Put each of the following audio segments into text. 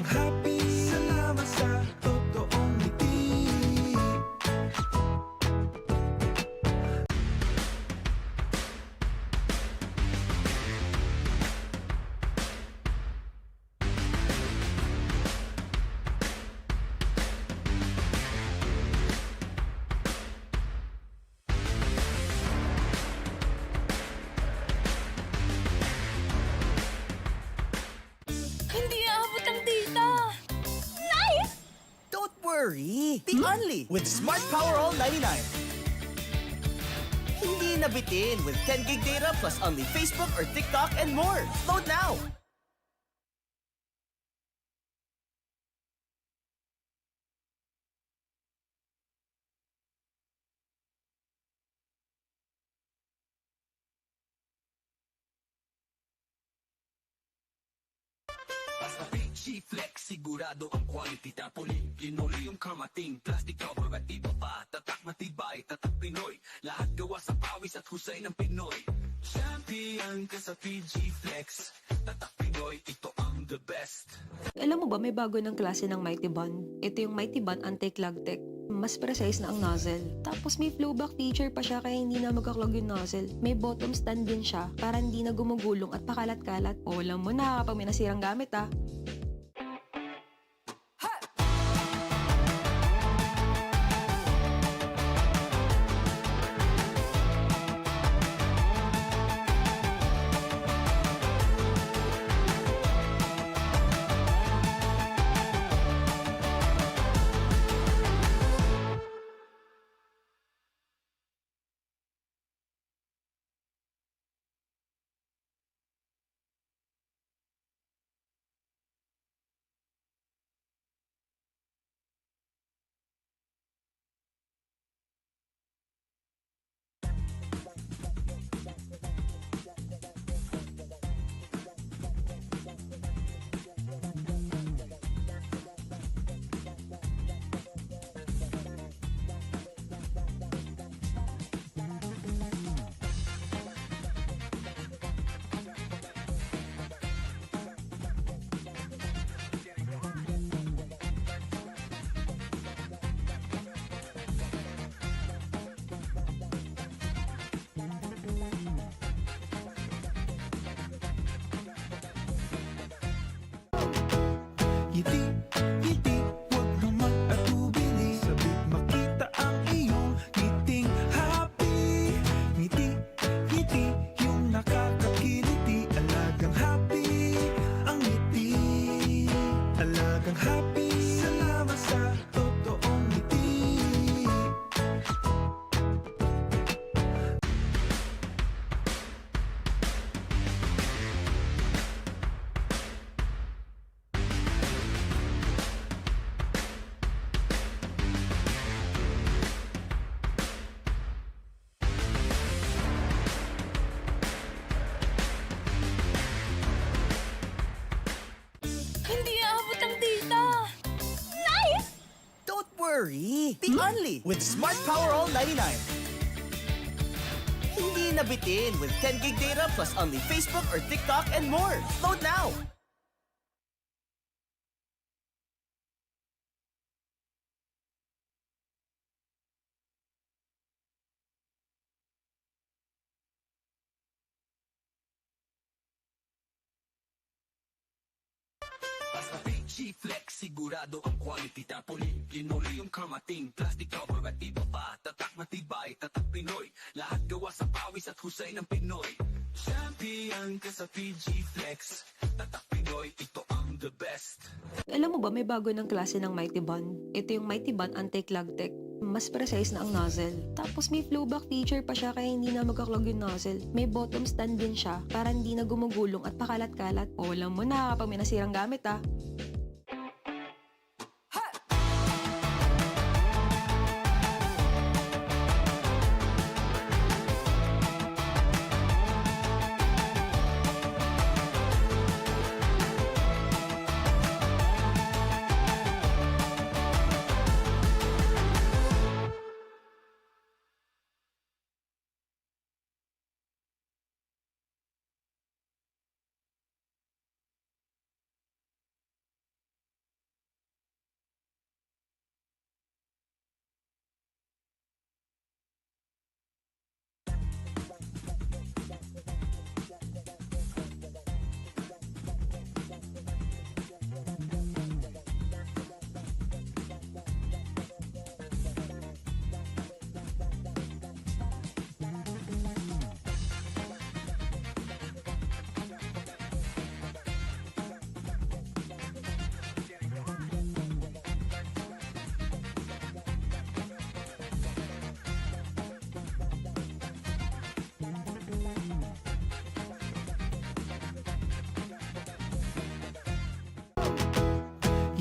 Alagang happy, salamat sa totoong ngiti. Hindi aabot ang data! Nice! Don't worry! The Only with Smart Power All 99. Hindi nabitin with 10 gig data plus only Facebook or TikTok and more. Load now! Basta G-Flex, sigurado ang quality. Tapoli, linoleum, kamating, plastic cover at iba pa. Tatak matibay, tatak Pinoy. Lahat gawa sa pawis at husay ng Pinoy. Champion ka sa G-Flex. Tatak Pinoy, ito ang the best. Alam mo ba may bago ng klase ng Mighty Bond? Ito yung Mighty Bond Anti-Clog Tech. Mas precise na ang nozzle. Tapos may flowback feature pa siya kaya hindi na magkaklog yung nozzle. May bottom stand din siya para hindi na gumugulong at pakalat-kalat. O alam mo na kapag may nasirang gamit ah. Ngiti, ngiti, huwag kang mag-atubili. Sabik makita ang iyong ngiting happy. Ngiti, ngiti, yung nakakakiliti. Alagang happy, ang ngiti. Alagang happy, salamat sa totoong ngiti. Hindi aabot ang data! Nice! Don't worry! The Only with Smart Power All 99. Hindi nabitin with 10 gig data plus only Facebook or TikTok and more. Load now! Basta G-Flex, sigurado ang quality. Tapoli, linoleum, kamating, plastic cover at iba pa. Tatak matibay, tatak Pinoy. Lahat gawa sa pawis at husay ng Pinoy. Champion ka sa G-Flex. Tatak Pinoy, ito ang the best. Alam mo ba may bago ng klase ng Mighty Bond? Ito yung Mighty Bond Anti-Clog Tech. Mas precise na ang nozzle. Tapos may flowback feature pa siya kaya hindi na magkaklog yung nozzle. May bottom stand din siya para hindi na gumugulong at pakalat-kalat. O alam mo na kapag may nasirang gamit ah.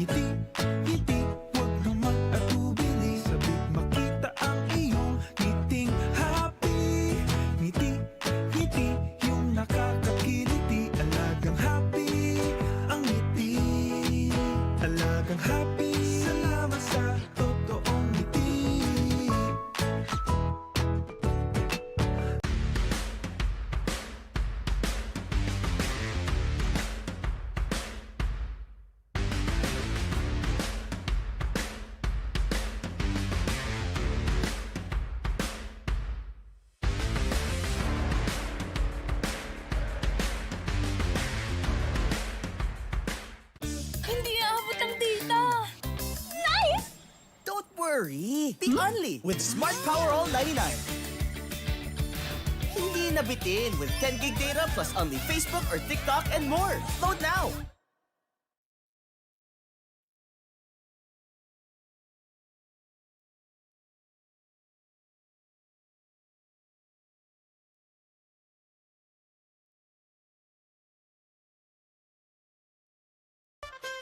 Ngiti, ngiti, huwag kang mag-atubili. Sabik makita ang iyong ngiting happy. Ngiti, ngiti, yung nakakakiliti. Alagang happy, ang ngiti. Alagang happy, salamat sa totoong ngiti. Hindi aabot ang data. Nice! Don't worry! Be only with Smart Power All 99. Hindi nabitin with 10 gig data plus only Facebook or TikTok and more. Load now!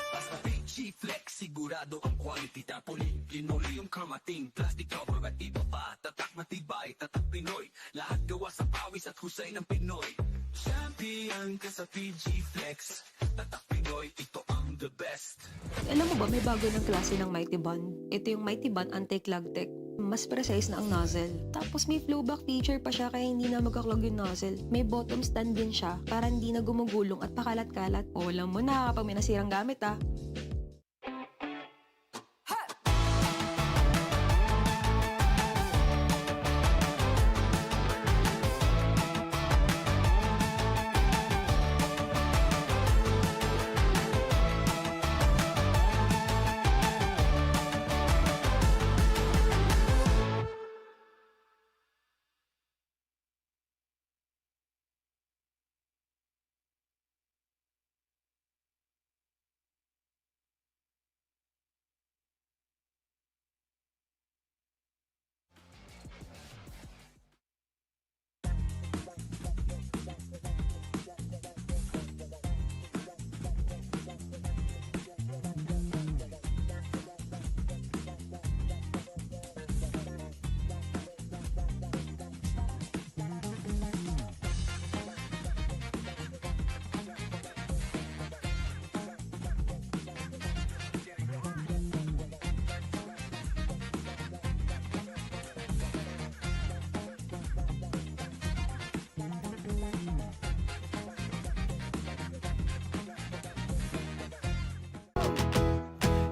Basta PG Flex, sigurado ang quality. Tapoli, linoleum, kamating, plastic cover at iba pa. Tatak matibay, tatak Pinoy. Lahat gawa sa pawis at husay ng Pinoy. Champion ka sa PG Flex. Tatak Pinoy, ito ang the best. Alam mo ba, may bago ng klase ng Mighty Bond. Ito yung Mighty Bond Anti-Clog Tech. Mas precise na ang nozzle. Tapos may flowback feature pa siya kaya hindi na magkaklog yung nozzle. May bottom stand din siya para hindi na gumugulong at pakalat-kalat. O alam mo na kapag may nasirang gamit ah.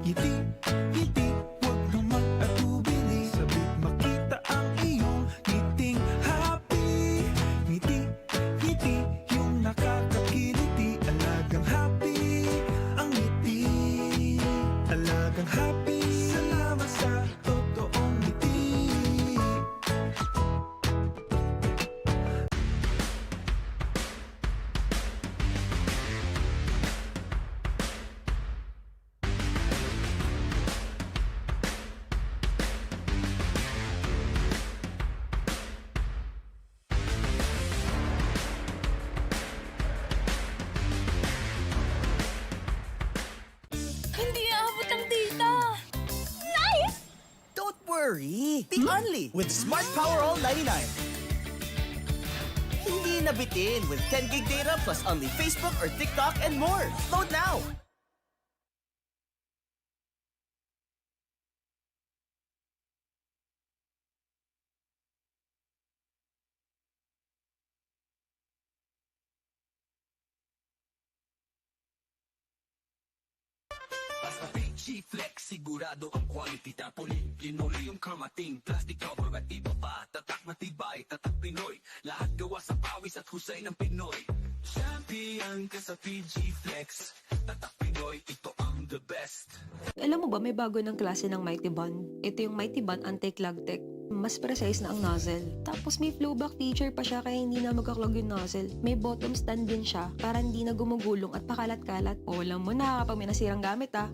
Ngiti, ngiti, huwag kang mag-atubili. Sabik makita ang iyong ngiting happy. Ngiti, ngiti, yung nakakakiliti. Alagang happy, ang ngiti. Alagang happy, salamat sa totoong ngiti. Hindi aabot ang data. Nice! Don't worry! Be only with Smart Power All 99. Hindi nabitin with 10 gig data plus only Facebook or TikTok and more. Load now! Basta PG Flex, sigurado ang quality. Tapoli, linoleum, kamating, plastic cover at iba pa. Tatak matibay, tatak Pinoy. Lahat gawa sa pawis at husay ng Pinoy. Champion ka sa PG Flex. Tatak Pinoy, ito ang the best. Alam mo ba, may bago ng klase ng Mighty Bond. Ito yung Mighty Bond Anti-Clog Tech. Mas precise na ang nozzle. Tapos may flowback feature pa siya kaya hindi na magkaklog yung nozzle. May bottom stand din siya para hindi na gumugulong at pakalat-kalat. O alam mo na kapag may nasirang gamit ah.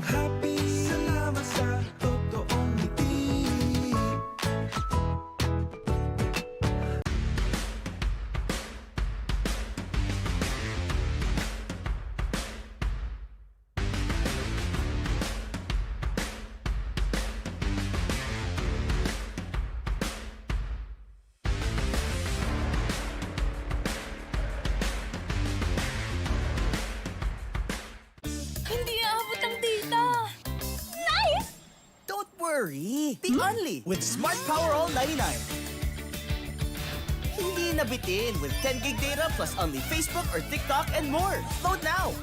happy. Salamat sa totoong ngiti. Hindi aabot ang data. Nice! Don't worry! The Only with Smart Power All 99. Hindi nabitin with 10 gig data plus only Facebook or TikTok and more. Load now!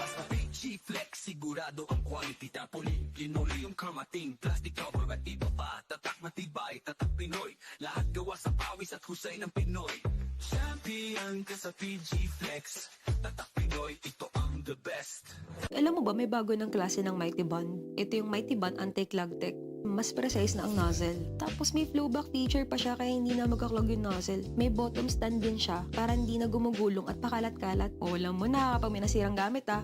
Basta PG Flex, sigurado ang quality. Tapoli, linoleum kamating. Plastic cover at iba pa. Tatak matibay, tatak Pinoy. Lahat gawa sa pawis at husay ng Pinoy. Champion ka sa PG Flex. Tatak Pinoy, ito ang the best. Alam mo ba may bago ng klase ng Mighty Bond? Ito yung Mighty Bond Anti-Clog Tech. Mas precise na ang nozzle. Tapos may flowback feature pa siya kaya hindi na magkaklog yung nozzle. May bottom stand din siya para hindi na gumugulong at pakalat-kalat. O alam mo na kapag may nasirang gamit ah.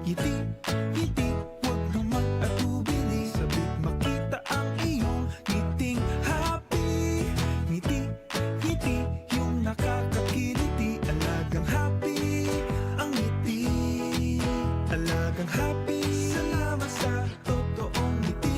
Ngiti, ngiti, huwag kang mag-atubili. Sabik makita ang iyong ngiting happy. Ngiti, ngiti, yung nakakakiliti. Alagang happy, ang ngiti. Alagang happy, salamat sa totoong ngiti.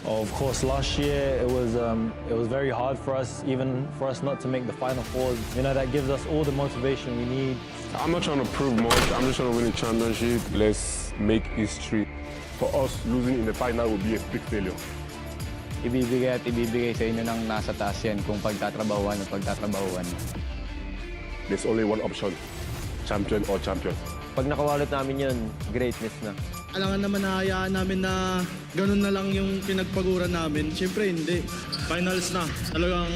Of course, last year it was very hard for us, even for us not to make the Final Fours. You know, that gives us all the motivation we need. I'm not trying to prove much. I'm just trying to win a championship. Let's make history. For us, losing in the final would be a big failure. Ibibigay at ibibigay sa inyo ng nasa taas yan kung pagtatrabahuan o pagtatrabahuan. There's only one option, champion or champion. Pag nakawalot namin yun, greatness na. Alangan naman na hayaan namin na ganun na lang yung pinagpaguran namin. Siyempre hindi. finals na. Talagang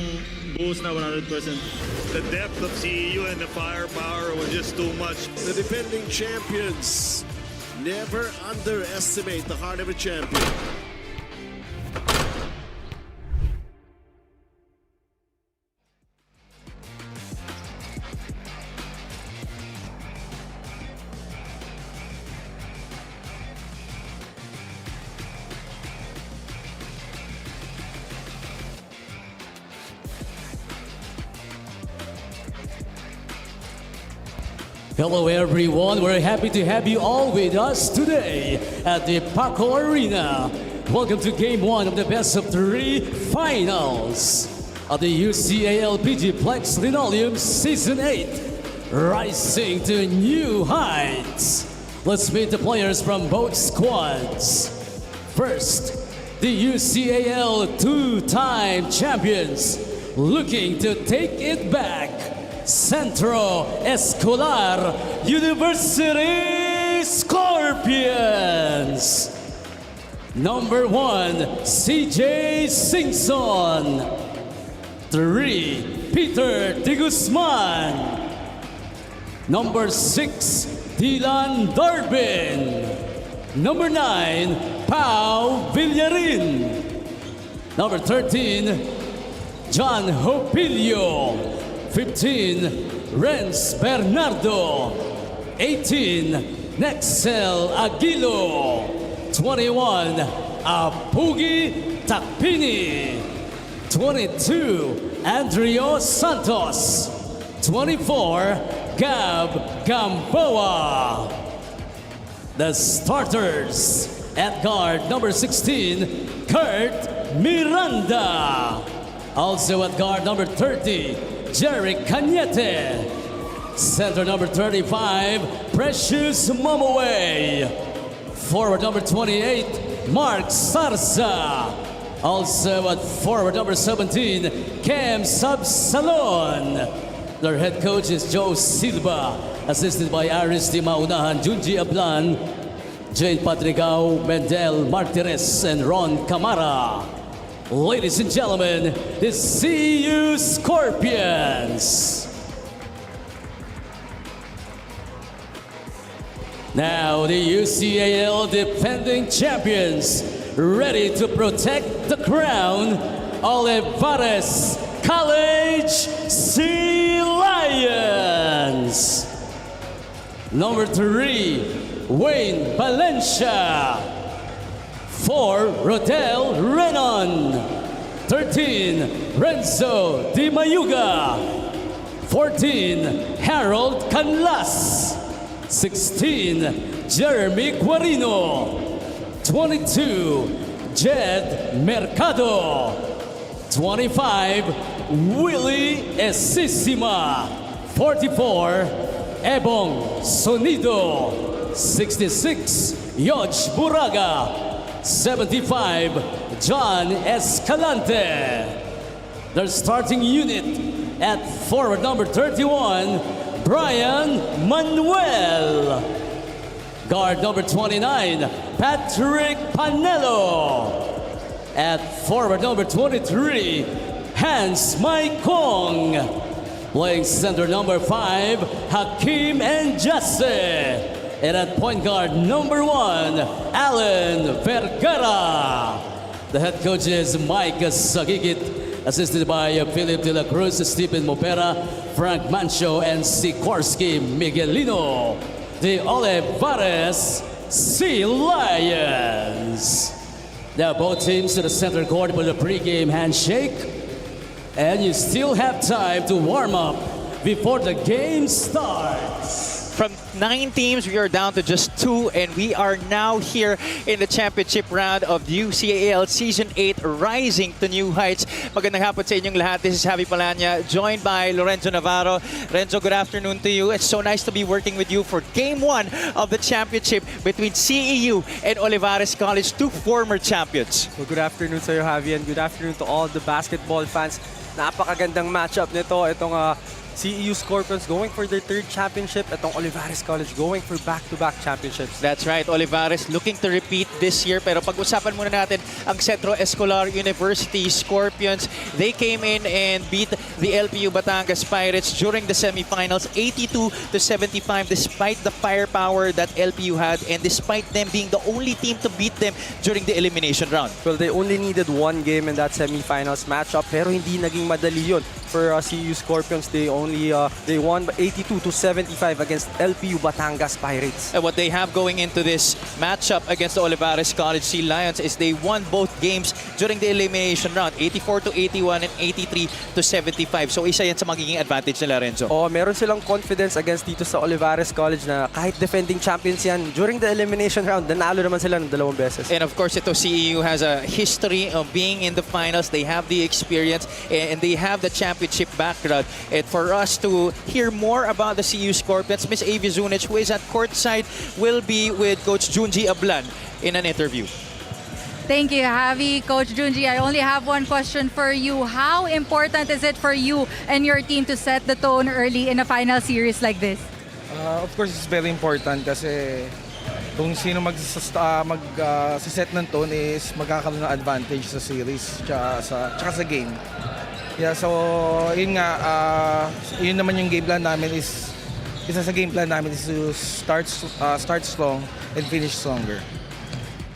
buhos na 100%. The depth of CEU and the firepower was just too much. The defending champions. Never underestimate the heart of a champion. Hello everyone, we're happy to have you all with us today at the Paco Arena. Welcome to Game 1 of the Best of 3 Finals of the UCAL PG Plex Linoleum Season 8, rising to new heights. Let's meet the players from both squads. First, the UCAL two-time champions looking to take it back. Centro Escolar University Scorpions. Number 1, CJ Singson. 3, Peter De Guzman. Number 6, Dylan Darbin. Number 9, Pau Villarin. Number 13, John Hopilio. 15, Renz Bernardo. 18, Nexel Aguilo. 21, Apugi Takpini. 22, Andrio Santos. 24, Gab Gamboa. The starters at guard number 16, Kurt Miranda. Also at guard number 30, Jerry Cañete. Center number 35, Precious Momoway. Forward number 28, Mark Sarsa. Also at forward number 17, Cam Sabsalon. Their head coach is Joe Silva, assisted by Aris Di Maunahan, Junji Ablan, Jane Patricao, Mendel Martinez, and Ron Camara. Ladies and gentlemen, the CEU Scorpions. Now the UCAL defending champions, ready to protect the crown, Olivarez College Sea Lions. Number 3, Wayne Valencia. 4, Rodel Renon. 13, Renzo Di Mayuga. 14, Harold Canlas. 16, Jeremy Guarino. 22, Jed Mercado. 25, Willie Esisima. 44, Ebong Sonido. 66, Yoj Buraga. 75, John Escalante. Their starting unit at forward number 31, Brian Manuel. Guard number 29, Patrick Panelo. At forward number 23, Hans Maikong. Playing center number 5, Hakim Njase. And at point guard number 1, Alan Vergara. The head coach is Mike Sagigit, assisted by Philip De La Cruz, Stephen Mopera, Frank Mancho, and Sikorsky Miguelino. The Olivarez Sea Lions. Now both teams to the center court for the pregame handshake. And you still have time to warm up before the game starts. From 9 teams, we are down to just 2, and we are now here in the championship round of UCAL Season 8, rising to new heights. Magandang hapon sa inyong lahat. This is Javi Palanya, joined by Lorenzo Navarro. Renzo, good afternoon to you. It's so nice to be working with you for Game 1 of the championship between CEU and Olivarez College, 2 former champions. Well, good afternoon sa iyo, Javi, and good afternoon to all the basketball fans. Napakagandang matchup nito. Itong CEU Scorpions going for their 3rd championship. Itong Olivarez College going for back-to-back championships. That's right, Olivarez looking to repeat this year. Pero pag-usapan muna natin ang Centro Escolar University Scorpions. They came in and beat the LPU Batangas Pirates during the semifinals, 82-75, despite the firepower that LPU had and despite them being the only team to beat them during the elimination round. Well, they only needed 1 game in that semifinals matchup, pero hindi naging madali yun. For CEU Scorpions, they won 82-75 against LPU Batangas Pirates. And what they have going into this matchup against the Olivarez College Sea Lions is they won both games during the elimination round, 84-81 and 83-75. So isa yan sa magiging advantage nila, Renzo. Oh, meron silang confidence against dito sa Olivarez College na kahit defending champions yan, during the elimination round, nanalo naman sila ng 2 beses. And of course, ito CEU has a history of being in the finals. They have the experience and they have the championship background. And for us to hear more about the CEU Scorpions, Miss Avi Zunic, who is at courtside, will be with Coach Junji Ablan in an interview. Thank you, Javi. Coach Junji, I only have one question for you. How important is it for you and your team to set the tone early in a final series like this? Of course, it's very important kasi kung sino mag-set ng tone is magkakaroon ng advantage sa series tsaka sa game. Yeah, so yun nga, yun naman yung game plan namin is, isa sa game plan namin is to start strong and finish stronger.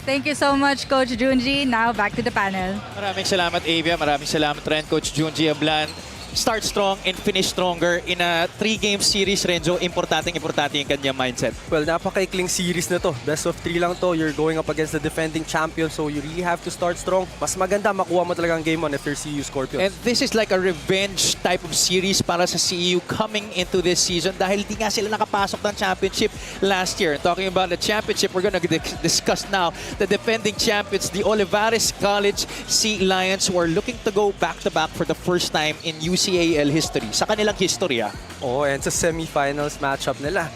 Thank you so much, Coach Junji. Now back to the panel. Maraming salamat, Avia. Maraming salamat rin, Coach Junji Ablan. Start strong and finish stronger in a 3-game series, Renzo. Importante yung kanyang mindset. Well, napakaikling series na to. Best of 3 lang to. You're going up against the defending champion, so you really have to start strong. Mas maganda makuha mo talaga ang game 1 if you're CEU Scorpions. And this is like a revenge type of series para sa CEU coming into this season dahil di nga sila nakapasok ng championship last year. Talking about the championship, we're gonna discuss now the defending champions, the Olivarez College Sea Lions, who are looking to go back-to-back for the first time in UCAL history. Sa kanilang history, Oh, and sa semifinals matchup nila,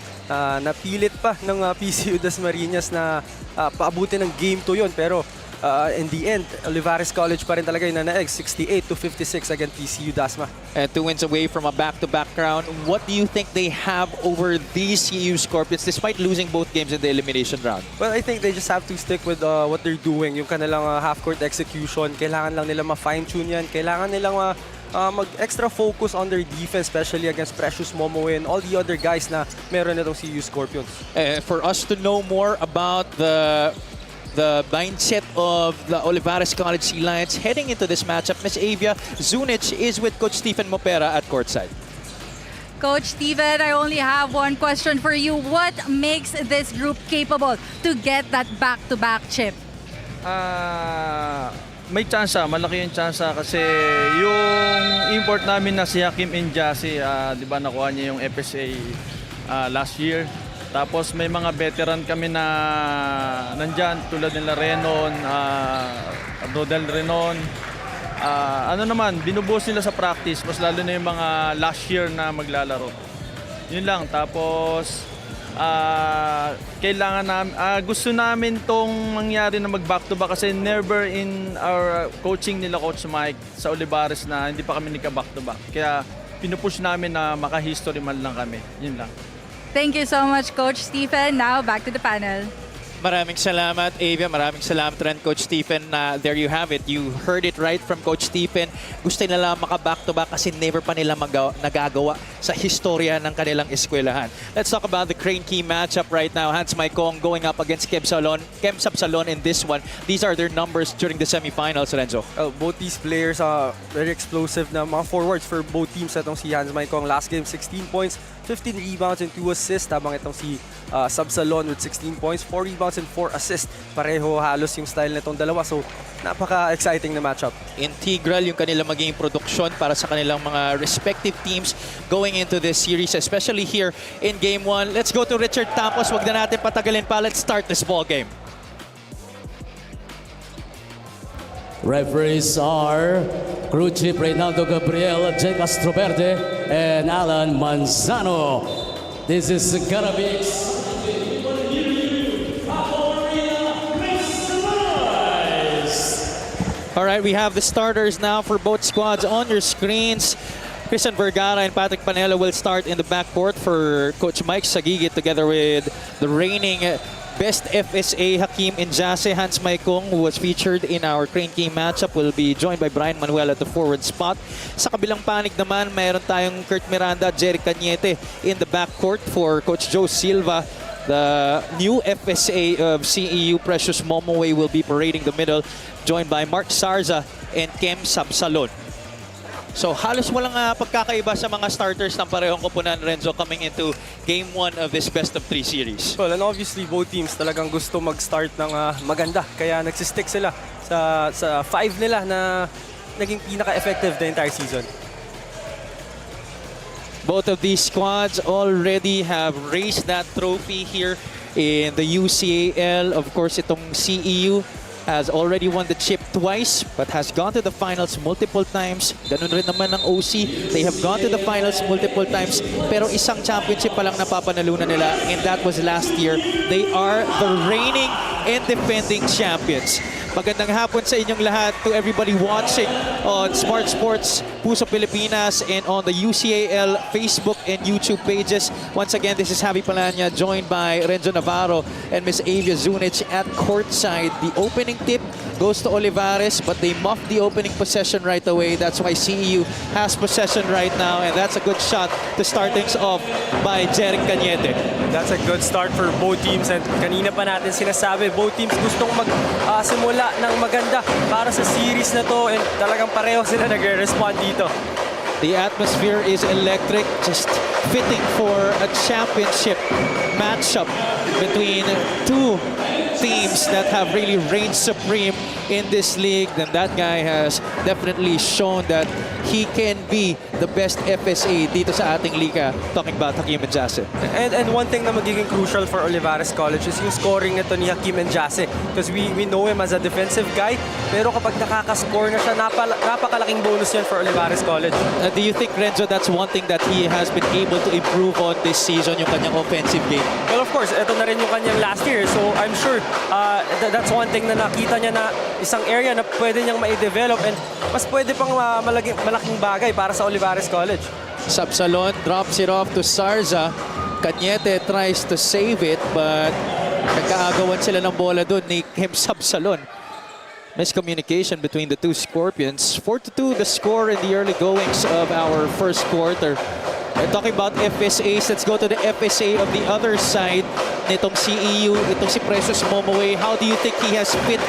napilit pa ng PCU Dasmariñas na paabutin ng game 2 yun. Pero in the end, Olivarez College pa rin talaga yung nanaeg, 68-56 against PCU Dasma. And 2 wins away from a back-to-back crown. What do you think they have over these CEU Scorpions despite losing both games in the elimination round? Well, I think they just have to stick with what they're doing. Yung kanilang half-court execution, kailangan lang nila ma-fine-tune yan. Kailangan nilang mag-extra focus on their defense, especially against Precious Momoe and all the other guys na meron na itong CEU Scorpions. For us to know more about the mindset of the Olivarez College Sea Lions heading into this matchup, Ms. Avia Zunic is with Coach Stephen Mopera at courtside. Coach Stephen, I only have one question for you. What makes this group capable to get that back-to-back chip? May tsansa, malaki yung tsansa kasi yung import namin na si Hakim Injasi, di ba nakuha niya yung FSA last year. Tapos may mga veteran kami na nandyan tulad nila Renon, Rodel Renon. Ano naman, binubuhos nila sa practice, mas lalo na yung mga last year na maglalaro. Yun lang, tapos kailangan namin, gusto namin tong mangyari na mag-back-to-back kasi never in our coaching nila Coach Mike sa Olivarez na hindi pa kami nika-back-to-back. Kaya pinupush namin na maka-history man lang kami. Yun lang. Thank you so much, Coach Stephen. Now, back to the panel. Maraming salamat, Avia. Maraming salamat rin, Coach Stephen. There you have it. You heard it right from Coach Stephen. Gusto nila maka-back-to-back kasi never pa nila nagagawa sa historya ng kanilang eskwelahan. Let's talk about the Crane Key matchup right now. Hans Maikong going up against Kem Sapsalon in this one. These are their numbers during the semifinals, Renzo. Both these players are very explosive na mga forwards for both teams. Itong si Hans Maikong, last game 16 points, 15 rebounds and 2 assists. Habang itong si Sapsalon with 16 points, 4 rebounds and 4 assists. Pareho halos yung style nitong dalawa. So, napaka-exciting na matchup. Integral yung kanilang magiging production para sa kanilang mga respective teams going into this series, especially here in Game 1. Let's go to Richard Tapos. Wag na natin patagalin pa. Let's start this ball game. Referees are Crew Chief Reynaldo Gabriel, J. Castroverde, and Alan Manzano. This is gonna be All right, we have the starters now for both squads on your screens. Christian Vergara and Patrick Panelo will start in the backcourt for Coach Mike Sagigit together with the reigning Best FSA Hakim Injase. Hans Maikong, who was featured in our Crane Game matchup, will be joined by Brian Manuel at the forward spot. Sa kabilang panig naman, mayroon tayong Kurt Miranda, Jerry Cañete in the backcourt for Coach Joe Silva. The new FSA of CEU, Precious Momoway, will be parading the middle, joined by Mark Sarza and Kem Sabsalon. So halos walang pagkakaiba sa mga starters ng parehong koponan, Renzo, coming into Game 1 of this best-of-3 series. Well, and obviously both teams talagang gusto mag-start ng maganda. Kaya nagsistick sila sa 5 nila na naging pinaka-effective the entire season. Both of these squads already have raised that trophy here in the UCAL. Of course, itong CEU has already won the chip twice but has gone to the finals multiple times. Ganun rin naman ng OC. They have gone to the finals multiple times pero isang championship pa lang napapanalunan nila, and that was last year. They are the reigning and defending champions. Magandang hapon sa inyong lahat, to everybody watching on Smart Sports Puso Pilipinas and on the UCAL Facebook and YouTube pages. Once again, this is Javi Palanya, joined by Renzo Navarro and Miss Avia Zunic at courtside. The opening tip goes to Olivarez, but they muffed the opening possession right away. That's why CEU has possession right now, and that's a good shot to start things off by Jeric Cañete. That's a good start for both teams, and kanina pa natin sinasabi, both teams gustong magsimula ng maganda para sa series na to, and talagang pareho sila nagre-respond dito. The atmosphere is electric, just fitting for a championship matchup between two teams that have really reigned supreme in this league. Then that guy has definitely shown that he can be the best FSA dito sa ating liga, talking about Hakim Injase. And one thing na magiging crucial for Olivarez College is yung scoring nito ni Hakim Injase, because we know him as a defensive guy, pero kapag nakaka-score na siya, napakalaking bonus yan for Olivarez College. Do you think, Renzo, that's one thing that he has been able to improve on this season, yung kanyang offensive game? Well, of course, ito na rin yung kanyang last year, so I'm sure that's one thing na nakita niya na isang area na pwede niyang ma-develop, and mas pwede pang malaking bagay para sa Olivarez College. Sabsalon drops it off to Sarza. Cañete tries to save it, but nagkaagawan sila ng bola doon ni Kim Sabsalon. Miscommunication between the two Scorpions. 4-2 the score in the early goings of our first quarter. We're talking about FSAs. Let's go to the FSA of the other side nitong CEU, itong si Precious Momoway. How do you think he has fit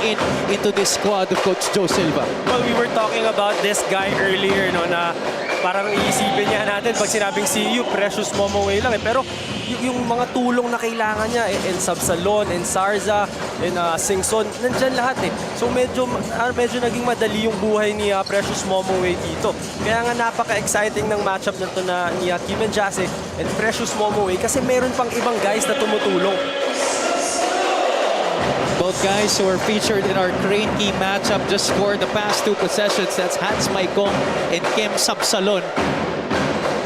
into this squad of Coach Joe Silva? Well, we were talking about this guy earlier, no, na parang iisipin niya natin pag sinabing CEU, Precious Momoway lang. Pero yung mga tulong na kailangan niya, en Sabsalon, en Sarza, en Singson, nandyan lahat eh. So medyo naging madali yung buhay ni Precious Momoway dito. Kaya nga napaka-exciting ng matchup na to na ni Hakim Injase and Precious Momoway, kasi meron pang ibang guys na tumutulong. Both guys who are featured in our Crane Key matchup just scored the past two possessions. That's Hans Maikong and Kim Sabsalon.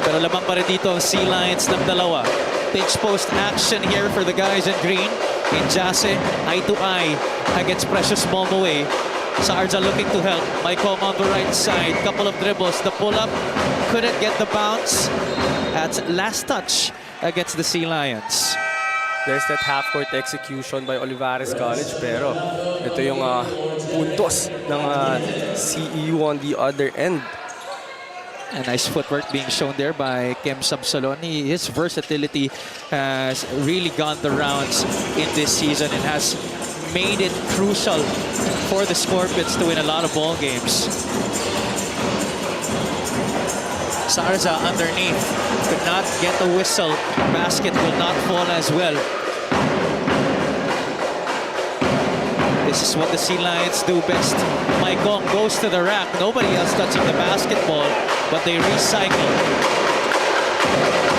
Pero lamang pa rin dito ang Sea Lions ng dalawa. Pitch post action here for the guys in green. Injase, eye-to-eye against Precious Momoway. Sarza looking to help. Maikong on the right side. Couple of dribbles. The pull-up couldn't get the bounce. That's last touch against the Sea Lions. There's that half-court execution by Olivarez College, pero ito yung puntos ng CEU on the other end. A nice footwork being shown there by Kem Sabsalon. His versatility has really gone the rounds in this season and has made it crucial for the Scorpions to win a lot of ball games. Sarza underneath, could not get the whistle. Basket will not fall as well. This is what the Sea Lions do best. Maikong goes to the rack. Nobody else touching the basketball, but they recycle.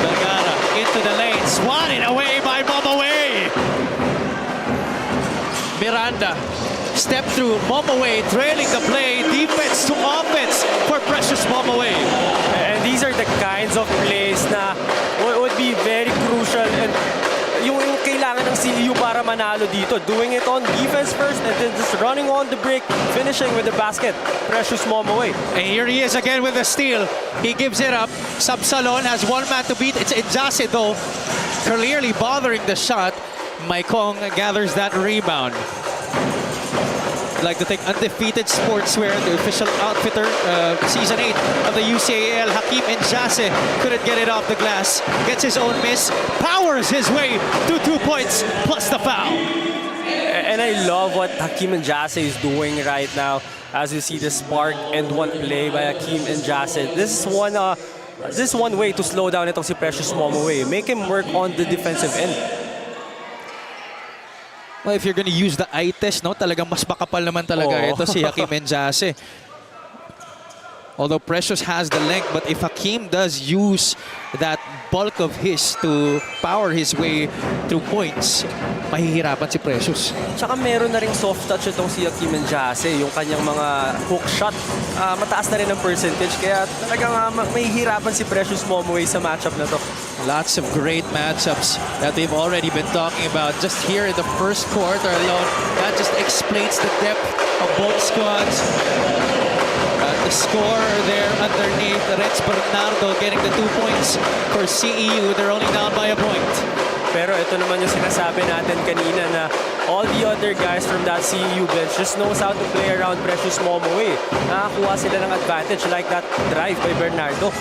Vergara into the lane, swatted away by Momoway. Miranda, step through, Momoway trailing the play, defense to offense for Precious Momoway. And these are the kinds of plays na would be very crucial, and yung kailangan kailangan ng CEU para manalo dito. Doing it on defense first and then just running on the break, finishing with the basket. Precious Momoway. And here he is again with the steal. He gives it up. Sabsalon has one man to beat. It's Injase though, clearly bothering the shot. Maikong gathers that rebound. I'd like to thank Undefeated Sportswear, the official outfitter, Season 8 of the UCAL. Hakim Injase couldn't get it off the glass. Gets his own miss, powers his way to 2 points plus the foul. And I love what Hakim Injase is doing right now. As you see the spark and one play by Hakim Injase. This is one way to slow down itong si Precious Momoway. Make him work on the defensive end. Well, if you're gonna use the eye test, no, talagang mas makapal naman talaga ito si Hakim Injase. Although Precious has the length, but if Hakim does use that bulk of his to power his way through points, mahihirapan si Precious. Tsaka meron na ring soft touch itong si Hakim Injase. Yung kanyang mga hook shot, mataas na rin ang percentage. Kaya talagang mahihirapan si Precious Momoway sa matchup na to. Lots of great matchups that we've already been talking about just here in the first quarter alone. That just explains the depth of both squads. The score there underneath, Reds Bernardo getting the 2 points for CEU. They're only down by a point. Pero ito naman yung sinasabi natin kanina na all the other guys from that CEU bench just knows how to play around Precious Momoway. Nakakuha sila ng advantage like that drive by Bernardo.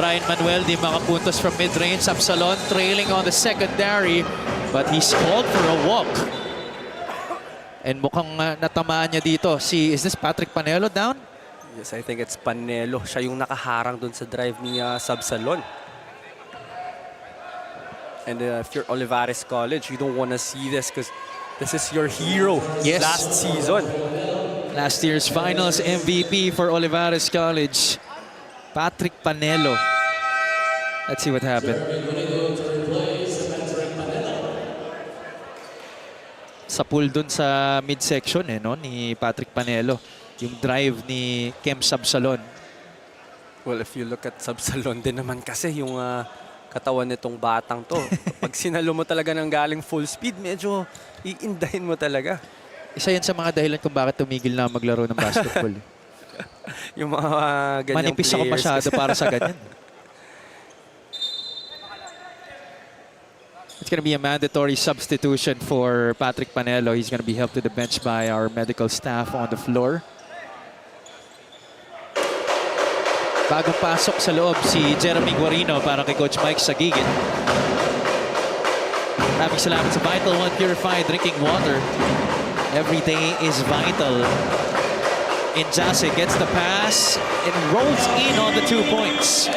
Brian Manuel di makapuntos from mid-range. Absalon trailing on the secondary, but he's called for a walk. And mukhang natamaan niya dito. Is this Patrick Panelo down? Yes, I think it's Panelo. Siya yung nakaharang dun sa drive ni Sabsalon. And if you're Olivarez College, you don't want to see this because this is your hero last season. Last year's finals MVP for Olivarez College, Patrick Panelo. Let's see what happened. Sa pool dun sa midsection no, ni Patrick Panelo. Yung drive ni Kem Sabsalon. Well, if you look at Sabsalon din naman kasi yung katawan nitong batang to. Pag sinalo mo talaga ng galing full speed, medyo iindahin mo talaga. Isa yan sa mga dahilan kung bakit tumigil na maglaro ng basketball. Yung mga ganyang manipis ako masyado para sa ganyan. It's going to be a mandatory substitution for Patrick Panelo. He's going to be helped to the bench by our medical staff on the floor. Bagong pasok sa loob si Jeremy Guarino para kay Coach Mike Sagigit. Maraming salamat sa Vital One Purified Drinking Water. Every day is vital. Injase gets the pass and rolls in on the 2 points.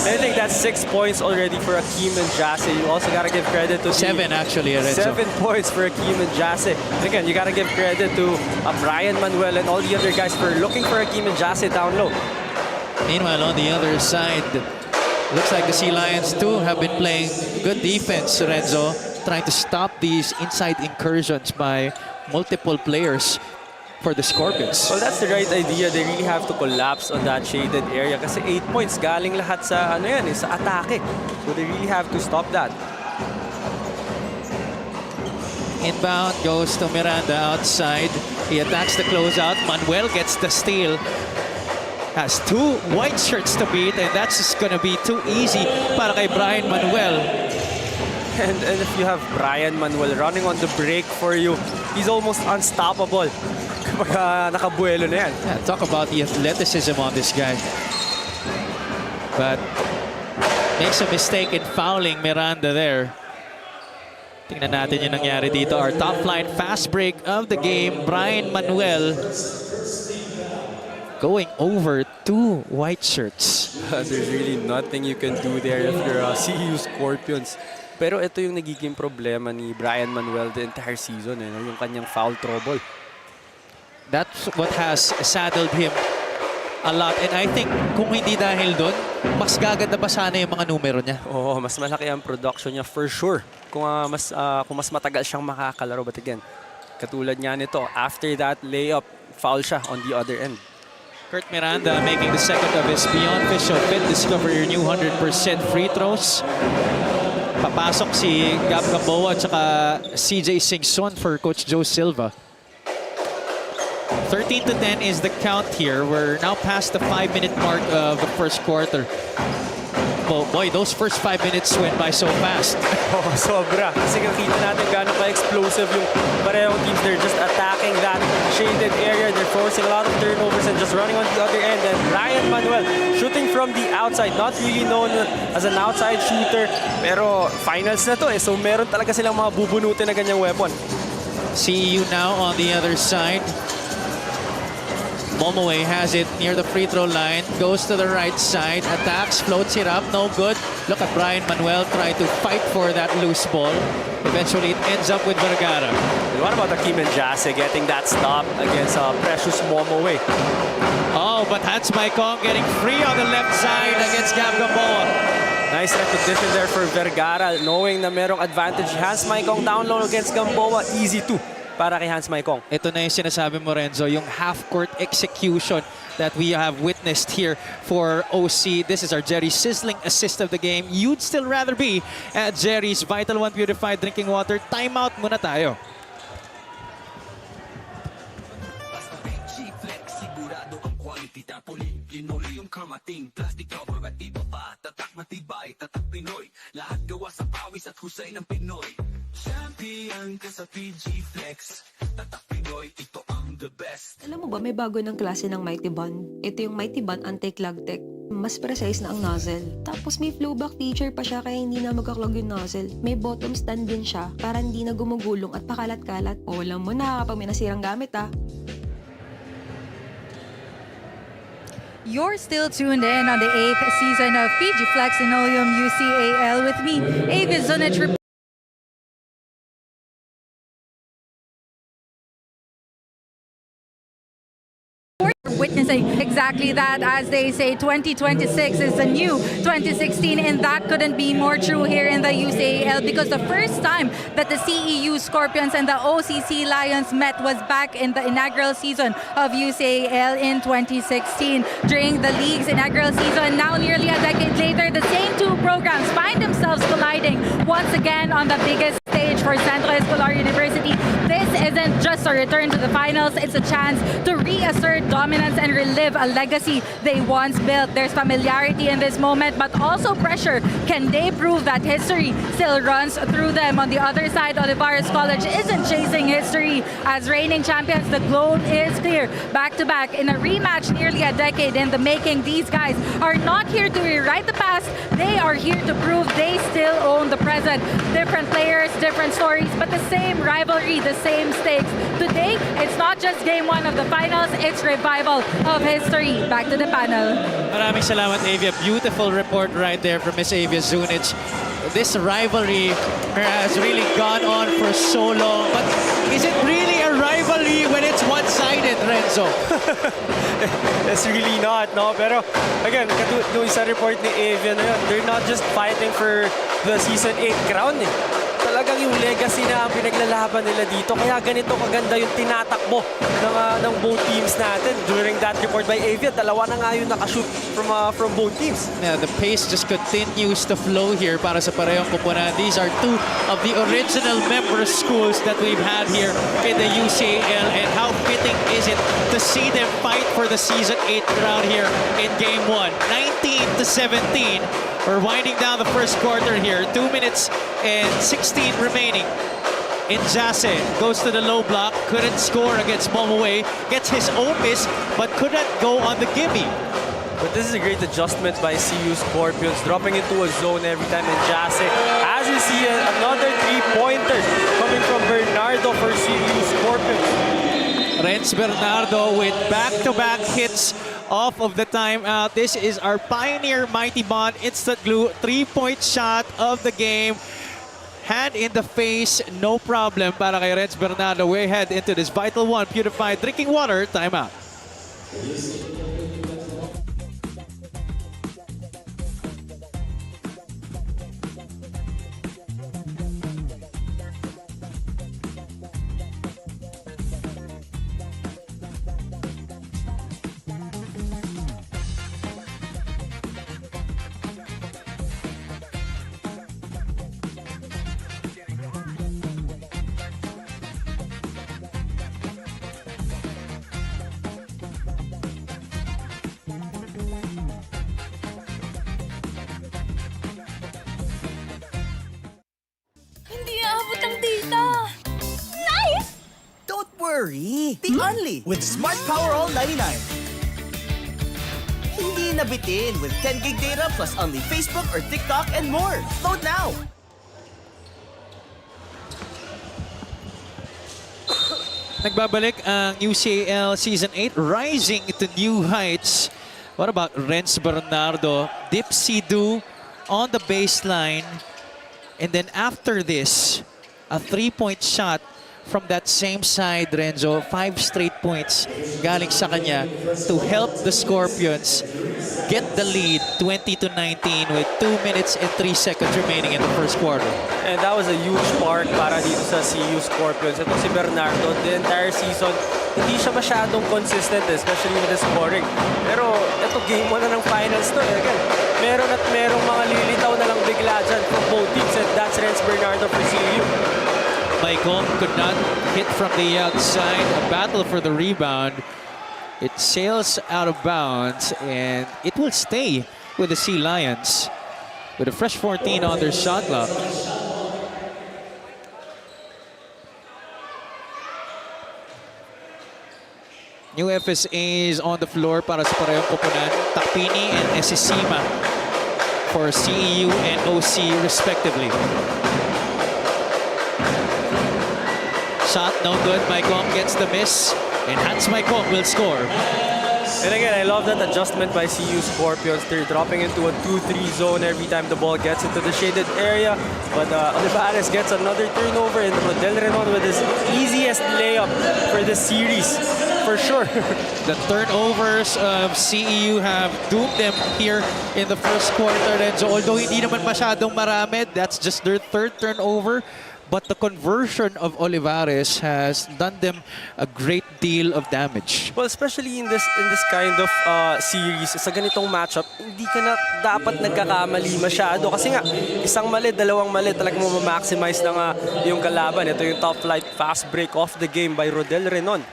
I think that's 6 points already for Hakim Injase. You also got to give credit to 7 actually, Renzo. 7 points for Hakim Injase. Again, you got to give credit to Brian Manuel and all the other guys for looking for Hakim Injase down low. Meanwhile, on the other side, looks like the Sea Lions too have been playing good defense, Renzo, trying to stop these inside incursions by multiple players for the Scorpions. Well, that's the right idea. They really have to collapse on that shaded area kasi 8 points galing lahat sa sa atake. So they really have to stop that. Inbound goes to Miranda outside. He attacks the closeout. Manuel gets the steal. Has 2 white shirts to beat, and that's just going to be too easy para kay Brian Manuel. And if you have Brian Manuel running on the break for you, he's almost unstoppable. Kapag nakabuelo na yan. Yeah, talk about the athleticism on this guy. But makes a mistake in fouling Miranda there. Tingnan natin yung nangyari dito. Our top line fast break of the game, Brian Manuel going over 2 white shirts. There's really nothing you can do there if you're CEU Scorpions. Pero ito yung nagiging problema ni Brian Manuel the entire season, yung kanyang foul trouble. That's what has saddled him a lot. And I think kung hindi dahil doon, mas gaganda pa sana yung mga numero niya. Oo, mas malaki ang production niya for sure. Kung mas matagal siyang makakalaro. But again, katulad niya nito, after that layup, foul siya on the other end. Kurt Miranda making the second of his Beyond Visual Fit. Discover your new 100% free throws. Papasok si Gab Gamboa at saka CJ Singson for Coach Joe Silva. 13-10 is the count here. We're now past the 5-minute mark of the first quarter. Oh boy, those first 5 minutes went by so fast. Oh, sobra. Kasi kita natin gano'n ka-explosive yung parehong teams. They're just attacking that shaded area. They're forcing a lot of turnovers and just running on the other end. And Ryan Manuel shooting from the outside. Not really known as an outside shooter. Pero finals na to eh. So meron talaga silang mga bubunutin na ganyang weapon. CEU now on the other side. Momoway has it near the free throw line, goes to the right side, attacks, floats it up, no good. Look at Brian Manuel try to fight for that loose ball. Eventually, it ends up with Vergara. And what about Akeem and Jase getting that stop against Precious Momoway? Oh, but Hans Maikong getting free on the left side against Gab Gamboa. Nice repetition there for Vergara, knowing na merong advantage. Hans Maikong down low against Gamboa, easy to para kay Hans Maikong. Ito na yung sinasabi mo, Renzo, yung half-court execution that we have witnessed here for OC. This is our Jerry sizzling assist of the game. You'd still rather be at Jerry's Vital One Purified Drinking Water. Timeout muna tayo. Sigurado ang quality tapoli. Linoleum kamating, plastic cover at iba pa. Tatak matibay, tatak Pinoy. Lahat gawa sa pawis at husay ng Pinoy. Champion ka sa PG Flex. Tatak Pinoy, ito ang the best. Alam mo ba, may bago ng klase ng Mighty Bond. Ito yung Mighty Bond Anti-Clog Tech. Mas precise na ang nozzle. Tapos may flowback feature pa siya kaya hindi na magkaklog yung nozzle. May bottom stand din siya para hindi na gumugulong at pakalat-kalat. O alam mo na kapag may nasirang gamit You're still tuned in on the 8th season of PG Flex Linoleum UCAL with me, Avis Zunich. Witnessing exactly that, as they say, 2026 is the new 2016, and that couldn't be more true here in the UCAL, because the first time that the CEU Scorpions and the OCC Lions met was back in the inaugural season of UCAL in 2016. During the league's inaugural season, now nearly a decade later, the same two programs find themselves colliding once again on the biggest stage for Centro Escolar University. This isn't just a return to the finals, it's a chance to reassert dominance and relive a legacy they once built. There's familiarity in this moment, but also pressure. Can they prove that history still runs through them? On the other side, Olivarez College isn't chasing history. As reigning champions, the goal is clear. Back-to-back in a rematch nearly a decade in the making, these guys are not here to rewrite the past. They are here to prove they still own the present. Different players, different stories, but the same rivalry, the same stakes. Today, it's not just game one of the finals, it's revival of history. Back to the panel. Maraming salamat, Avia. Beautiful report right there from Miss Avia Zunic. This rivalry has really gone on for so long, but is it really a rivalry when it's one-sided, Renzo? It's really not, no? Pero again, yung sa report ni Avia na yun, they're not just fighting for the Season 8 crown eh. Talagang yung legacy na ang pinaglalaban nila dito. Kaya ganito kaganda yung tinatakbo ng both teams natin. During that report by Avia, dalawa na nga yung nakashoot from both teams. Yeah, the pace just continues to flow here para sa parehong kupunan. These are two of the original member schools that we've had here in the UCAL, and how fitting is it to see them fight for the Season 8 crown here in Game 1. 19-17. We're winding down the first quarter here. 2 minutes and 16 remaining. Injase goes to the low block, couldn't score against Momoway, gets his own miss, but couldn't go on the gimme. But this is a great adjustment by CU Scorpions, dropping into a zone every time Injase. As you see, another three-pointer coming from Bernardo for CU Scorpions. Renz Bernardo with back-to-back hits off of the timeout. This is our Pioneer Mighty Bond Instant Glue three-point shot of the game. Hand in the face, no problem para kay Renz Bernardo. We head into this Vital One Purified Drinking Water timeout. rivalry. The only with Smart Power All 99. Hindi nabitin with 10 gig data plus only Facebook or TikTok and more. Load now! Nagbabalik ang UCAL Season 8, rising to new heights. What about Renz Bernardo? Dipsy-do on the baseline. And then after this, a 3-point shot from that same side, Renzo. 5 straight points galing sa kanya to help the Scorpions get the lead 20-19 with 2 minutes and 3 seconds remaining in the first quarter. And that was a huge spark para dito sa CEU Scorpions. Ito si Bernardo, the entire season, hindi siya masyadong consistent, especially with the scoring. Pero ito, game 1 na ng finals to. Again, merong mga lilitaw na lang bigla dyan from both teams, and that's Renz Bernardo for CEU. Michael could not hit from the outside. A battle for the rebound. It sails out of bounds, and it will stay with the Sea Lions with a fresh 14 on their shot clock. New FSAs on the floor para sa parehong koponan. Takpini and Esisima for CEU and OC respectively. Shot no good. Maicon gets the miss, and Hans Maicon will score. And again, I love that adjustment by CEU Scorpions. They're dropping into a 2-3 zone every time the ball gets into the shaded area. But Olivarez gets another turnover, and Rodel Renon with his easiest layup for the series, for sure. The turnovers of CEU have doomed them here in the first quarter. And so although hindi naman masyadong marami, that's just their 3rd turnover. But the conversion of Olivarez has done them a great deal of damage. Well, especially in this kind of series, sa ganitong matchup, hindi ka na dapat nagkakamali masyado. Kasi nga, isang mali, dalawang mali, talagang ma-maximize na nga yung kalaban. Ito yung top flight fast break off the game by Rodel Renon.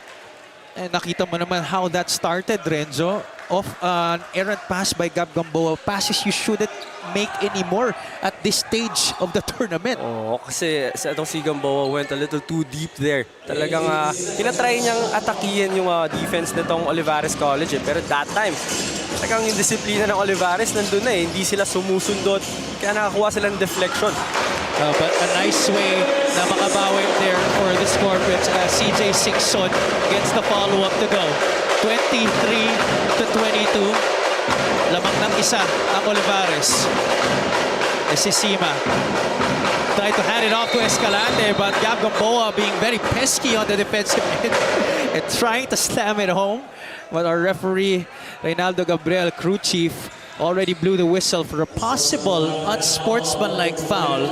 And nakita mo naman how that started, Renzo. Off an errant pass by Gab Gamboa. Passes you shouldn't make anymore at this stage of the tournament. Oo, kasi itong si Gamboa went a little too deep there. Talagang tinatry niyang atakihin yung defense nitong Olivarez College. Pero that time, talagang yung disiplina ng Olivarez nandun na eh. Hindi sila sumusundot. Kaya nakakuha silang deflection. But a nice way na makabawi there for the Scorpions as CJ Singson gets the follow-up to go. 23-22. Lamang ng isa ang Olivarez. Esisima tried to hand it off to Escalante, but Gab Gamboa being very pesky on the defensive end and trying to slam it home. But our referee, Reynaldo Gabriel, crew chief, already blew the whistle for a possible unsportsmanlike foul.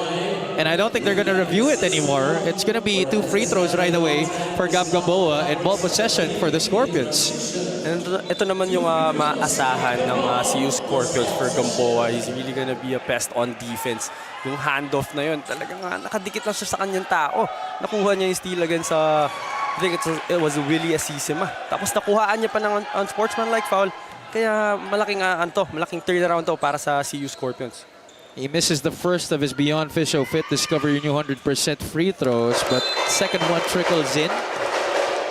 And I don't think they're going to review it anymore. It's going to be 2 free throws right away for Gab Gamboa and ball possession for the Scorpions. And ito naman yung maasahan ng CEU Scorpions for Gamboa. He's really going to be a pest on defense. Yung handoff na yun, talagang nakadikit lang siya sa kanyang tao. Nakuha niya yung steal against I think it was Willie Esisima. Tapos nakuhaan niya pa ng unsportsmanlike foul. Kaya malaking turnaround to para sa CEU Scorpions. He misses the first of his Beyond Fisho Fit Discover Your New 100% free throws, but second one trickles in.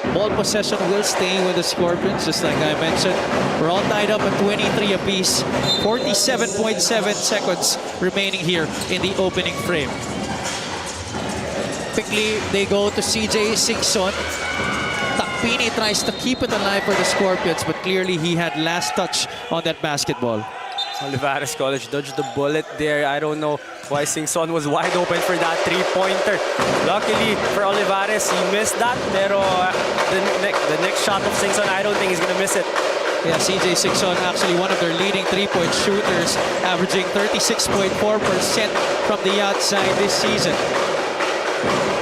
Ball possession will stay with the Scorpions, just like I mentioned. We're all tied up at 23 apiece. 47.7 seconds remaining here in the opening frame. Quickly, they go to CJ Singson. Takpini tries to keep it alive for the Scorpions, but clearly he had last touch on that basketball. Olivarez College dodged the bullet there. I don't know why Singson was wide open for that 3-pointer. Luckily for Olivarez, he missed that. Pero the next shot of Singson, I don't think he's gonna miss it. Yeah, CJ Singson actually one of their leading 3-point shooters, averaging 36.4% from the outside this season.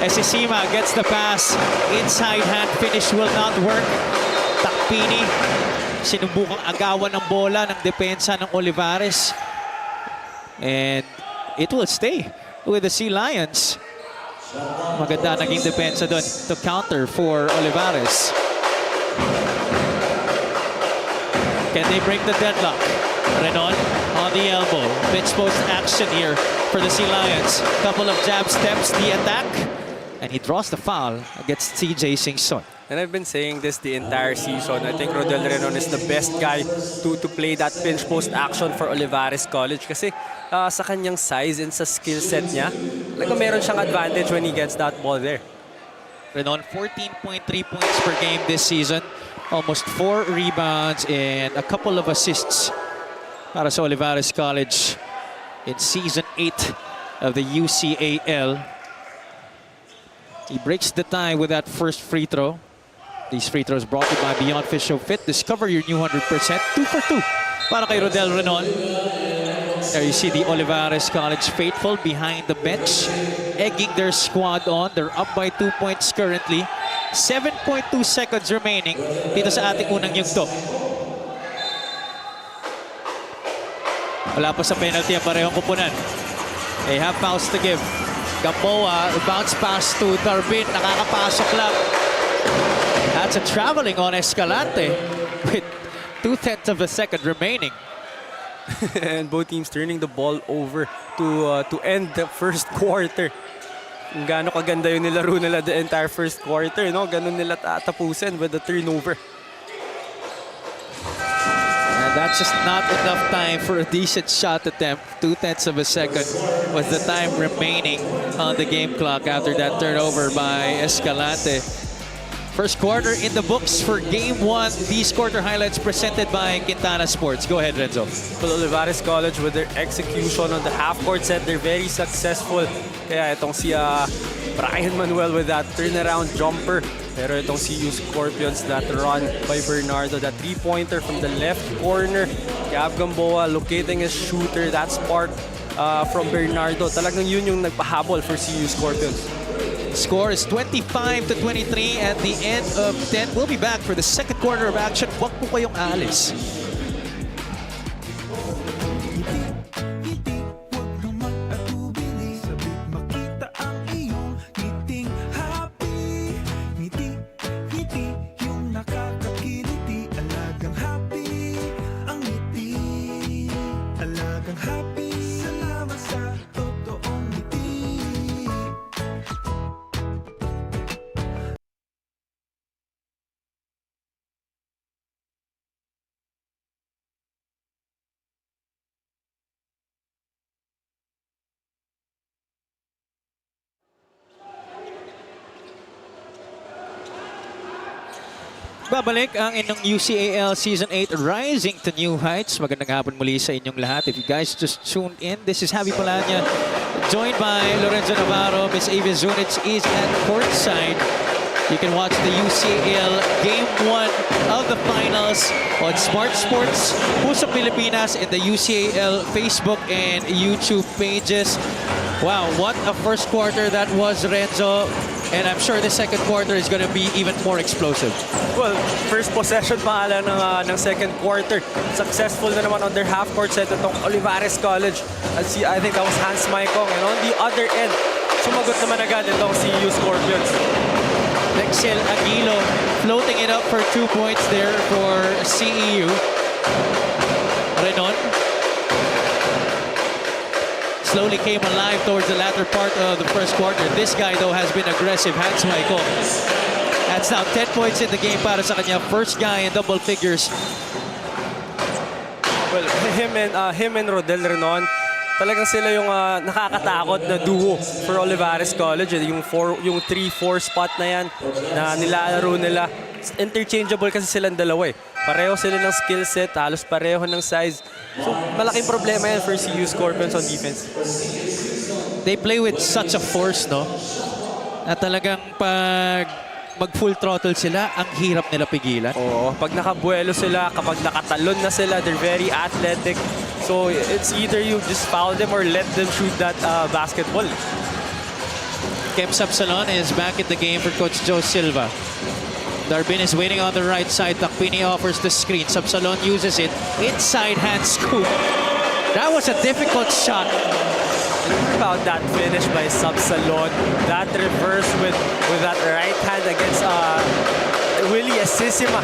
Esisima gets the pass. Inside hand finish will not work. Takpini sinubukang agawan ng bola ng depensa ng Olivarez. And it will stay with the Sea Lions. Maganda naging depensa doon to counter for Olivarez. Can they break the deadlock? Renon on the elbow. Pitch post action here for the Sea Lions. Couple of jab steps, the attack. And he draws the foul against CJ Singson. And I've been saying this the entire season. I think Rodel Renon is the best guy to play that pinch post action for Olivarez College kasi sa kanyang size and sa skill set niya, meron siyang advantage when he gets that ball there. Renon, 14.3 points per game this season. Almost 4 rebounds and a couple of assists para sa Olivarez College in Season 8 of the UCAL. He breaks the tie with that first free throw. These free throws brought to you by Beyond Fish Show Fit. Discover your new 100%. 2 for 2 para kay Rodel Renon. There you see the Olivarez College faithful behind the bench, egging their squad on. They're up by 2 points currently. 7.2 seconds remaining dito sa ating unang yugto. Wala pa sa penalty ang parehong kupunan. They have fouls to give. Gamboa, bounce pass to Darvin. Nakakapasok lang. That's a traveling on Escalante with 2/10 of a second remaining. And both teams turning the ball over to end the first quarter. Kung gaano kaganda yung nilaro nila the entire first quarter, no? Ganun nila tatapusin with the turnover. And that's just not enough time for a decent shot attempt. 2/10 of a second was the time remaining on the game clock after that turnover by Escalante. First quarter in the books for Game 1. These quarter highlights presented by Quintana Sports. Go ahead, Renzo. Well, Olivarez College with their execution on the half-court set, they're very successful. Kaya itong si Brian Manuel with that turnaround jumper. Pero itong CEU Scorpions, that run by Bernardo, that three-pointer from the left corner. Gab Gamboa locating his shooter, that spark from Bernardo. Talagang yun yung nagpahabol for CEU Scorpions. Score is 25-23 at the end of 10. We'll be back for the second quarter of action. Huwag po kayong aalis. Babalik ang inyong UCAL Season 8 Rising to New Heights. Magandang hapon muli sa inyong lahat. If you guys just tuned in, this is Javi Palanya, joined by Lorenzo Navarro. Miss Ava Zunic is at courtside. You can watch the UCAL Game 1 of the finals on Smart Sports, Puso Pilipinas, and the UCAL Facebook and YouTube pages. Wow, what a first quarter that was, Renzo. And I'm sure the second quarter is going to be even more explosive. Well, first possession pa lang ng second quarter. Successful na naman on their half-court set itong Olivarez College. I think that was Hans Maikong. And on the other end, sumagot naman agad itong CEU Scorpions. Lexel Aguilo floating it up for 2 points there for CEU. Renon slowly came alive towards the latter part of the first quarter. This guy, though, has been aggressive. Hans Maikong. That's now 10 points in the game para sa kanya. First guy in double figures. Well, him and Rodel Renon, talagang sila yung nakakatakot na duo for Olivarez College. Yung 3-4 spot na yan na nilalaro nila. Interchangeable kasi silang dalawa eh. Pareho sila ng skill set, halos pareho ng size. So, malaking problema yan for CEU Scorpions on defense. They play with such a force, no? Na talagang pag mag-full throttle sila, ang hirap nila pigilan. Oo, pag nakabuelo sila, kapag nakatalon na sila, they're very athletic. So, it's either you just foul them or let them shoot that basketball. Kem Sapsalon is back in the game for Coach Joe Silva. Darvin is waiting on the right side. Takpini offers the screen. Sapsalon uses it. Inside hand scoop. That was a difficult shot. About that finish by Sapsalon. That reverse with that right hand against Willie Asisima.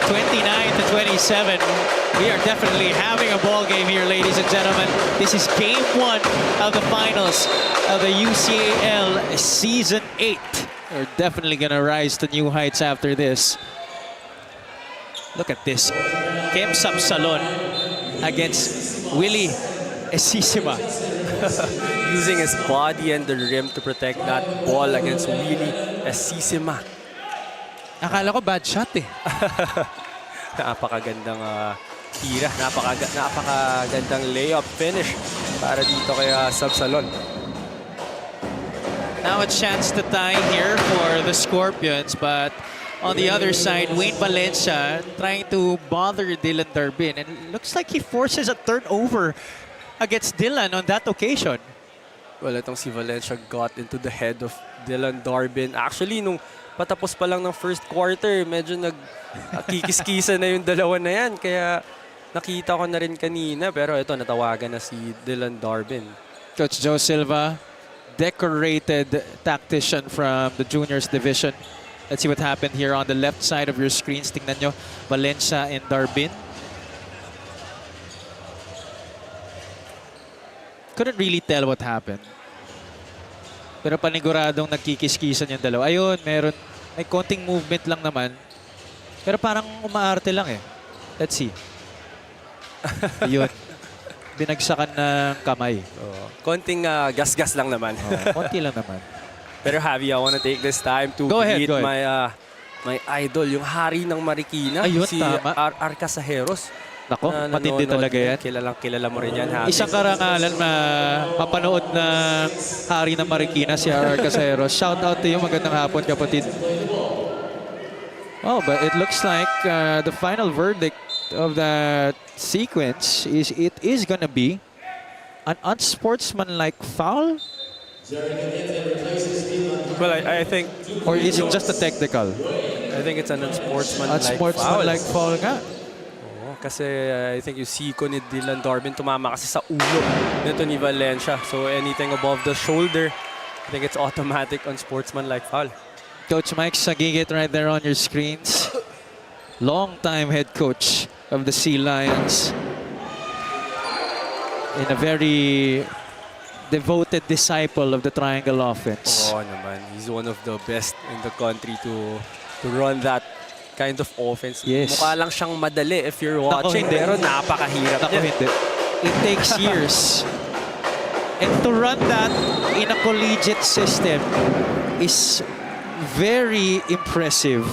29-27. We are definitely having a ball game here, ladies and gentlemen. This is game 1 of the finals of the UCAL Season 8. We're definitely going to rise to new heights after this. Look at this. Kem Sapsalon against Willie Esisima. Using his body and the rim to protect that ball against Willie Esisima. Akala ko bad shot eh. Napakagandang tira. Napakagandang layup finish para dito kay Sapsalon. Now a chance to tie here for the Scorpions, but on the other side, Wayne Valencia trying to bother Dylan Darbin, and it looks like he forces a turnover against Dylan on that occasion. Well, itong si Valencia got into the head of Dylan Darbin. Actually, nung patapos pa lang ng first quarter, medyo nagkikis-kisa na yung dalawa na yan. Kaya nakita ko na rin kanina. Pero ito, natawagan na si Dylan Darbin. Coach Joe Silva, decorated tactician from the juniors division. Let's see what happened here on the left side of your screens. Tingnan nyo, Valencia and Darbin. Couldn't really tell what happened. Pero paniguradong nagkikis-kisan yung dalawa. Ayun, may konting movement lang naman. Pero parang umaarte lang eh. Let's see. Ayun. Binagsakan ng kamay. Konting gas-gas lang naman. Konti lang naman. Pero Javi, I want to take this time to greet my idol, yung hari ng Marikina, ayun, si Arcasajeros. Nako, matindi talaga yan. Kilala mo rin yan, Javi. Isang karangalan mapanood ng hari ng Marikina, si Arcasajeros. Shout out to you. Magandang hapon, kapatid. Oh, but it looks like the final verdict of that sequence is it is gonna be an unsportsmanlike foul. Well, I think... Or is it just a technical? I think it's an unsportsmanlike foul nga. Oo, kasi I think yung siko ni Dylan Darbin tumama kasi sa ulo nito ni Valencia. So anything above the shoulder, I think it's automatic unsportsmanlike foul. Coach Mike Sagigit right there on your screens. Long-time head coach of the Sea Lions. In a very devoted disciple of the triangle offense. Oo naman. He's one of the best in the country to run that kind of offense. Yes. Mukha lang siyang madali if you're watching, pero napakahirap niya. Hindi. It takes years. And to run that in a collegiate system is very impressive.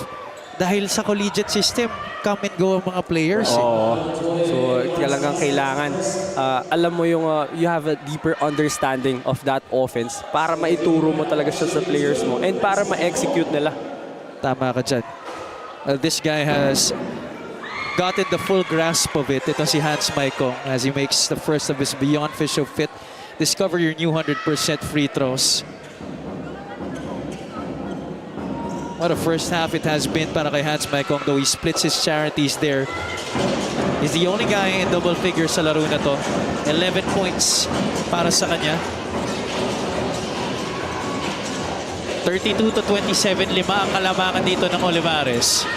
Dahil sa collegiate system, come and go ang mga players. Oo. So, talagang kailangan, alam mo yung, you have a deeper understanding of that offense para maituro mo talaga siya sa players mo and para ma-execute nila. Tama ka dyan. This guy has gotten the full grasp of it. Ito si Hans Maikong as he makes the first of his Beyond Fish of Fit. Discover your new 100% free throws. What a first half it has been para kay Hans Maikong, though he splits his charities there. He's the only guy in double figures sa laro na to. 11 points para sa kanya. 32-27, 5 ang kalamangan dito ng Olivarez.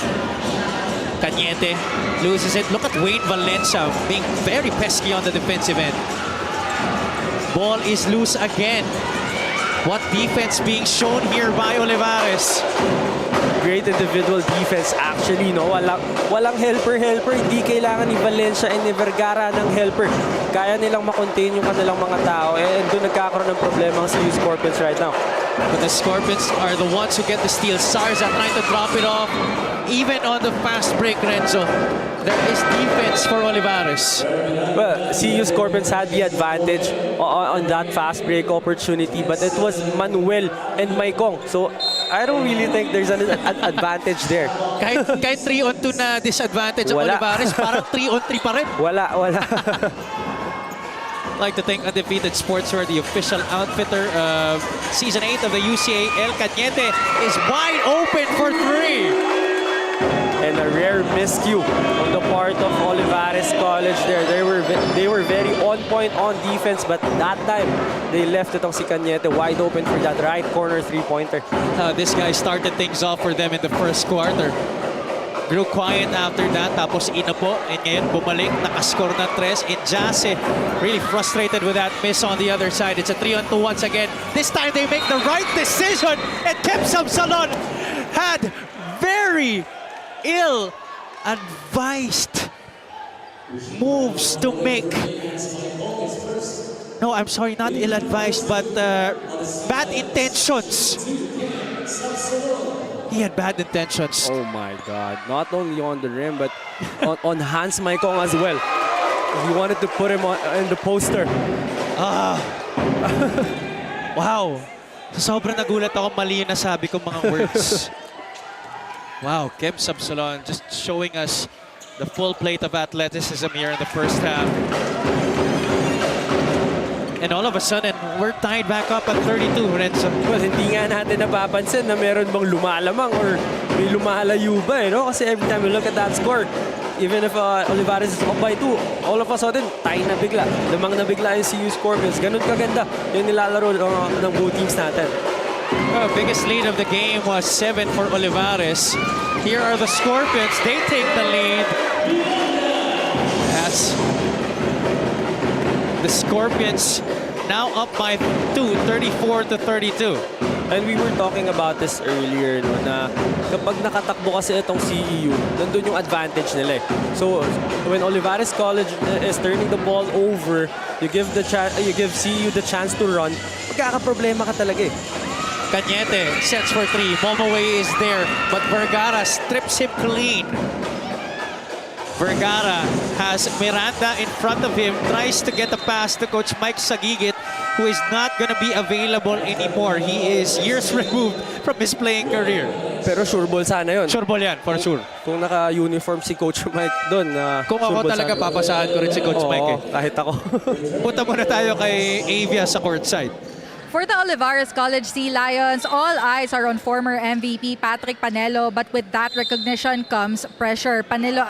Cañete loses it. Look at Wayne Valencia being very pesky on the defensive end. Ball is loose again. What defense being shown here by Olivarez. Great individual defense actually, no? Walang helper. Hindi kailangan ni Valencia and ni Vergara ng helper. Kaya nilang makontain yung kanilang mga tao and doon nagkakaroon ng problema ang CEU Scorpions right now. But the Scorpions are the ones who get the steal. Sarza trying to drop it off. Even on the fast break, Renzo, there is defense for Olivarez. Well, CEU Scorpions had the advantage on that fast break opportunity, but it was Manuel and Maikong. So, I don't really think there's an advantage there. Kahit 3-on-2 na disadvantage ang Olivarez, parang 3-on-3 pa rin. Wala. I'd like to thank Undefeated Sportswear, the official outfitter of Season 8 of the UCAL. Cañete is wide open for 3. And a rare miscue on the part of Olivarez College there. They were very on point on defense, but that time they left itong si Cañete wide open for that right corner three-pointer. This guy started things off for them in the first quarter. grew quiet after that. Tapos ina po. And ngayon bumalik. Nakascore ng 3. And Jase really frustrated with that miss on the other side. It's a 3-on-2 once again. This time they make the right decision. And Kepsam Salon had very ill-advised moves to make. No, I'm sorry, not ill-advised, but bad intentions. He had bad intentions. Oh my God. Not only on the rim, but on Hans Maikong as well. He wanted to put him in the poster. Wow. Sobrang nagulat ako, mali yung nasabi ko mga words. Wow, Kim Sabsalon just showing us the full plate of athleticism here in the first half. And all of a sudden, we're tied back up at 32, Renzo. Well, hindi nga natin napapansin na meron bang lumalamang or may lumalayo ba, eh, no? Kasi every time we look at that score, even if Olivarez is up by 2, all of a sudden, tie na bigla. Lamang na bigla yung CEU Scorpions. Ganun kaganda yung nilalaro ng both teams natin. Biggest lead of the game was 7 for Olivarez. Here are the Scorpions. They take the lead. As the Scorpions now up by 2, 34-32. And we were talking about this earlier, no, na kapag nakatakbo kasi itong CEU, nandun yung advantage nila eh. So when Olivarez College is turning the ball over, you give CEU the chance to run, magkakaproblema ka talaga eh. Cañete sets for 3. Momoway is there, but Vergara strips him clean. Vergara has Miranda in front of him, tries to get a pass to Coach Mike Sagigit, who is not going to be available anymore. He is years removed from his playing career. Pero sure ball sana yun. Sure ball yan, for sure. Kung naka-uniform si Coach Mike doon. Kung ako talaga, papasahan ko rin si Coach Mike. Eh. Kahit ako. Punta muna tayo kay Avia sa courtside. For the Olivarez College Sea Lions, all eyes are on former MVP Patrick Panelo, but with that recognition comes pressure. Panelo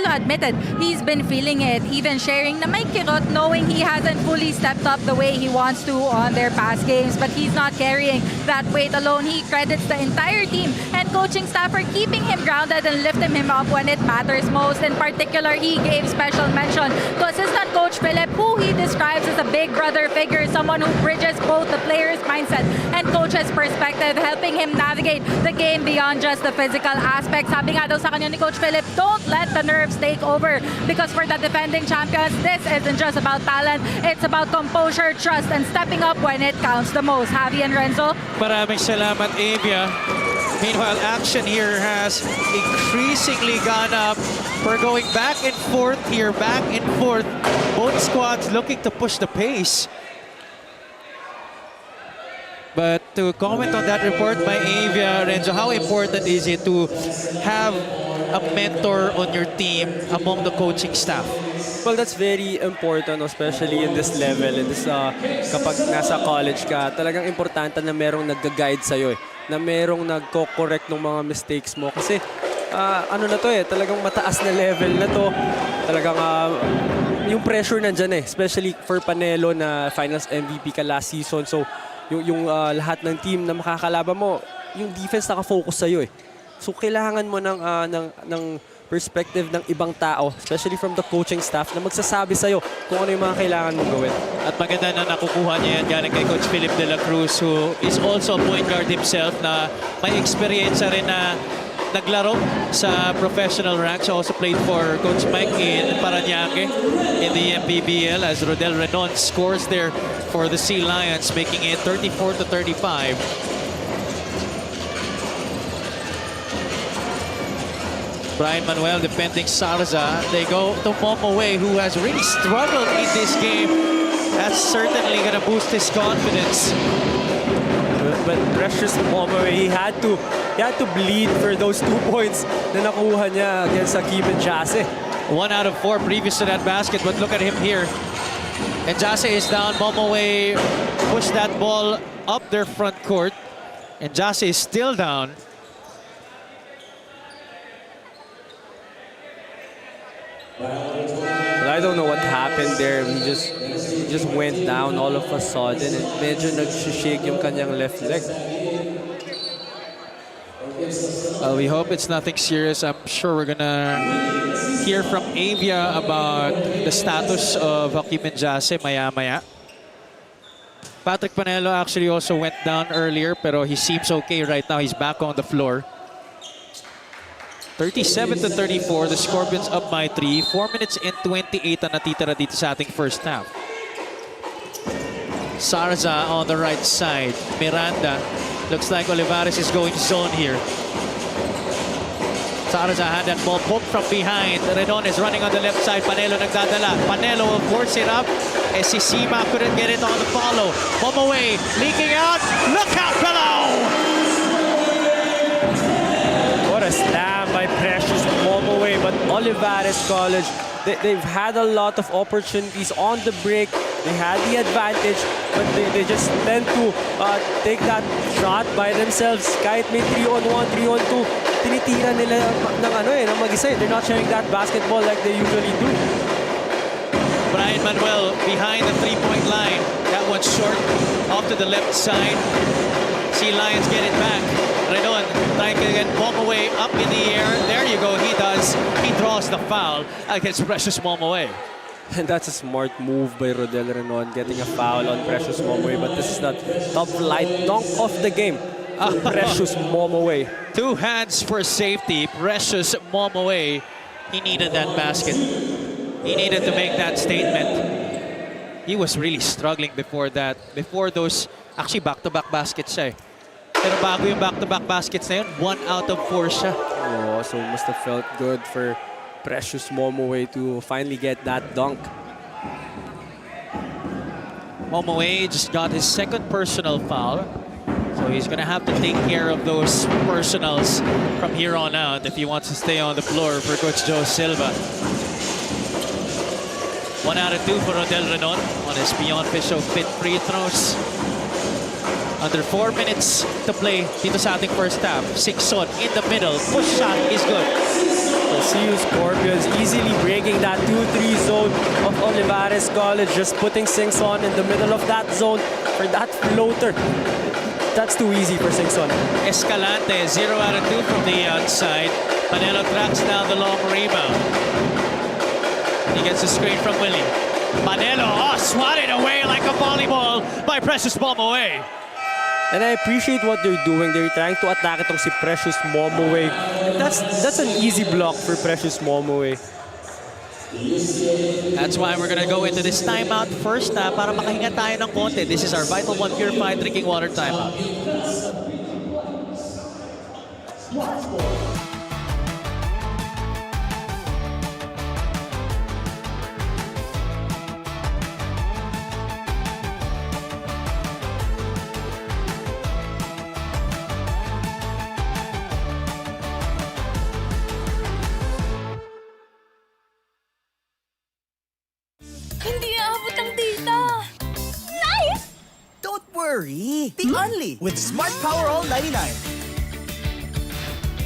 admitted he's been feeling it, even sharing na may kirot knowing he hasn't fully stepped up the way he wants to on their past games, but he's not carrying that weight alone. He credits the entire team and coaching staff for keeping him grounded and lifting him up when it matters most. In particular, he gave special mention to assistant coach Philip, who he describes as a big brother figure, someone who bridges both the player's mindset and coach's perspective, helping him navigate the game beyond just the physical aspects. Sabi nga daw sa kanya ni Coach Philip, don't let the nerves take over, because for the defending champions, this isn't just about talent, it's about composure, trust, and stepping up when it counts the most. Javi and Renzo? Maraming salamat, Avia. Meanwhile, action here has increasingly gone up. We're going back and forth here, back and forth. Both squads looking to push the pace. But to comment on that report by Avia, Renzo, how important is it to have a mentor on your team among the coaching staff? Well, that's very important, especially in this level, in this kapag nasa college ka, talagang importante na merong nag-guide sa'yo eh, na merong nagko-correct ng mga mistakes mo. Kasi ano na to eh, talagang mataas na level na to. Talagang yung pressure nandyan eh, especially for Panelo na finals MVP ka last season. So yung lahat ng team na makakalaban mo, yung defense nakafocus sa'yo eh. So kailangan mo ng perspective ng ibang tao, especially from the coaching staff, na magsasabi sa'yo kung ano yung mga kailangan mong gawin. At maganda na nakukuha niya yan galing kay Coach Philip de la Cruz, who is also a point guard himself, na may experience rin na naglaro sa professional ranks. Also played for Coach Mike in Parañaque in the MPBL, as Rodel Renon scores there for the Sea Lions, making it 34-35. Brian Manuel defending Salazar. They go to Momoway, who has really struggled in this game. That's certainly going to boost his confidence. But precious Momoway, he had to bleed for those 2 points na nakuha niya against Hakim and Jase. 1 out of 4 previous to that basket, but look at him here. And Jase is down. Momoway pushed that ball up their front court. And Jase is still down. But I don't know what happened there. He just went down all of a sudden and medyo nag-shake yung kanyang left leg. Well, we hope it's nothing serious. I'm sure we're gonna hear from Avia about the status of Hakim Njase maya-maya. Patrick Panelo actually also went down earlier, pero he seems okay right now. He's back on the floor. 37-34, the Scorpions up by 3. 4 minutes and 28 ang natitira dito sa ating first half. Sarza on the right side. Miranda. Looks like Olivarez is going zone here. Sarza had that ball poked from behind. Redon is running on the left side. Panelo nagdadala. Panelo will force it up. Si Sima couldn't get it on the follow. Momoway leaking out. Look out below! What a slam by Precious Momoway, but Olivarez College, they've had a lot of opportunities on the break. They had the advantage, but they just tend to take that shot by themselves. Kahit may 3-on-1, 3-on-2, tinitira nila ng mag-isa. They're not sharing that basketball like they usually do. Brian Manuel behind the three-point line. That one's short, off to the left side. Sea Lions get it back. Redon trying to get Momoway up in the air. There you go, he does. He draws the foul against Precious Momoway. And that's a smart move by Rodel Renon, getting a foul on Precious Momoway. But this is that top flight dunk of the game. Precious Momoway. 2 hands for safety. Precious Momoway. He needed that basket. He needed to make that statement. He was really struggling before that. Before those, actually back-to-back baskets siya eh. Pero bago yung back-to-back baskets na yun, 1 out of 4 siya. Oh, so must have felt good for Precious Momoway to finally get that dunk. Momoway just got his second personal foul. So he's going to have to take care of those personals from here on out if he wants to stay on the floor for Coach Joe Silva. 1 out of 2 for Rodel Renon on his beyond official fit free throws. Under 4 minutes to play dito sa ating first half. Singson in the middle. Push shot is good. The CEU Scorpions easily breaking that 2-3 zone of Olivarez College. Just putting Singson in the middle of that zone for that floater. That's too easy for Singson. Escalante, 0 out of 2 from the outside. Panelo tracks down the long rebound. He gets a screen from Willie. Panelo, swatted away like a volleyball by Precious Momoway. And I appreciate what they're doing. They're trying to attack itong si Precious Momoway. And that's an easy block for Precious Momoway. That's why we're gonna go into this timeout first para makahinga tayo ng konti. This is our Vital One Purified Drinking Water timeout. Hindi aabot ang data. Nice! Don't worry. Be only with Smart Power All 99.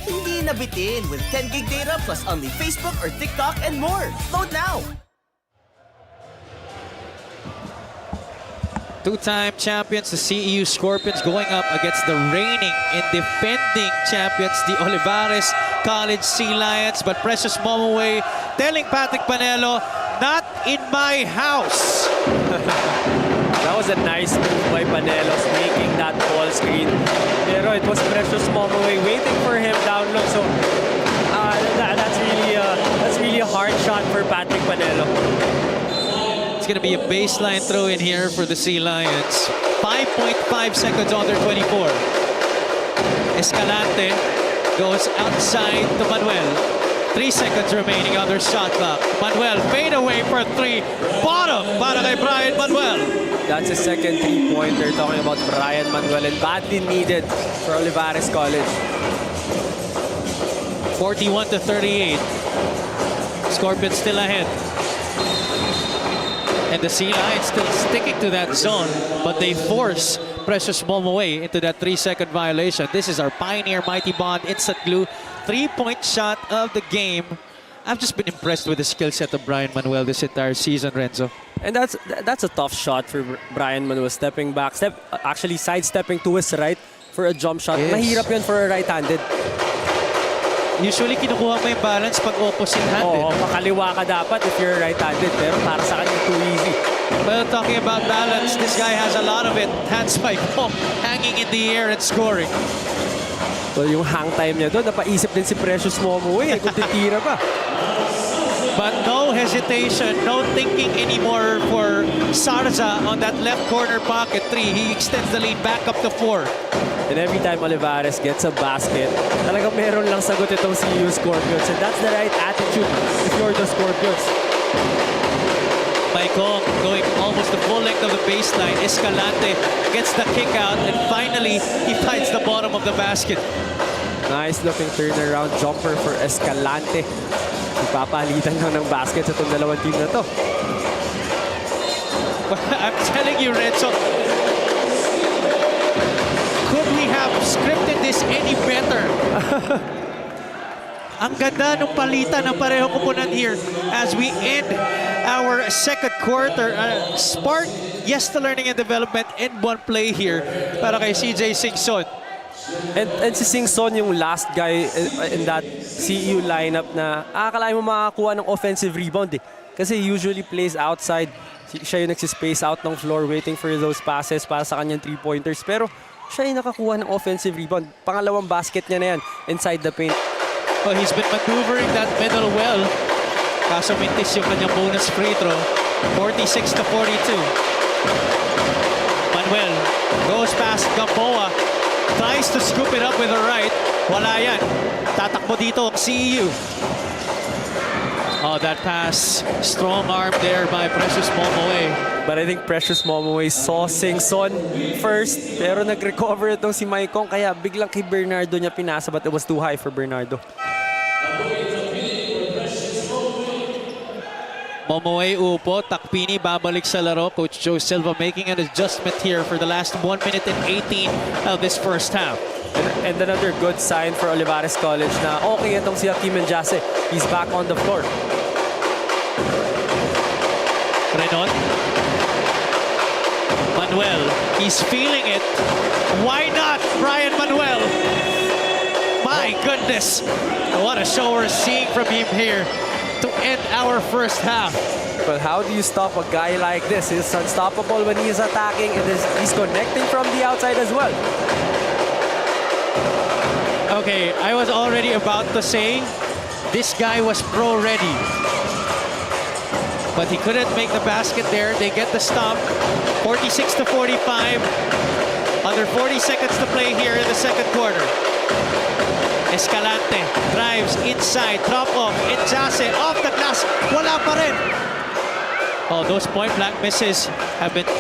Hindi nabitin with 10 gig data plus only Facebook or TikTok and more. Load now. 2-time champions, the CEU Scorpions, going up against the reigning and defending champions, the Olivarez College Sea Lions. But Precious Momoway telling Patrick Panelo, not in my house. That was a nice move by Panelos, making that ball screen. Pero it was Precious Momoway waiting for him down low. So that's really a hard shot for Patrick Panelo. It's going to be a baseline throw in here for the Sea Lions. 5.5 seconds on their 24. Escalante goes outside to Manuel. 3 seconds remaining on their shot clock. Manuel fade away for 3. Bottom para kay Brian Manuel. That's a second three-pointer. Talking about Brian Manuel and badly needed for Olivarez College. 41-38. Scorpions still ahead. And the Sea Lions still sticking to that zone, but they force Precious Momoway into that 3-second violation. This is our Pioneer Mighty Bond Instant Glue 3-point shot of the game. I've just been impressed with the skill set of Brian Manuel this entire season, Renzo. And that's a tough shot for Brian Manuel, stepping back, actually sidestepping to his right, for a jump shot. Yes. Mahirap yun for a right-handed. Usually, kinukuha mo yung balance pag opposite-handed. Oo, makaliwa ka dapat if you're right-handed. Pero para sa kanya, too easy. Well, talking about balance, this guy has a lot of it. Hands by Kong, hanging in the air and scoring. Well, yung hang time niya doon, napaisip din si Precious Momo kung titira pa. But no hesitation, no thinking anymore for Sarza on that left corner pocket 3. He extends the lead back up to 4. And every time Olivarez gets a basket, talagang meron lang sagot itong CEU Scorpions. And that's the right attitude if you're the Scorpions. Maikong going almost the full length of the baseline. Escalante gets the kick out, and finally, he finds the bottom of the basket. Nice looking turnaround jumper for Escalante. Ipapalitan lang ng basket sa itong dalawang team na to. I'm telling you, Renzo, could we have scripted this any better? Ang ganda ng palitan ng pareho kupunan here as we end our second quarter. Spark, yes to learning and development and one play here para kay CJ Singson. And si Singson yung last guy in that CEU lineup na akalain mo makakuha ng offensive rebound eh. Kasi he usually plays outside. Siya yung nagsispace out ng floor waiting for those passes para sa kanyang 3-pointers. Pero siya yung nakakuha ng offensive rebound. Pangalawang basket niya na yan inside the paint. Well, he's been maneuvering that middle well. Kaso mintis yung kanyang bonus free throw. 46 to 42. Manuel goes past Gamboa. Tries to scoop it up with the right. Wala yan. Tatakbo dito ang CEU. Oh, that pass. Strong arm there by Precious Momoe. But I think Precious Momoe saw Singson first. Pero nag-recover itong si Maikong. Kaya biglang kay Bernardo niya pinasa. But it was too high for Bernardo. Momoe upo. Takpini babalik sa laro. Coach Joe Silva making an adjustment here for the last 1 minute and 18 of this first half. And another good sign for Olivarez College na okay itong si Hakeem Njase. He's back on the floor. Renon. Manuel, he's feeling it. Why not, Brian Manuel? My goodness, what a show we're seeing from him here to end our first half. But how do you stop a guy like this? He's unstoppable when he's attacking and he's connecting from the outside as well. Okay, I was already about to say this guy was pro ready. But he couldn't make the basket there. They get the stop. 46 to 45. Under 40 seconds to play here in the second quarter. Escalante drives inside. Drop off. Njase off the glass. Wala pa rin. Oh, those point blank misses have been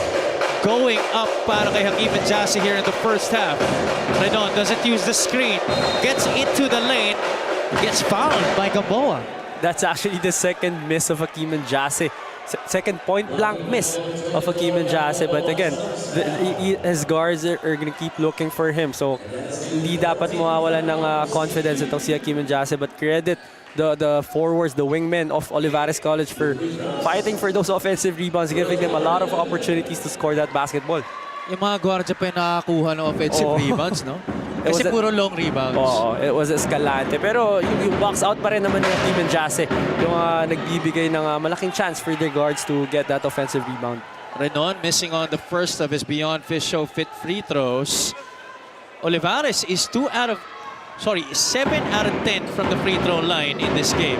going up para kay Hakeem Njase here in the first half. Renon doesn't use the screen. Gets into the lane. Gets fouled by Gamboa. That's actually the second miss of Hakeem Njase. Second point-blank miss of Hakeem Njase. But again, his guards are going to keep looking for him. So, hindi dapat mawawala ng confidence itong si Hakeem Njase. But credit the forwards, the wingmen of Olivarez College for fighting for those offensive rebounds, giving them a lot of opportunities to score that basketball. Yung mga guardia pa yung nakakuha ng offensive rebounds, no? Kasi puro long rebounds. Oo, it was Escalante. Pero yung box out pa rin naman ng Team Njase, yung nagbibigay ng malaking chance for their guards to get that offensive rebound. Renon missing on the first of his Beyond Fish Show fit free throws. Olivarez is 7 out of 10 from the free throw line in this game.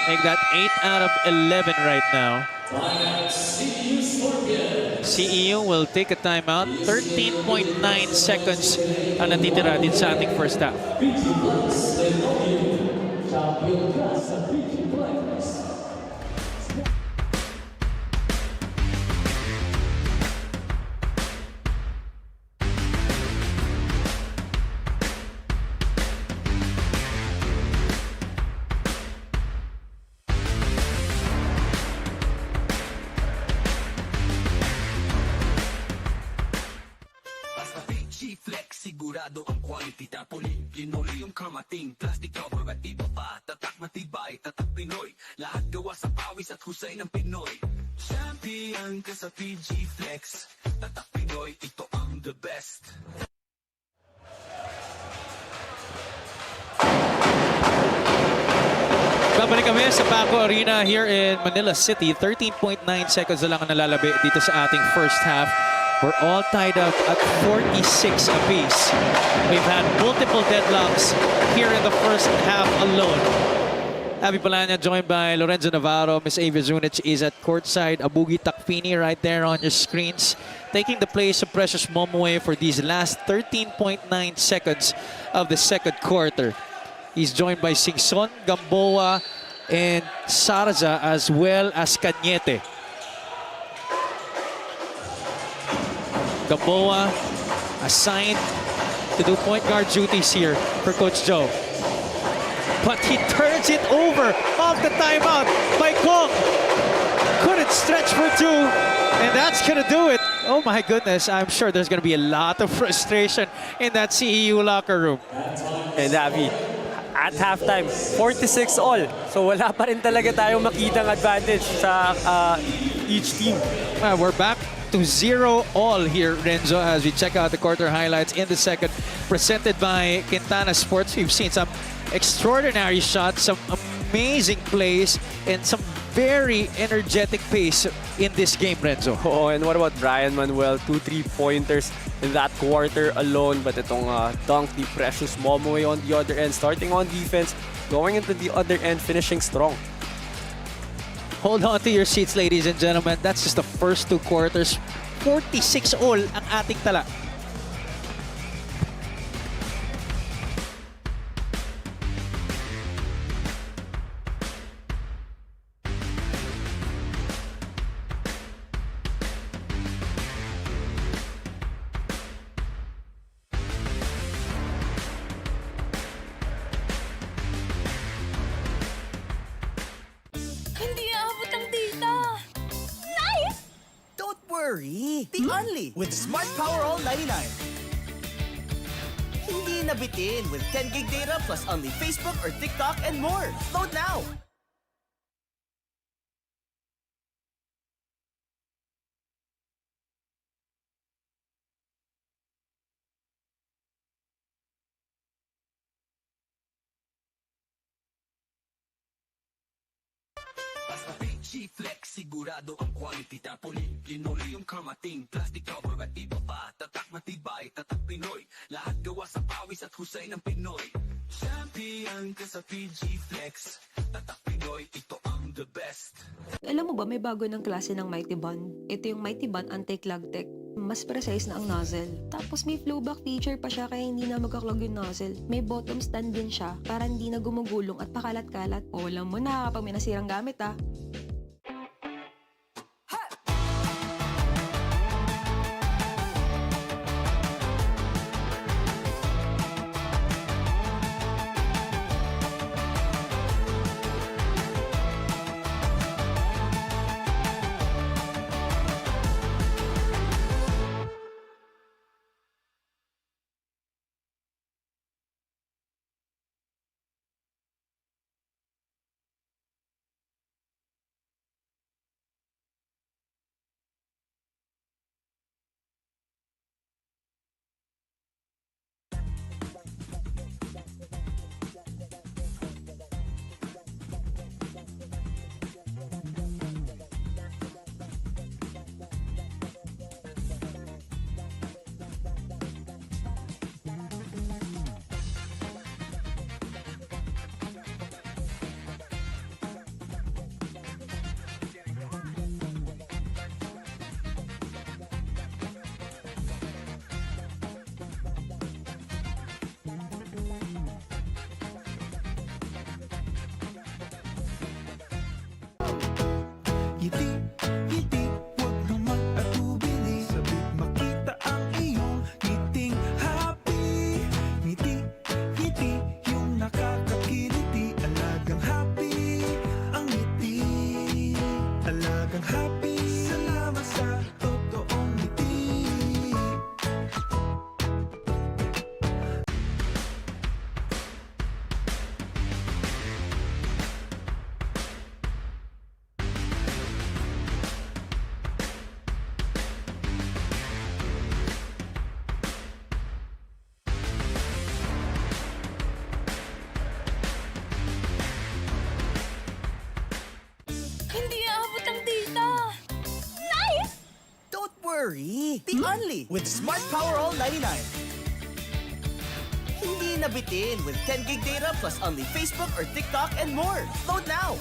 Make that 8 out of 11 right now. CEU will take a timeout. 13.9 seconds ang natitira din sa ating first half. Sigurado ang quality tapoli linoleum kamating plastic cover at iba pa tatak matibay tatak Pinoy lahat gawa sa pawis at husay ng Pinoy Champion Champion ka sa PG Flex. Tatak Pinoy, ito ang the best. Babalik kami sa Paco Arena here in Manila City. 13.9 seconds na lang ang nalalabi dito sa ating first half. We're all tied up at 46 apiece. We've had multiple deadlocks here in the first half alone. Abby Palanya joined by Lorenzo Navarro. Miss Ava Zunich is at courtside. Abugi Takpini right there on your screens. Taking the place of Precious Momwe for these last 13.9 seconds of the second quarter. He's joined by Singson, Gamboa, and Sarza, as well as Cañete. Gamboa assigned to do point guard duties here for Coach Joe. But he turns it over off the timeout by Kong. Couldn't stretch for two, and that's gonna do it. Oh my goodness, I'm sure there's gonna be a lot of frustration in that CEU locker room. And Abby, at halftime, 46 all. So wala pa rin talaga tayong makitang advantage sa each team. We're back to 0 all here, Renzo, as we check out the quarter highlights in the second, presented by Quintana Sports. We've seen some extraordinary shots, some amazing plays, and some very energetic pace in this game, Renzo. Oh, and what about Brian Manuel? 2 3-pointers in that quarter alone. But itong dunk ni Precious Momwe on the other end, starting on defense, going into the other end, finishing strong. Hold on to your seats, ladies and gentlemen. That's just the first two quarters. 46 all ang ating tala. Hindi aabot ang data. Nice! Don't worry. The only with Smart Power All 99. Hindi nabitin with 10 gig data plus only Facebook or TikTok and more. Load now. Basta PG Flex, sigurado ang quality. Tapoli, linoleum, kamating, plastic cover at iba pa. Tatak matibay, tatak Pinoy. Lahat gawa sa pawis at husay ng Pinoy. Champion ka sa PG Flex. Tatak Pinoy, ito ang the best. Alam mo ba, may bago ng klase ng Mighty Bond. Ito yung Mighty Bond Anti-Clog Tech. Mas precise na ang nozzle. Tapos may flowback feature pa siya kaya hindi na magkaklog yung nozzle. May bottom stand din siya para hindi na gumugulong at pakalat-kalat. O alam mo na kapag may nasirang gamit rivalry. The only with Smart Power All 99. Hindi nabitin with 10 gig data plus only Facebook or TikTok and more. Load now!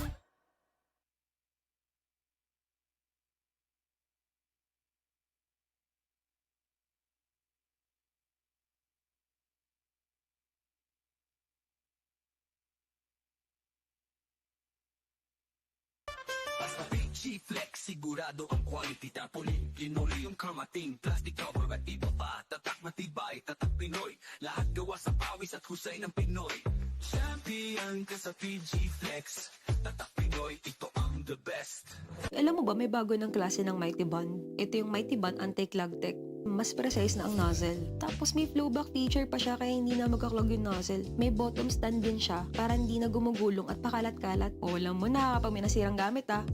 Basta G-Flex, sigurado ang quality tapoli. Linoli yung kamating, plastic cover at iba pa. Tatak matibay, tatak Pinoy. Lahat gawa sa pawis at husay ng Pinoy. Champion ka sa G-Flex. Tatak Pinoy, ito ang the best. Alam mo ba, may bago ng klase ng Mighty Bond. Ito yung Mighty Bond Anti-Clog Tech. Mas precise na ang nozzle. Tapos may flowback feature pa siya kaya hindi na magkaklog yung nozzle. May bottom stand din siya para hindi na gumugulong at pakalat-kalat. O alam mo na kapag may nasirang gamit ah.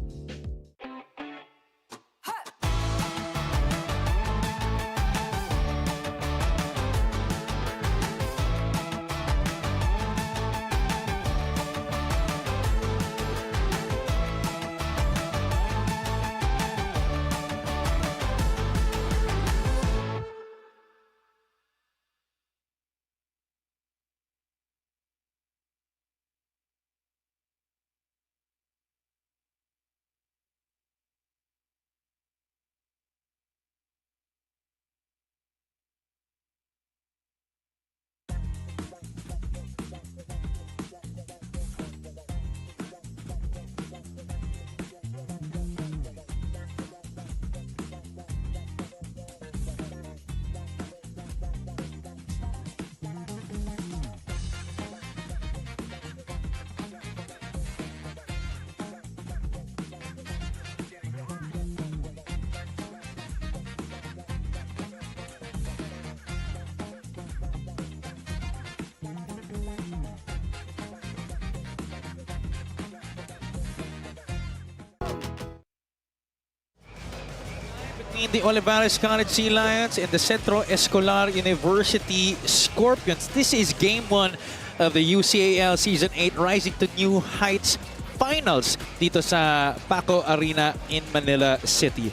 Between the Olivarez College Sea Lions and the Centro Escolar University Scorpions. This is game 1 of the UCAL Season 8 Rising to New Heights Finals dito sa Paco Arena in Manila City.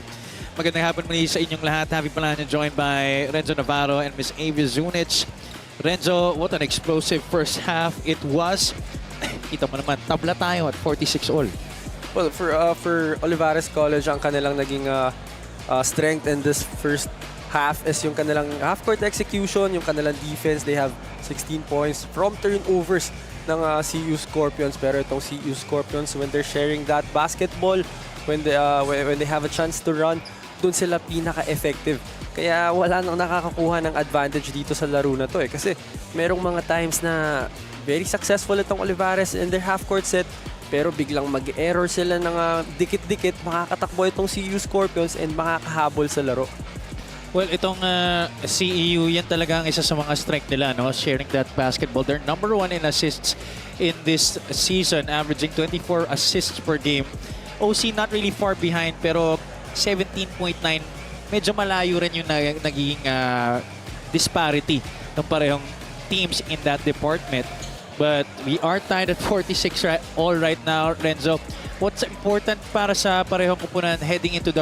Magandang hapon muli sa inyong lahat. Happy pala niyo joined by Renzo Navarro and Miss Avi Zunich. Renzo, what an explosive first half it was. Kita mo naman, tabla tayo at 46 all. Well, for Olivarez College, ang kanilang naging strength in this first half is yung kanilang half-court execution, yung kanilang defense. They have 16 points from turnovers ng CEU Scorpions. Pero itong CEU Scorpions, when they're sharing that basketball, when they have a chance to run, dun sila pinaka-effective. Kaya wala nang nakakakuha ng advantage dito sa laro na to eh. Kasi merong mga times na very successful itong Olivarez in their half-court set, pero biglang mag-error sila ng dikit-dikit, makakatakbo itong CEU Scorpions and makakahabol sa laro. Well, itong CEU, yan talaga ang isa sa mga strength nila, no? Sharing that basketball. They're number 1 in assists in this season, averaging 24 assists per game. OC not really far behind, pero 17.9. Medyo malayo rin yung naging disparity ng parehong teams in that department. But we are tied at 46 all right now, Renzo. What's important para sa parehong kupunan heading into the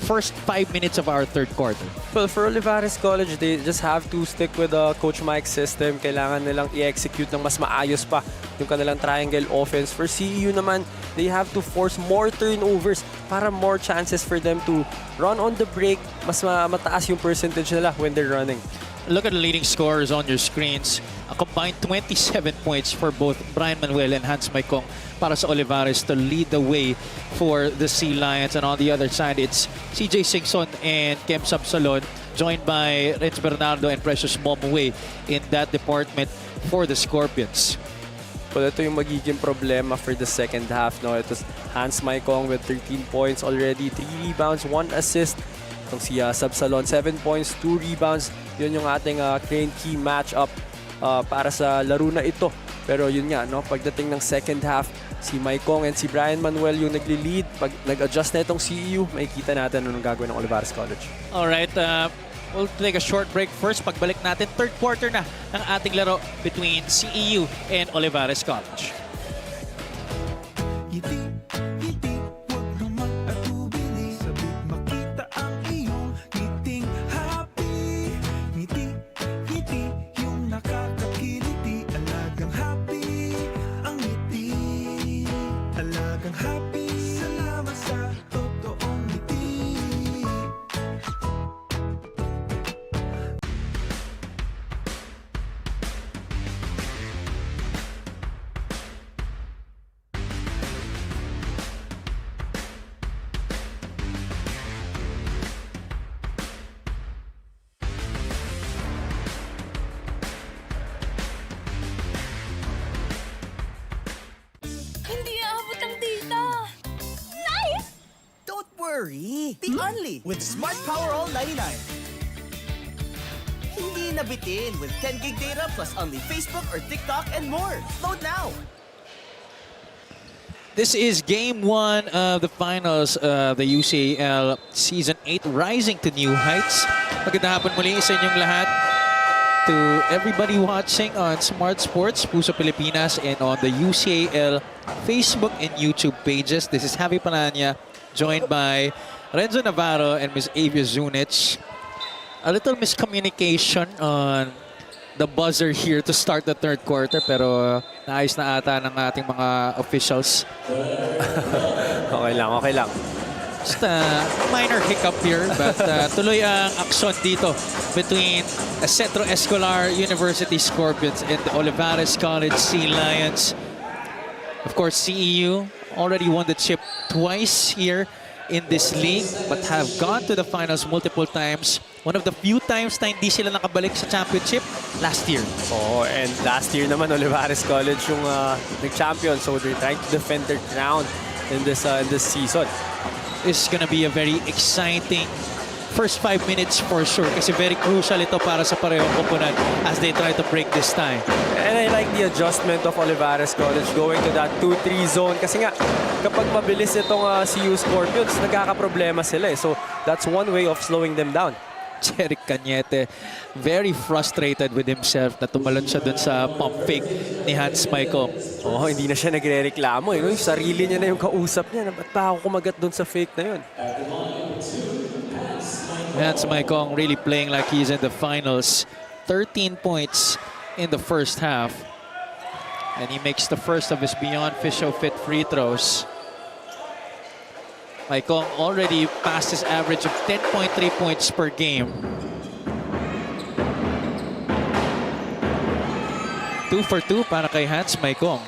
first 5 minutes of our third quarter? Well, for Olivarez College, they just have to stick with Coach Mike's system. Kailangan nilang i-execute ng mas maayos pa yung kanilang triangle offense. For CEU naman, they have to force more turnovers para more chances for them to run on the break. Mas mataas yung percentage nila when they're running. Look at the leading scorers on your screens. A combined 27 points for both Brian Manuel and Hans Maikong para sa Olivarez to lead the way for the Sea Lions. And on the other side, it's CJ Singson and Kem Sabsalon, joined by Renz Bernardo and Precious Momue in that department for the Scorpions. Well, ito yung magiging problema for the second half. No? Ito Hans Maikong with 13 points already, 3 rebounds, 1 assist. Itong si Sabsalon, 7 points, 2 rebounds. Yun yung ating Crane Key matchup para sa laro na ito. Pero yun nga, no? Pagdating ng second half, si Maikong and si Brian Manuel yung nagli-lead. Pag nag-adjust na itong CEU, makikita natin anong gagawin ng Olivarez College. Alright, we'll take a short break first. Pagbalik natin, third quarter na ng ating laro between CEU and Olivarez College. Ngiti, wag naman atubili. Sabik makita ang iyong only with Smart Power All 99. Hindi nabitin with 10 gig data plus only Facebook or TikTok and more. Load now! This is game 1 of the finals of the UCAL Season 8 Rising to New Heights. Magandang hapon muli sa inyong lahat. To everybody watching on Smart Sports, Puso Pilipinas, and on the UCAL Facebook and YouTube pages. This is Javi Palanya, joined by Renzo Navarro and Ms. Avia Zunich. A little miscommunication on the buzzer here to start the third quarter, pero naayos na ata ng ating mga officials. Okay lang. Just a minor hiccup here, but tuloy ang aksyon dito between Centro Escolar University Scorpions and the Olivarez College Sea Lions. Of course, CEU already won the chip twice here in this league, but have gone to the finals multiple times. One of the few times na hindi sila nakabalik sa championship last year. Oh, and last year naman Olivarez College yung nag-champion, so they're trying to defend their crown in this season. This is gonna be a very exciting first 5 minutes for sure, kasi very crucial ito para sa parehong koponan as they try to break this tie. And I like the adjustment of Olivarez College going to that 2-3 zone, kasi nga kapag mabilis itong CEU Scorpions, nagkakaproblema sila eh. So that's one way of slowing them down. Jeric Cañete, very frustrated with himself na tumalon siya dun sa pump fake ni Hans Michael. Oh, hindi na siya nagre-reklamo eh. Yung sarili niya na yung kausap niya. Ba't pa ako kumagat dun sa fake na yun? Hans Michael really playing like he's in the finals. 13 points in the first half. And he makes the first of his Beyond Fisho Fit free throws. Michael already passed his average of 10.3 points per game. 2 for 2 para kay Hans Michael.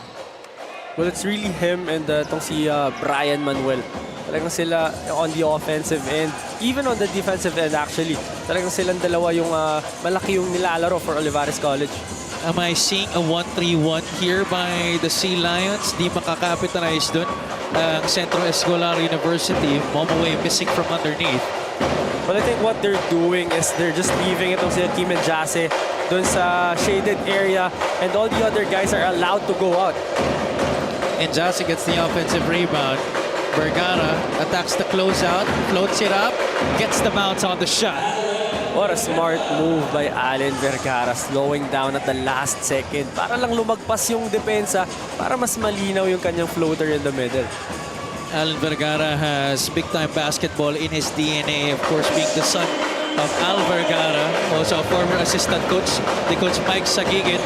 Well, it's really him and itong si Brian Manuel. Talagang sila on the offensive end, even on the defensive end actually. Talagang silang dalawa yung malaki yung nilalaro for Olivarez College. Am I seeing a 1-3-1 here by the Sea Lions? Di makakapitalize dun ang Centro Escolar University. Momoway missing from underneath. Well, I think what they're doing is they're just leaving itong si Kim and Jase dun sa shaded area, and all the other guys are allowed to go out. And Jase gets the offensive rebound. Vergara attacks the closeout, floats it up, gets the bounce on the shot. What a smart move by Allen Vergara, slowing down at the last second para lang lumagpas yung depensa para mas malinaw yung kanyang floater in the middle. Allen Vergara has big-time basketball in his DNA, of course, being the son of Al Vergara, also a former assistant coach, the coach Mike Sagigit.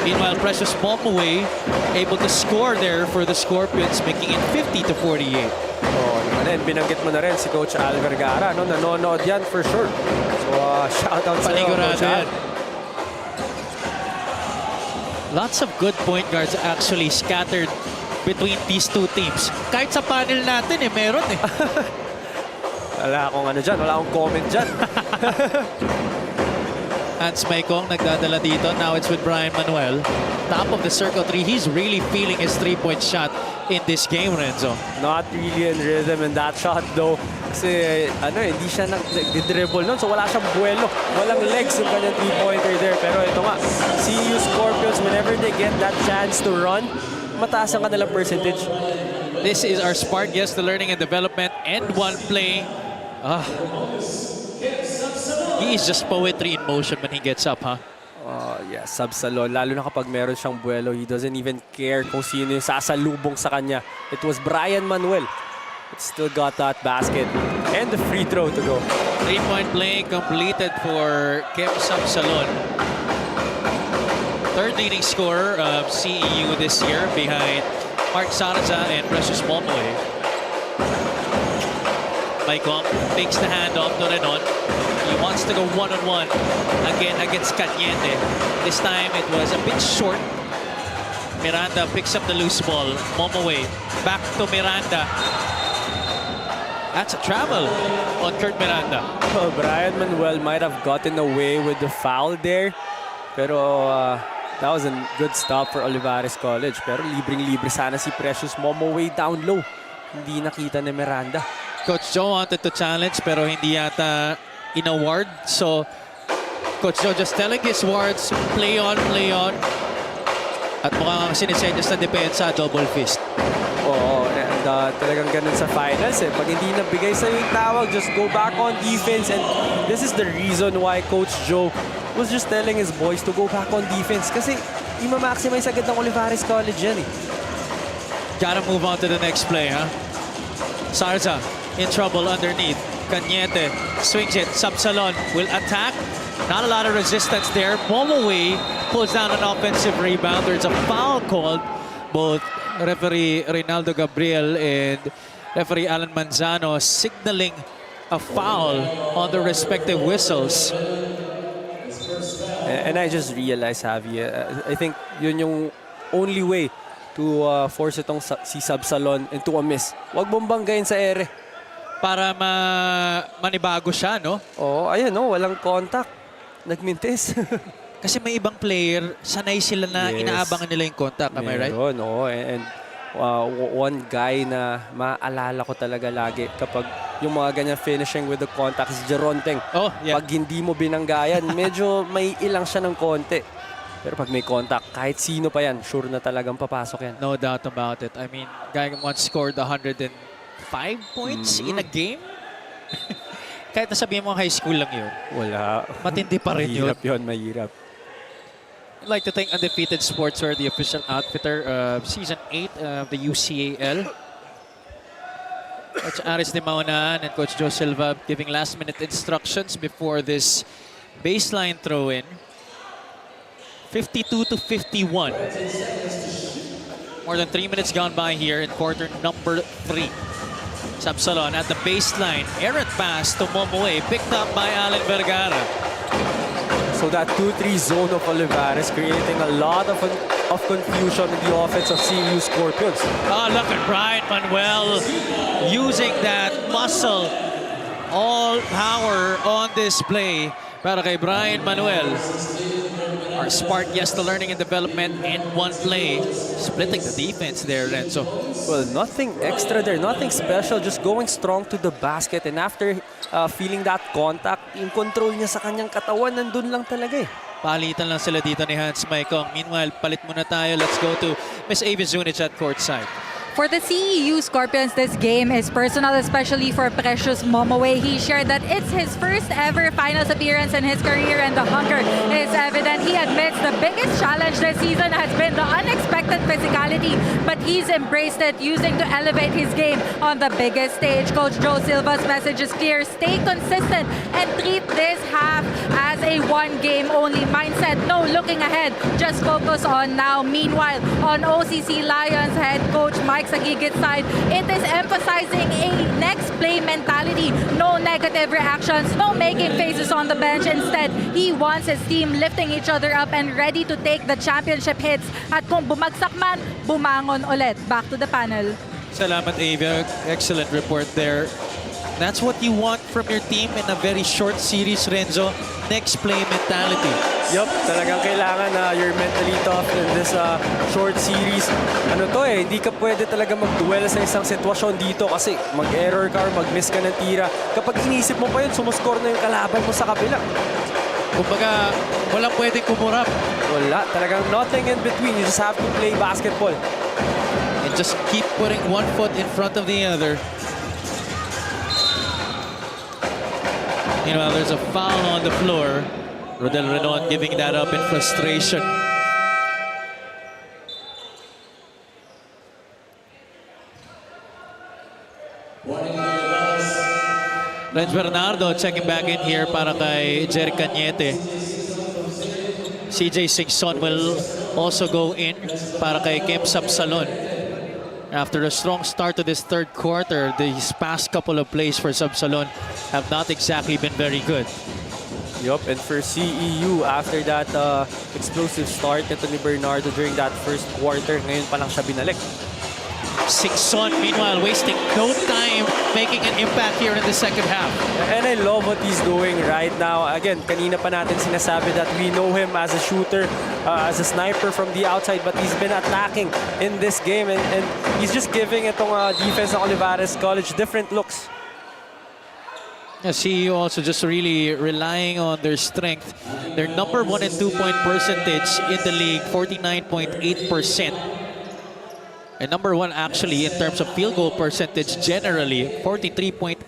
Meanwhile, Precious Momoway able to score there for the Scorpions, making it 50-48. Oh, and binanggit mo na rin si Coach Al Vergara, no? Nanonood yan for sure. So, shout out sa Coach Al. Lots of good point guards actually scattered between these two teams. Kahit sa panel natin meron eh. Wala akong ano dyan, wala akong comment dyan. Hans Maikong nagdadala dito. Now it's with Brian Manuel. Top of the circle three. He's really feeling his three-point shot in this game, Renzo. Not really in rhythm in that shot though. Kasi hindi siya nag-dribble nun. So wala siyang buwelo. Walang legs yung kanyang three-pointer there. Pero ito nga, CEU Scorpions, whenever they get that chance to run, mataas ang kanilang percentage. This is our spark. Yes, the learning and development. And one play. He is just poetry in motion when he gets up, huh? Yeah, Sabsalon. Lalo na kapag meron siyang buwelo, he doesn't even care kung sino yung sasalubong sa kanya. It was Brian Manuel. It still got that basket. And the free throw to go. Three-point play completed for Kim Sabsalon. Third leading scorer of CEU this year behind Mark Saraza and Precious Momoway. Maikong takes the handoff to Renon. He wants to go one-on-one again against Cañete. This time it was a bit short. Miranda picks up the loose ball. Momoway back to Miranda. That's a travel on Kurt Miranda. Well, Brian Manuel might have gotten away with the foul there. Pero that was a good stop for Olivarez College. Pero libreng-libre sana si Precious Momoway down low. Hindi nakita ni Miranda. Coach Joe wanted to challenge pero hindi yata in-award. So, Coach Joe just telling his wards, play on, play on. At mukhang sinisenyas na depensa, double fist. Oo, and talagang ganun sa finals eh. Pag hindi nabigay sa'yo yung tawag, just go back on defense. And this is the reason why Coach Joe was just telling his boys to go back on defense. Kasi i-maximize agad ng Olivarez College yan eh. Gotta move on to the next play, huh? Sarza in trouble underneath. Cañete swings it. Subsalon will attack. Not a lot of resistance there. Momoway pulls down an offensive rebound. There's a foul called. Both referee Reynaldo Gabriel and referee Alan Manzano signaling a foul on the respective whistles. And I just realized, Javi, I think yun yung only way to force itong si Subsalon into a miss. Huwag mong banggayin sa ere. Para manibago siya, no? Oo, ayan, no? Walang contact. Nagmintis. Kasi may ibang player, sanay sila na inaabangan nila yung contact. Am I right? Meron, oo. And one guy na maalala ko talaga lagi kapag yung mga ganyan finishing with the contact is Jeronteng. Oh, yeah. Pag hindi mo binanggayan, medyo may ilang siya ng konti. Pero pag may contact, kahit sino pa yan, sure na talagang papasok yan. No doubt about it. I mean, guy once scored 105 points in a game. Kahit nasabihin mo high school lang yun. Wala. Matindi pa rin yun. Mahirap yun, mahirap. I'd like to thank Undefeated Sportswear, the official outfitter of Season 8 of the UCAL. Coach Aris de Maunaan and Coach Joe Silva giving last-minute instructions before this baseline throw-in. 52-51. More than 3 minutes gone by here in quarter number 3. Subsalon at the baseline. Errant pass to Momoe, picked up by Allen Vergara. So that 2-3 zone of Olivarez creating a lot of confusion in the offense of CEU Scorpions. Oh, look at Brian Manuel using that muscle. All power on display para kay Brian Manuel. Our spark, yes, the learning and development in one play. Splitting the defense there, Renzo. Well, nothing extra there, nothing special, just going strong to the basket. And after feeling that contact, yung control niya sa kanyang katawan, nandun lang talaga eh. Palitan lang sila dito ni Hans Maikong. Meanwhile, palit muna tayo. Let's go to Miss Avi Zunich at courtside. For the CEU Scorpions, this game is personal, especially for Precious Momoe. He shared that it's his first ever finals appearance in his career and the hunger is evident. He admits the biggest challenge this season has been the unexpected physicality, but he's embraced it, using to elevate his game on the biggest stage. Coach Joe Silva's message is clear: stay consistent and treat this half as a one-game-only mindset. No looking ahead, just focus on now. Meanwhile, on OCC Lions head coach Mike Sagigit's side, it is emphasizing a next play mentality. No negative reactions, no making faces on the bench. Instead, he wants his team lifting each other up and ready to take the championship hits. At kung bumagsak man, bumangon ulit. Back to the panel. Salamat, Avia. Excellent report there. That's what you want from your team in a very short series, Renzo. Next play mentality. Yup, talagang kailangan na you're mentally tough in this short series. Ano to eh, hindi ka pwede talaga mag-duel sa isang sitwasyon dito kasi mag-error ka or mag-miss ka ng tira. Kapag inisip mo pa yun, sumuscore na yung kalaban mo sa kabila. Kumbaga, walang pwedeng kumurap. Wala, talagang nothing in between. You just have to play basketball. And just keep putting one foot in front of the other. Meanwhile, there's a foul on the floor. Rodel Renon giving that up in frustration. Renz Bernardo checking back in here para kay Jerry Cañete. CJ Singson will also go in para kay Kim Subsalon. After a strong start to this third quarter, these past couple of plays for Subsalon have not exactly been very good. Yup, and for CEU, after that explosive start ito ni Bernardo during that first quarter, ngayon pa lang siya binalik. Singson, meanwhile, wasting no time making an impact here in the second half. And I love what he's doing right now. Again, kanina pa natin sinasabi that we know him as a shooter, as a sniper from the outside, but he's been attacking in this game, and he's just giving itong defense ng Olivarez College different looks. CEU also just really relying on their strength. They're number 1 in 2-point percentage in the league, 49.8%. And number 1 actually in terms of field goal percentage generally, 43.8%.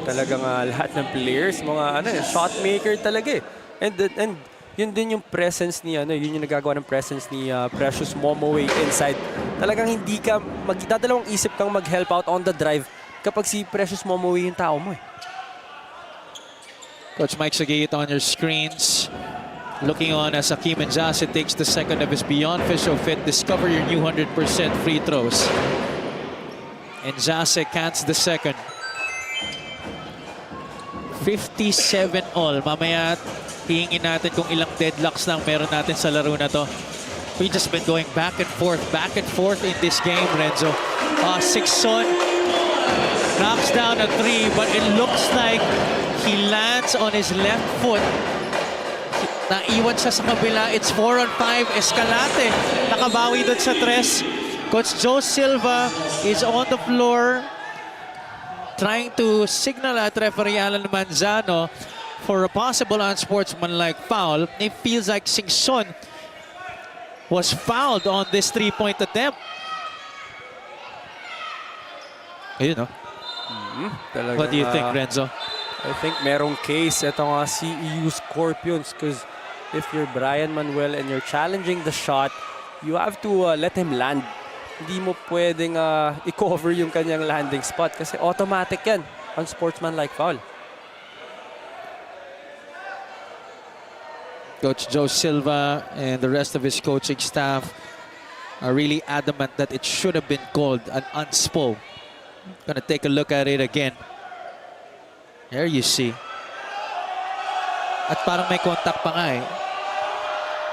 Talagang lahat ng players, mga shot maker talaga eh. And yun din yung presence ni yun yung nagagawa ng presence ni Precious Momoway inside. Talagang hindi ka magdadalawang isip kang mag-help out on the drive kapag si Precious Momoway yung tao mo eh. Coach Mike Sagayit on your screens. Looking on as Hakeem Njase takes the second of his Beyond Fisho Fit. Discover your new 100% free throws. Njase cants the second. 57 all. Mamaya hihingin natin kung ilang deadlocks lang meron natin sa laro na to. We just been going back and forth in this game, Renzo. Sixson knocks down a 3, but it looks like he lands on his left foot. Naiwan siya sa kabila. It's 4 on 5. Escalante nakabawi doon sa 3. Coach Joe Silva is on the floor trying to signal at referee Alan Manzano for a possible unsportsmanlike foul. It feels like Singson was fouled on this 3-point attempt. Ayun, no? What do you think, Renzo? I think merong case ito nga CEU Scorpions because if you're Brian Manuel and you're challenging the shot, you have to let him land. Hindi mo pwedeng i-cover yung kanyang landing spot kasi automatic yan, unsportsmanlike foul. Coach Joe Silva and the rest of his coaching staff are really adamant that it should have been called an unspo. Gonna take a look at it again. There you see. At parang may contact pa nga eh.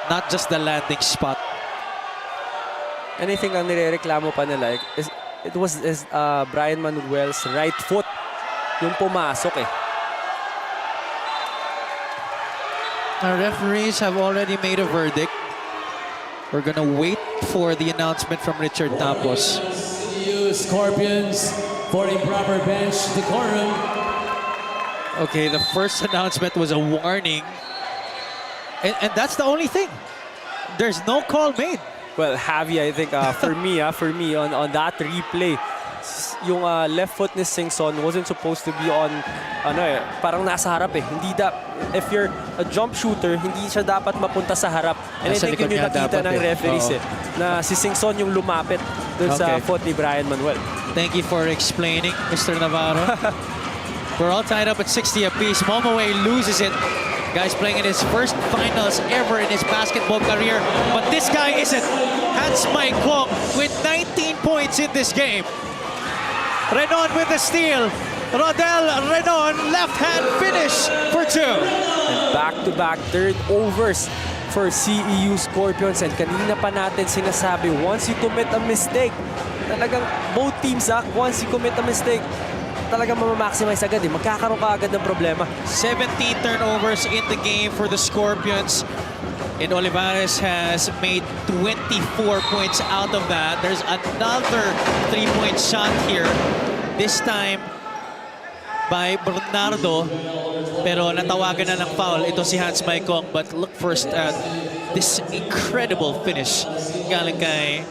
Not just the landing spot. Anything ang nirereklamo pa nila, it was Brian Manuel's right foot yung pumasok eh. Our referees have already made a verdict. We're gonna wait for the announcement from Richard Tapos. CEU Scorpions for improper bench decorum. Okay, the first announcement was a warning. And that's the only thing. There's no call made. Well, Javi, I think for me on that replay, yung left foot ni Singson wasn't supposed to be on parang nasa harap eh. Hindi if you're a jump shooter, hindi siya dapat mapunta sa harap. And I think yun yung nakita ng referees eh, na si Singson yung lumapit dun sa foot ni Brian Manuel. Thank you for explaining, Mr. Navarro. We're all tied up at 60 apiece. Momoway loses it. Guy's playing in his first finals ever in his basketball career. But this guy isn't. Hans Mike Kong with 19 points in this game. Renon with the steal. Rodel Renon, left-hand finish for 2. And back-to-back third overs for CEU Scorpions. And kanina pa natin sinasabi, once you commit a mistake, talagang both teams once you commit a mistake, talagang mamaximize agad eh. Magkakaroon ka agad ng problema. 17 turnovers in the game for the Scorpions. And Olivarez has made 24 points out of that. There's another 3-point shot here. This time by Bernardo. Pero natawagan na ng foul. Ito si Hans Maikong. But look first at this incredible finish. Galing kay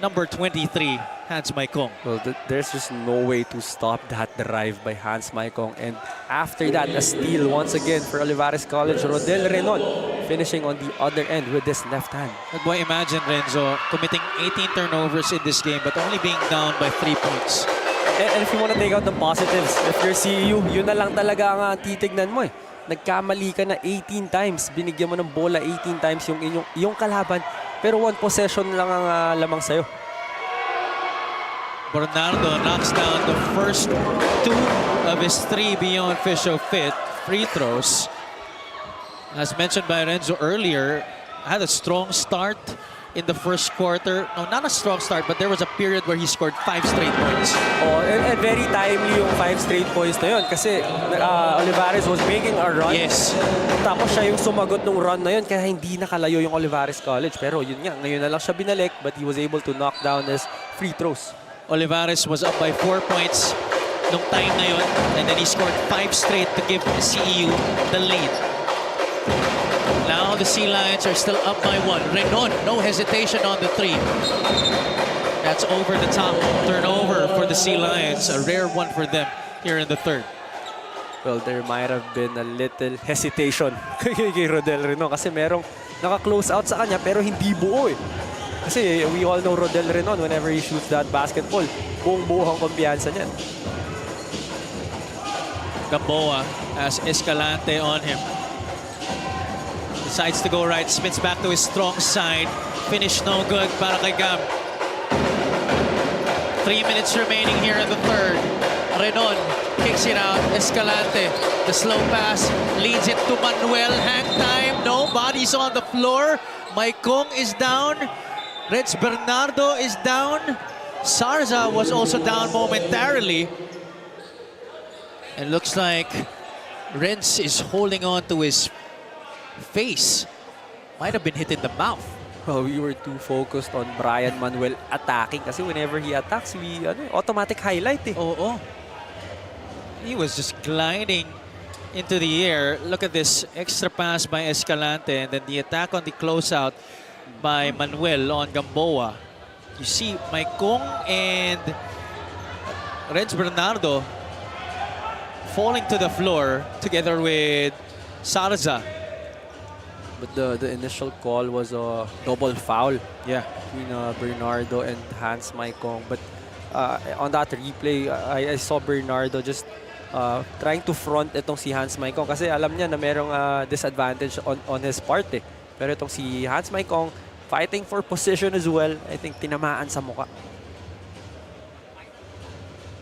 number 23. Hans Maikong. Well, there's just no way to stop that drive by Hans Maikong. And after that, a steal once again for Olivarez College. Rodel Renon finishing on the other end with this left hand. But boy, imagine Renzo committing 18 turnovers in this game but only being down by 3 points. And if you want to take out the positives, if you're CEU, yun na lang talaga ang titignan mo eh. Nagkamali ka na 18 times. Binigyan mo ng bola 18 times yung kalaban. Pero 1 possession lang ang lamang sa'yo. Bernardo knocks down the first 2 of his 3 Beyond Fisho Fit free throws. As mentioned by Renzo earlier, had a strong start in the first quarter. No, not a strong start, but there was a period where he scored 5 straight points. Oh, and very timely yung 5 straight points na yun kasi Olivarez was making a run. Yes. Tapos siya yung sumagot ng run na yun kaya hindi nakalayo yung Olivarez College. Pero yun nga, ngayon na lang siya binalik but he was able to knock down his free throws. Olivarez was up by 4 points nung time na yun. And then he scored 5 straight to give the CEU the lead. Now the Sea Lions are still up by 1. Renon, no hesitation on the 3. That's over the top turnover for the Sea Lions. A rare one for them here in the 3rd. Well, there might have been a little hesitation kay Rodel Renon kasi merong naka-close out sa kanya pero hindi buo eh. Kasi we all know Rodel Renon whenever he shoots that basketball, buong-buo ang kumpiyansa niyan. Gamboa has Escalante on him. Decides to go right, spins back to his strong side. Finish no good para kay Gab. 3 minutes remaining here in the 3rd. Renon kicks it out. Escalante, the slow pass, leads it to Manuel. Hang time, no bodies on the floor. Maikong is down. Reds Bernardo is down. Sarza was also down momentarily. It looks like Reds is holding on to his face. Might have been hit in the mouth. Well, we were too focused on Brian Manuel attacking kasi whenever he attacks, we automatic highlight eh. Oo. He was just gliding into the air. Look at this extra pass by Escalante and then the attack on the closeout by Manuel on Gamboa. You see Maikong and Reds Bernardo falling to the floor together with Sarza. But the initial call was a double foul. Yeah. Between Bernardo and Hans Maikong. But on that replay, I saw Bernardo just trying to front itong si Hans Maikong kasi alam niya na merong disadvantage on his part eh. Pero itong si Hans Maikong fighting for position as well, I think tinamaan sa muka.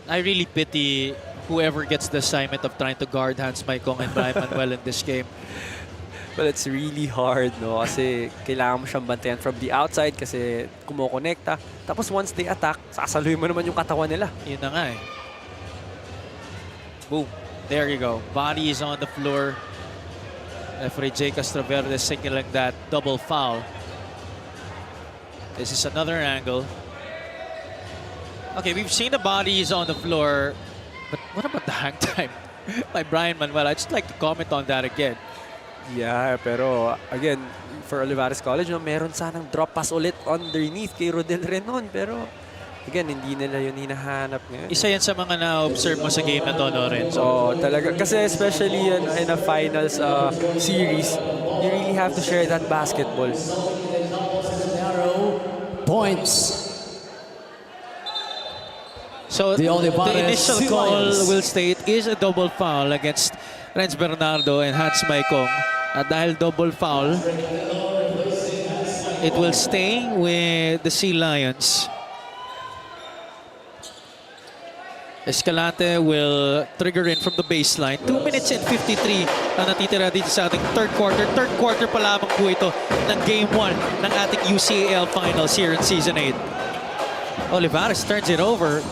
I really pity whoever gets the assignment of trying to guard Hans Maikong and Brian Manuel in this game. Well, it's really hard, no? Kasi kailangan mo siyang bantayan from the outside kasi kumukonekta. Tapos once they attack, sasaluhin mo naman yung katawan nila. Yun na nga eh. Boom. There you go. Body is on the floor. Referee Jay Castroverde signaling that double foul. This is another angle. Okay, we've seen the bodies on the floor. But what about the hang time by Brian Manuel? I'd just like to comment on that again. Yeah, pero again, for Olivarez College, no, meron sanang drop pass ulit underneath kay Rodel Renon. Pero again, hindi nila yun hinahanap ngayon. Isa yan sa mga na-observe mo sa game na to, Lorenzo. Oo, talaga. Kasi especially in a finals series, you really have to share that basketball. Points. So the initial call will state is a double foul against Renz Bernardo and Hans Maikong. At dahil double foul, it will stay with the Sea Lions. Escalante will trigger in from the baseline. 2 minutes and 53 ang natitira dito sa ating third quarter. Third quarter pa lamang po ito ng Game 1 ng ating UCAL Finals here in Season 8. Olivarez turns it over.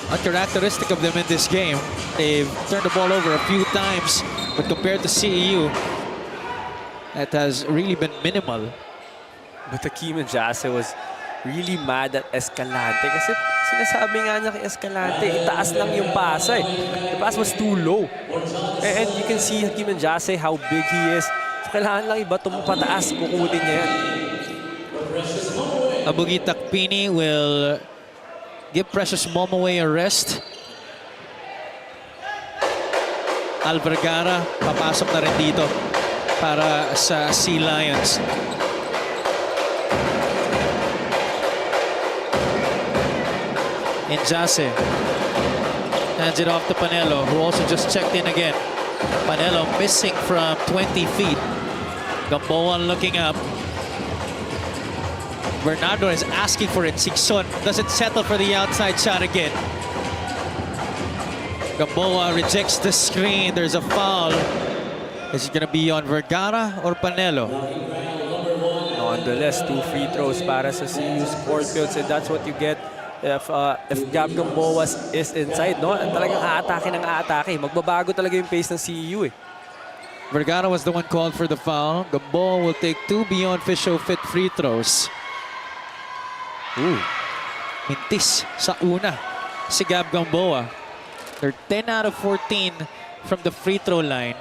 Uncharacteristic of them in this game. They've turned the ball over a few times, but compared to CEU, that has really been minimal. But Hakeem Jase was really mad at Escalante kasi sinasabi nga niya kay Escalante, itaas lang yung pasa eh. The pass was too low. And you can see Hakeem Jase how big he is. So kailangan lang iba itong pataas, kukunin niya yan. Abugi Takpini will give Precious Momoway a rest. Alvergara papasok na rin dito para sa Sea Lions. Injase hands it off to Panelo, who also just checked in again. Panelo missing from 20 feet. Gamboa looking up. Bernardo is asking for it. Sixon doesn't settle for the outside shot again. Gamboa rejects the screen. There's a foul. Is it going to be on Vergara or Panelo? Nonetheless, 2 free throws para sa CEU Scorpions, and that's what you get if Gab Gamboa is inside, no? Talagang aatake ng aatake. Magbabago talaga yung pace ng CEU eh. Vergara was the one called for the foul. Gamboa will take 2 beyond official fit free throws. Mintis sa una si Gab Gamboa. They're 10 out of 14 from the free throw line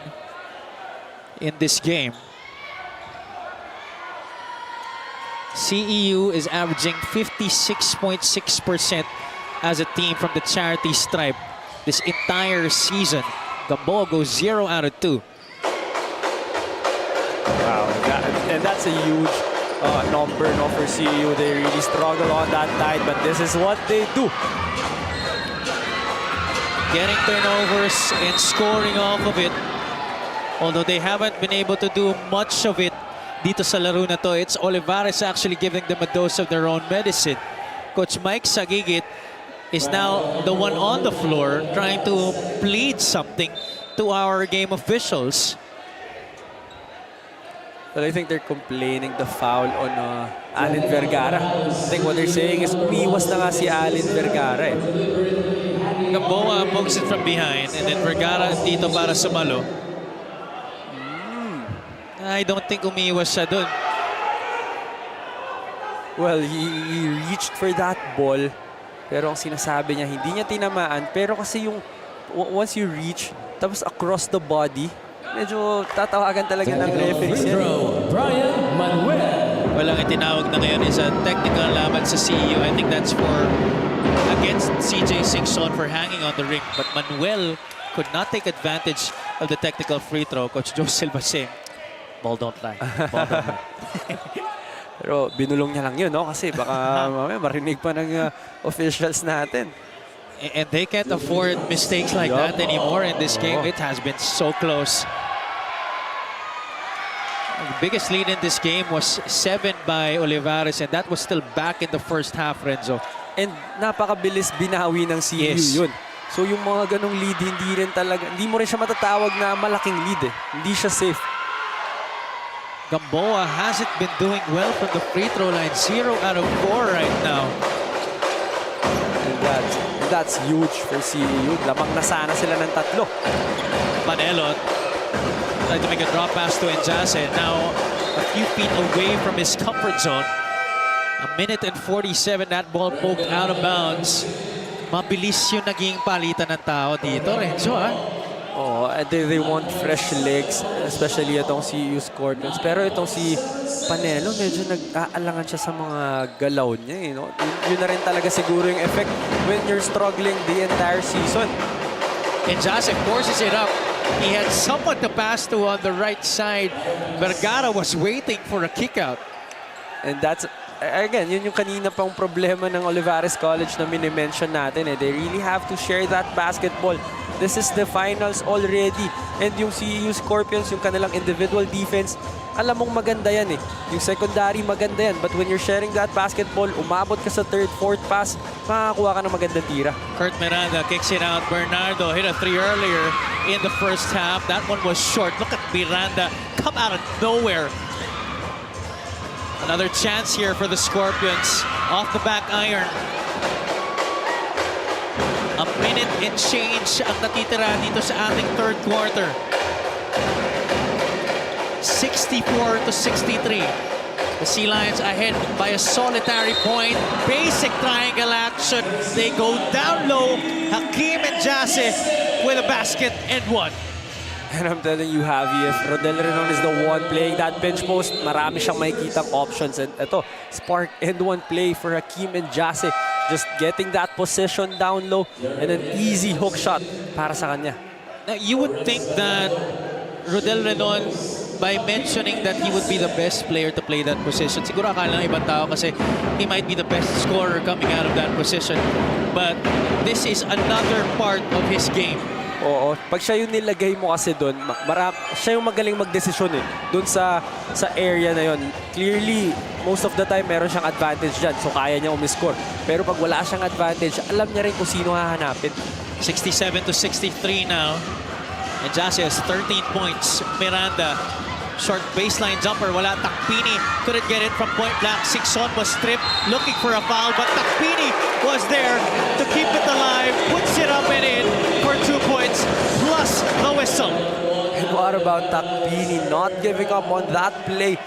in this game. CEU is averaging 56.6% as a team from the charity stripe this entire season. Gamboa goes 0 out of 2. Wow, and that's a huge number, no, for CEU. They really struggle on that night, but this is what they do. Getting turnovers and scoring off of it. Although they haven't been able to do much of it dito sa laro na to. It's Olivarez actually giving them a dose of their own medicine. Coach Mike Sagigit is now the one on the floor trying to plead something to our game officials. Well, I think they're complaining the foul on Allen Vergara. I think what they're saying is umiwas na nga si Allen Vergara eh. Gamboa pokes it from behind and then Vergara dito para sumalo. I don't think umiwas siya dun. Well, he reached for that ball. Pero ang sinasabi niya, hindi niya tinamaan. Pero kasi yung once you reach, tapos across the body, medyo tatawagan talaga ng referees yan. Brian Manuel. Walang itinawag na ngayon is a technical laban sa CEU. I think that's for against CJ Singson for hanging on the ring. But Manuel could not take advantage of the technical free throw. Coach Joe Silva saying, ball don't lie. Ball don't lie. Pero binulong niya lang yun, no? Kasi baka mamaya marinig pa ng officials natin. And they can't afford mistakes like that anymore in this game. It has been so close. The biggest lead in this game was 7 by Olivarez, and that was still back in the first half, Renzo. And napakabilis binawi ng CEU yun. So yung mga ganong lead, hindi mo rin siya matatawag na malaking lead eh. Hindi siya safe. Gamboa hasn't been doing well from the free throw line. 0 out of 4 right now. And that's huge for CEU. Lamang na sana sila ng 3. Panelot tried to make a drop pass to Enjase. Now a few feet away from his comfort zone. 1:47, that ball poked out of bounds. Mabilis yung naging palitan ng tao dito, Renzo, ha? Oh, and they want fresh legs, especially itong CEU Scorpions. Pero itong si Panelo, medyo nag-aalangan siya sa mga galaw niya. Eh, no? Yun na rin talaga siguro yung effect when you're struggling the entire season. And Joseph forces it up. He had someone to pass to on the right side. Vergara was waiting for a kick out. And that's, again, yun yung kanina pang problema ng Olivarez College na minimension natin. Eh. They really have to share that basketball. This is the finals already. And yung CEU Scorpions, yung kanilang individual defense, alam mong maganda yan eh. Yung secondary, maganda yan. But when you're sharing that basketball, umabot ka sa 3rd, 4th pass, makakakuha ka ng magandang tira. Kurt Miranda kicks it out. Bernardo hit a 3 earlier in the first half. That one was short. Look at Miranda come out of nowhere. Another chance here for the Scorpions. Off the back iron. A minute and change ang natitira dito sa ating 3rd quarter. 64-63. The Sea Lions ahead by a solitary point. Basic triangle action. They go down low. Hakeem and Jase with a basket and one. And I'm telling you, Javi, if Rodel Renon is the one playing that bench post, marami siyang makikitang options. And ito, spark and one play for Hakeem and Jase. Just getting that position down low and an easy hook shot para sa kanya. Now, you would think that Rodel Renon, by mentioning that he would be the best player to play that position, siguro akala ng ibang tao kasi he might be the best scorer coming out of that position. But this is another part of his game. Oo, pag siya yung nilagay mo kasi doon, siya yung magaling magdesisyon eh. Doon sa area na yon. Clearly, most of the time meron siyang advantage dyan. So kaya niya umiscore. Pero pag wala siyang advantage, alam niya rin kung sino hahanapin. 67-63 now. And Jase has 13 points. Miranda, short baseline jumper. Wala, Takpini couldn't get it from point blank. Singson was stripped, looking for a foul, but Takpini was there to keep it alive. Puts it up and in for 2 points, plus the whistle. And what about Takpini not giving up on that play?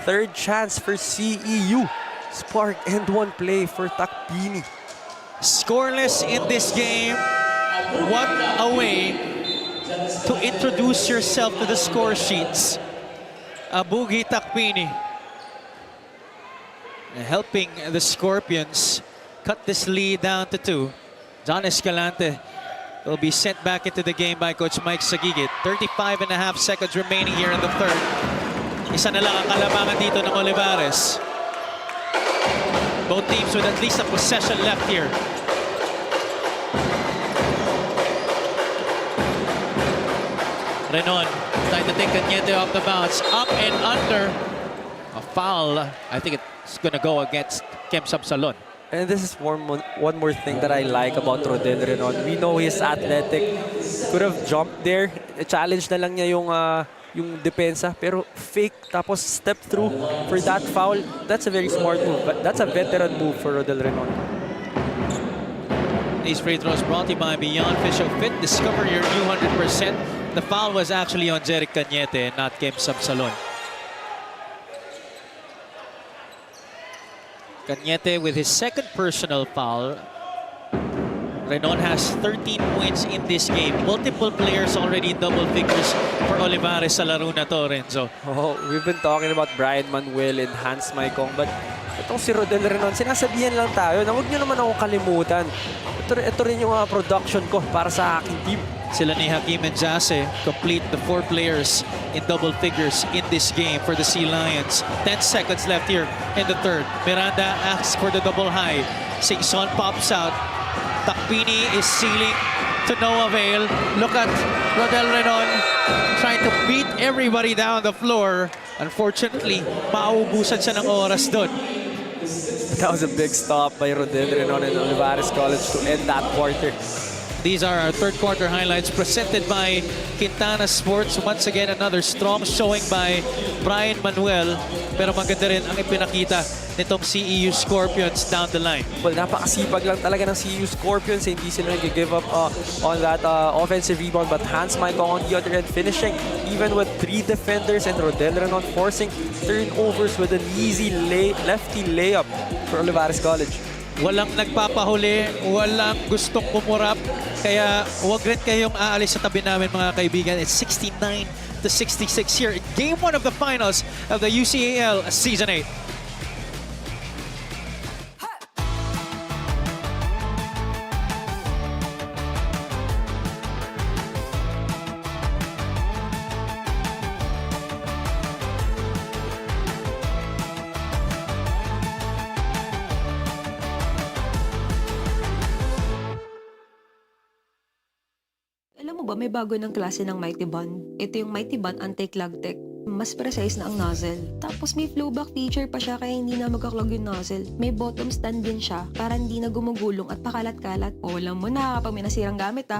3rd chance for CEU. Spark and one play for Takpini. Scoreless in this game. what a way to introduce yourself to the score sheets. Abugi Takpini helping the Scorpions cut this lead down to 2. John Escalante will be sent back into the game by Coach Mike Sagigit. 35.5 seconds remaining here in the third. Isa na lang ang kalamangan dito ng Olivarez. Both teams with at least a possession left here. Renon trying to take Cañete off the bounce. Up and under. A foul. I think it's going to go against Kem Sabsalon. And this is one more thing that I like about Rodel Renon. We know he's athletic. Could have jumped there. Challenge na lang niya yung depensa. Pero fake tapos step through for that foul. That's a very smart move. But that's a veteran move for Rodel Renon. These free throws brought to you by Beyond Facial Fit. Discover your new 100%. The foul was actually on Jeric Cañete and not Kem Sabsalon. Cañete with his second personal foul. Renon has 13 points in this game. Multiple players already in double figures for Olivarez sa laro na to, Renzo. Oh, we've been talking about Brian Manuel and Hans Maicong, but itong si Rodel Renon, sinasabihan lang tayo na huwag nyo naman ako kalimutan. Ito rin yung production ko para sa aking team. Sila ni Hakim and Jase complete the 4 players in double figures in this game for the Sea Lions. 10 seconds left here in the third. Miranda asks for the double high. Singson pops out. Takpini is sealing to no avail. Look at Rodel Renon trying to beat everybody down the floor. Unfortunately, mauubusan siya ng oras doon. That was a big stop by Rodel Renon and Olivarez College to end that quarter. These are our third quarter highlights presented by Quintana Sports. Once again, another strong showing by Brian Manuel. Pero maganda rin ang ipinakita nitong CEU Scorpions down the line. Well, napakasipag lang talaga ng CEU Scorpions. Hindi sila nag-give up on that offensive rebound. But Hans Maicong on the other end finishing even with 3 defenders and Rodel Renon forcing turnovers with an easy lefty layup for Olivarez College. Walang nagpapahuli, walang gustong kumurap. Kaya huwag rin kayong aalis sa tabi namin mga kaibigan. It's 69-66 here in Game 1 of the finals of the UCAL Season 8. Alam mo ba, may bago ng klase ng Mighty Bond. Ito yung Mighty Bond Anti-Clog Tech. Mas precise na ang nozzle. Tapos may flowback feature pa siya kaya hindi na magka-clog yung nozzle. May bottom stand din siya para hindi na gumugulong at pakalat-kalat. O alam mo na kapag may nasirang gamit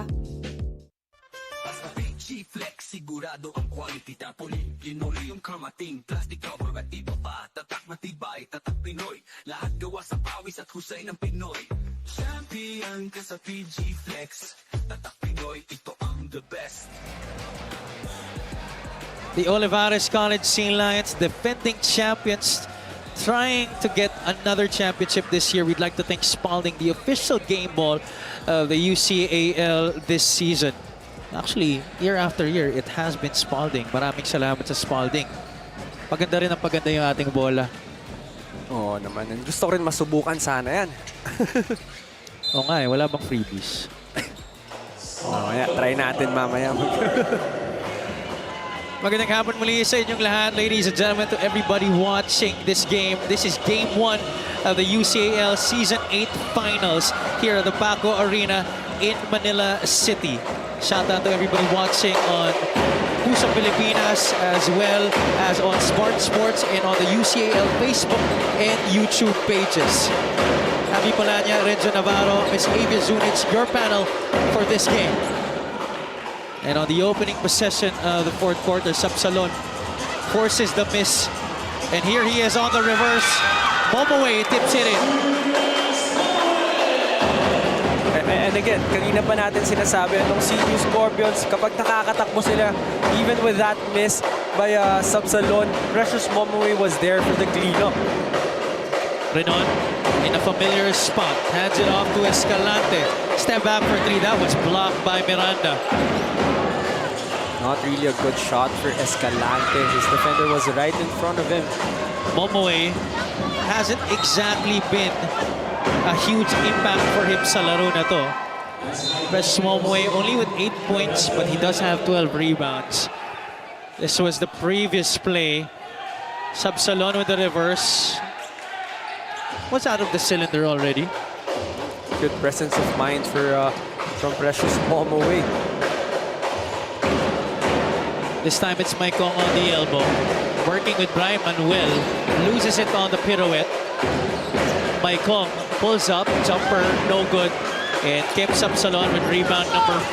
G-Flex, sigurado ang quality tapoli. Linoli yung kamating, plastic cover at iba pa. Tatak matibay, tatak Pinoy. Lahat gawa sa pawis at husay ng Pinoy. Champion ka sa PG-Flex. Tatak Pinoy, ito ang the best. The Olivarez College Sea Lions, defending champions, trying to get another championship this year. We'd like to thank Spalding, the official game ball of the UCAL this season. Actually, year after year, it has been Spalding. Maraming salamat sa Spalding. Paganda rin ang paganda yung ating bola. Oo naman. Gusto ko rin masubukan sana yan. Oo nga eh, wala bang freebies? Mamaya, try natin mamaya. Magandang hapon muli sa inyong lahat, ladies and gentlemen, to everybody watching this game. This is Game 1 of the UCAL Season 8 Finals here at the Paco Arena in Manila City. Shout out to everybody watching on Puso Pilipinas as well as on Smart Sports and on the UCAL Facebook and YouTube pages. Happy Palanya, Renzo Navarro, Ms. Avia Zunic, your panel for this game. And on the opening possession of the fourth quarter, Sabsalon forces the miss. And here he is on the reverse. Momoway tips it in. And again, kanina pa natin sinasabi, itong CEU Scorpions, kapag nakakatakbo sila, even with that miss by Sabsalon, Precious Momoway was there for the cleanup. Renon in a familiar spot. Hands it off to Escalante. Step back for three. That was blocked by Miranda. Not really a good shot for Escalante. His defender was right in front of him. Momoe hasn't exactly been a huge impact for him sa laro na to. Fresh Momoe only with 8 points, but he does have 12 rebounds. This was the previous play. Sabsalon with the reverse. Was out of the cylinder already. Good presence of mind for from Precious Momoe. This time it's Maikong on the elbow. Working with Brian Manuel. Loses it on the pirouette. Maikong pulls up. Jumper, no good. And keeps up Salon with rebound number 5.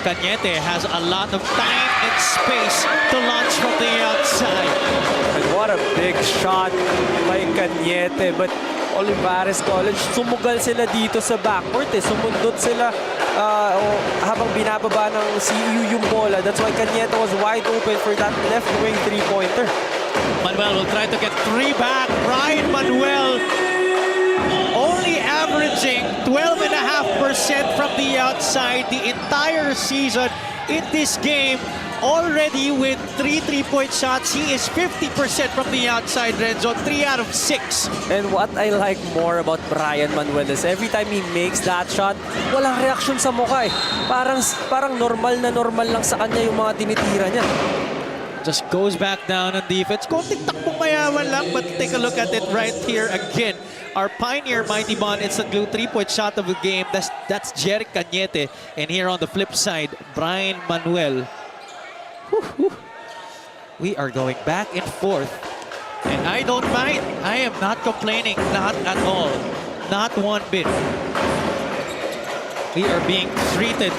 Cañete has a lot of time and space to launch from the outside. And what a big shot by Cañete. But Olivarez College, sumugal sila dito sa backcourt. Sumundot sila habang binababa ng CEU yung bola. That's why Cañete was wide open for that left wing three-pointer. Manuel will try to get 3 back. Brian Manuel only averaging 12.5% from the outside the entire season. In this game, already with 3 3-point shots, he is 50% from the outside, Renzo. 3 out of 6. And what I like more about Brian Manuel is every time he makes that shot, walang reaction sa mukha eh. Parang normal na normal lang sa kanya yung mga tinitira niya. Just goes back down on defense. Konting takbong mayaman lang, but take a look at it right here again. Our pioneer, Mighty Bond, it's the glue 3-point shot of the game. That's Jeric Cañete. And here on the flip side, Brian Manuel. We are going back and forth. And I don't mind. I am not complaining. Not at all. Not one bit. We are being treated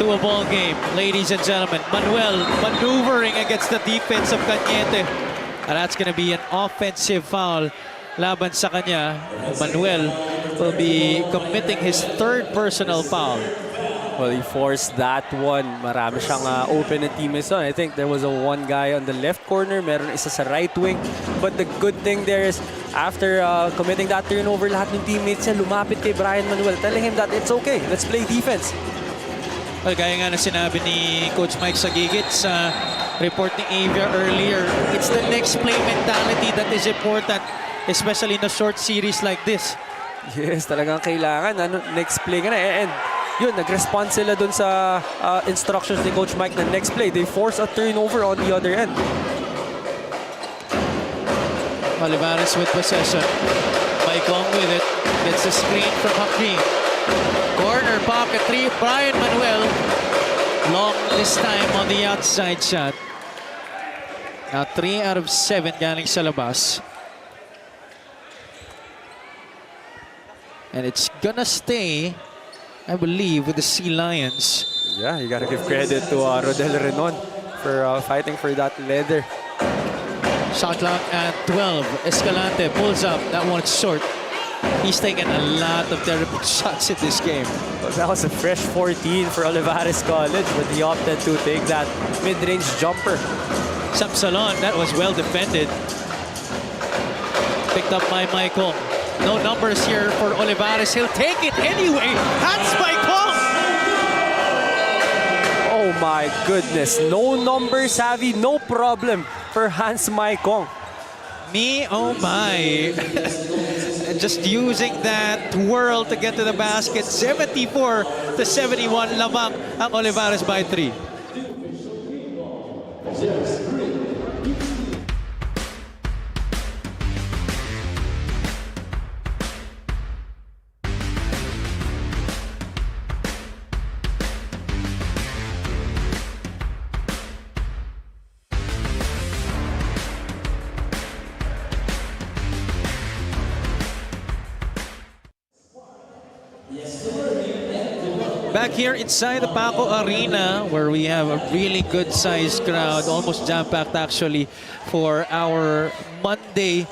to a ball game, ladies and gentlemen. Manuel maneuvering against the defense of Cañete. And that's going to be an offensive foul laban sa kanya. Manuel will be committing his 3rd personal foul. Well, he forced that one. Marami siyang open na teammates on. I think there was one guy on the left corner. Meron isa sa right wing. But the good thing there is, after committing that turnover, lahat ng teammates niya lumapit kay Brian Manuel, telling him that it's okay, let's play defense. Well, gaya nga na sinabi ni Coach Mike Sagigit sa report ni Avia earlier, it's the next play mentality that is important, especially in a short series like this. Yes, talagang kailangan. Next play ka na. And yun, nag-respond sila dun sa instructions ni Coach Mike na next play. They force a turnover on the other end. Olivarez with possession. Maikong with it. Gets a screen from Hakim. Corner pocket 3. Brian Manuel. Long this time on the outside shot. Now 3 out of 7 galing sa labas. And it's gonna stay, I believe, with the Sea Lions. Yeah, you gotta give credit to Rodel Renon for fighting for that leather. Shot clock at 12. Escalante pulls up. That one's short. He's taken a lot of terrible shots in this game. Well, that was a fresh 14 for Olivarez College, but he opted to take that mid-range jumper. Sabsalon, that was well defended. Picked up by Maikong. No numbers here for Olivarez. He'll take it anyway. Hans Maikong! Oh my goodness. No number savvy, no problem for Hans Maikong. Me, oh my. Just using that twirl to get to the basket. 74-71 lamang ang Olivarez by 3. Back here inside the Paco Arena, where we have a really good-sized crowd, almost jam-packed actually, for our Monday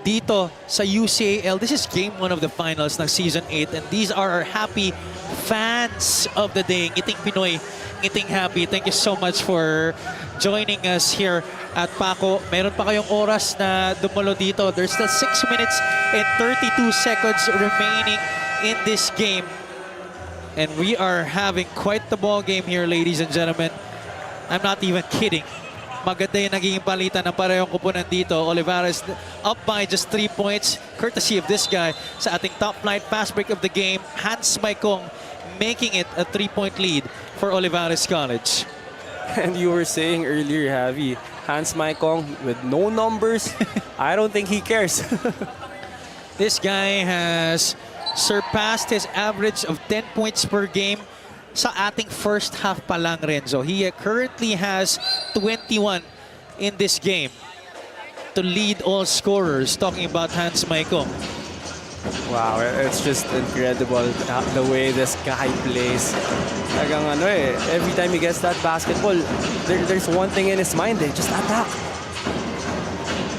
dito sa UCAL. This is game 1 of the finals ng Season 8 and these are our happy fans of the day. Ngiting Pinoy, ngiting happy. Thank you so much for joining us here at Paco. Meron pa kayong oras na dumalo dito. There's still 6 minutes and 32 seconds remaining in this game. And we are having quite the ball game here, ladies and gentlemen. I'm not even kidding. Maganda yung naging palitan ng parehong kupunan dito. Olivarez up by just 3 points, courtesy of this guy sa ating top flight fast break of the game. Hans Maikong making it a 3-point lead for Olivarez College. And you were saying earlier, Javi, Hans Maikong with no numbers, I don't think he cares. This guy has surpassed his average of 10 points per game sa ating first half pa lang, Renzo. He currently has 21 in this game to lead all scorers. Talking about Hans Maikong. Wow, it's just incredible the way this guy plays. Talagang ano eh, every time he gets that basketball, there's one thing in his mind, just attack.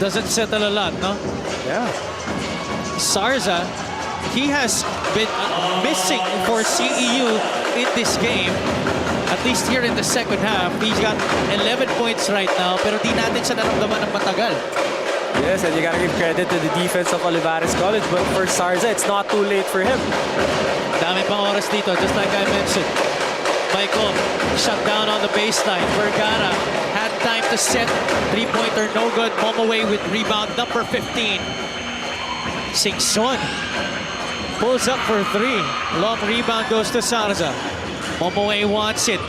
Doesn't settle a lot, no? Yeah. Sarza, he has been missing for CEU in this game. At least here in the second half, he's got 11 points right now, pero di natin siya naramdaman ng matagal. Yes, and you gotta give credit to the defense of Olivarez College, but for Sarza, it's not too late for him. Dami pang oras dito, just like I mentioned. Michael shut down on the baseline. Vergara had time to set. Three-pointer no good. Momoway with rebound number 15. Singson pulls up for 3. Long rebound goes to Sarza. Momoway wants it.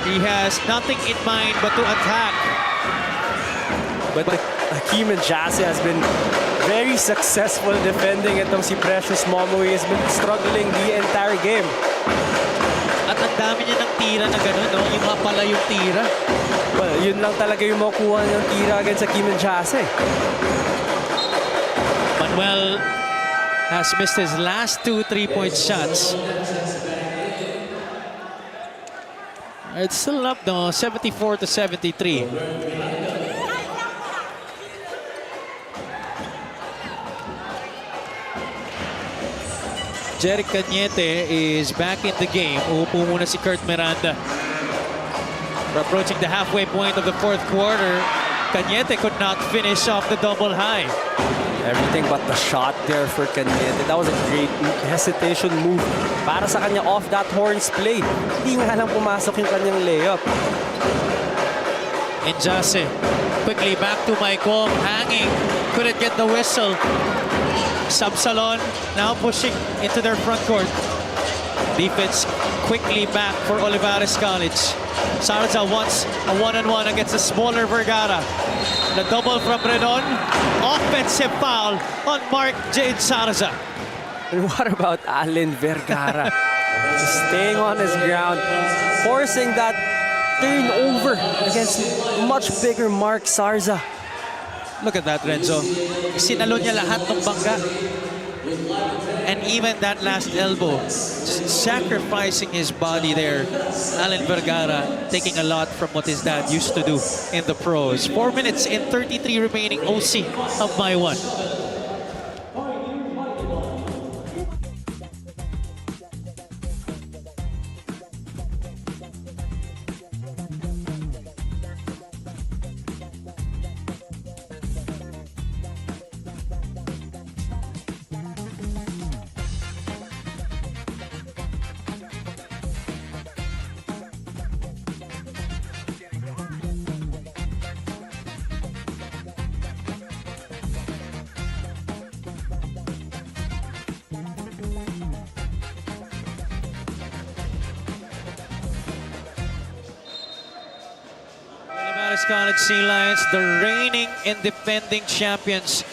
He has nothing in mind but to attack. But Hakeem and Jassy has been very successful defending itong si Precious Momoway. Has been struggling the entire game. At ang dami niya ng tira na gano'n, no? Yung mga pala yung tira. Well, yun lang talaga yung makuha niyang tira against Hakeem and Jassy. Manuel has missed his last 2 3-point shots. It's still up though, 74-73. Jeric Cañete is back in the game. Uupo muna si Kurt Miranda. We're approaching the halfway point of the 4th quarter. Cañete could not finish off the double high. Everything but the shot there for Cañete. That was a great hesitation move para sa kanya off that horns play. Hindi nga lang pumasok yung kanyang layup. Injase quickly back to Maikong, hanging, couldn't get the whistle. Sabsalon now pushing into their front court. Defense quickly back for Olivarez College. Sarza wants a one-on-one against a smaller Vergara. The double from Renon. Offensive foul on Mark Jade Sarza. And what about Allen Vergara? Staying on his ground, forcing that turnover against much bigger Mark Sarza. Look at that, Renzo. Sinalo niya lahat ng bangga. And even that last elbow, just sacrificing his body there. Allen Vergara taking a lot from what his dad used to do in the pros. 4 minutes and 33 remaining. OC up by 1. College Sea Lions, the reigning and defending champions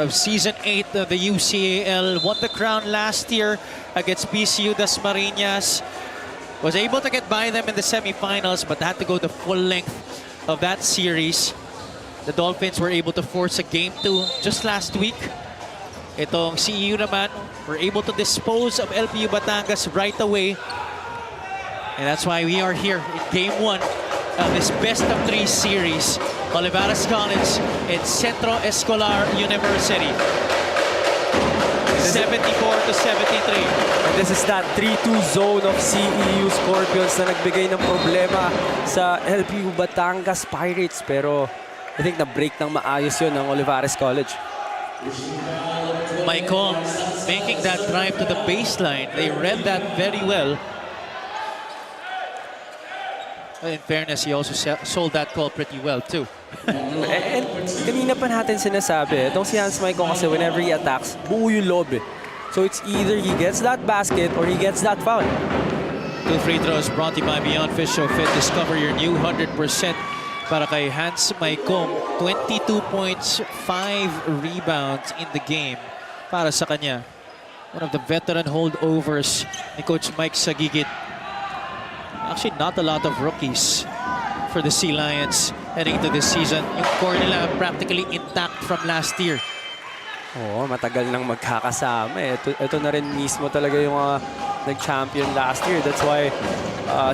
of Season 8 of the UCAL. Won the crown last year against PCU Dasmariñas. Was able to get by them in the semifinals, but had to go the full length of that series. The Dolphins were able to force a Game 2 just last week. Itong CEU naman were able to dispose of LPU Batangas right away. And that's why we are here in Game 1 of this best-of-3 series. Olivarez College and Centro Escolar University. 74-73. And this is that 3-2 zone of CEU Scorpions na nagbigay ng problema sa LPU Batangas Pirates. Pero I think na-break ng maayos yun ng Olivarez College. Maicon making that drive to the baseline. They read that very well. In fairness, he also sold that call pretty well too. And kanina pa natin sinasabi, itong si Hans Maicon kasi whenever he attacks, buo yung lob eh. So it's either he gets that basket or he gets that foul. 2 free throws brought to you by Beyond Fish Show Fit. Discover your new 100% para kay Hans Maicon. 22 points, 5 rebounds in the game para sa kanya. One of the veteran holdovers ni Coach Mike Sagigit. Actually, not a lot of rookies for the Sea Lions heading into this season. Yung core nila practically intact from last year. Oo, matagal nang magkakasama eh. Ito na rin mismo talaga yung nag-champion last year. That's why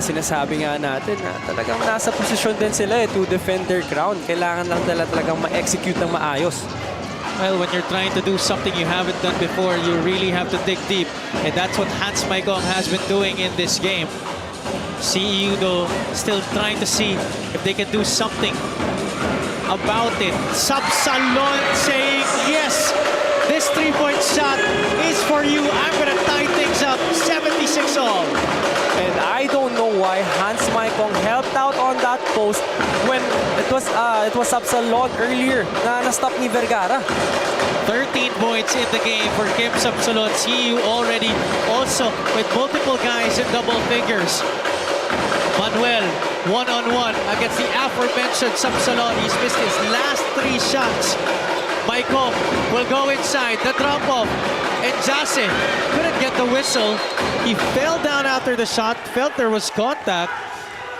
sinasabi nga natin na talagang nasa posisyon din sila to defend their crown. Kailangan lang talagang ma-execute ng maayos. Well, when you're trying to do something you haven't done before, you really have to dig deep. And that's what Hans Maicon has been doing in this game. CEU though still trying to see if they can do something about it. Sabsalon saying yes, this 3-point shot is for you. I'm gonna tie things up 76 all. And I don't know why Hans Maicon helped out on that post when it was Sabsalon earlier na stop ni Vergara. 13 points in the game for Kim Sabsalon. CEU already also with multiple guys in double figures. Manuel, one-on-one against the aforementioned Sabsalon. He's missed his last 3 shots. Maicon will go inside, the drop-off. And Jase couldn't get the whistle. He fell down after the shot, felt there was contact.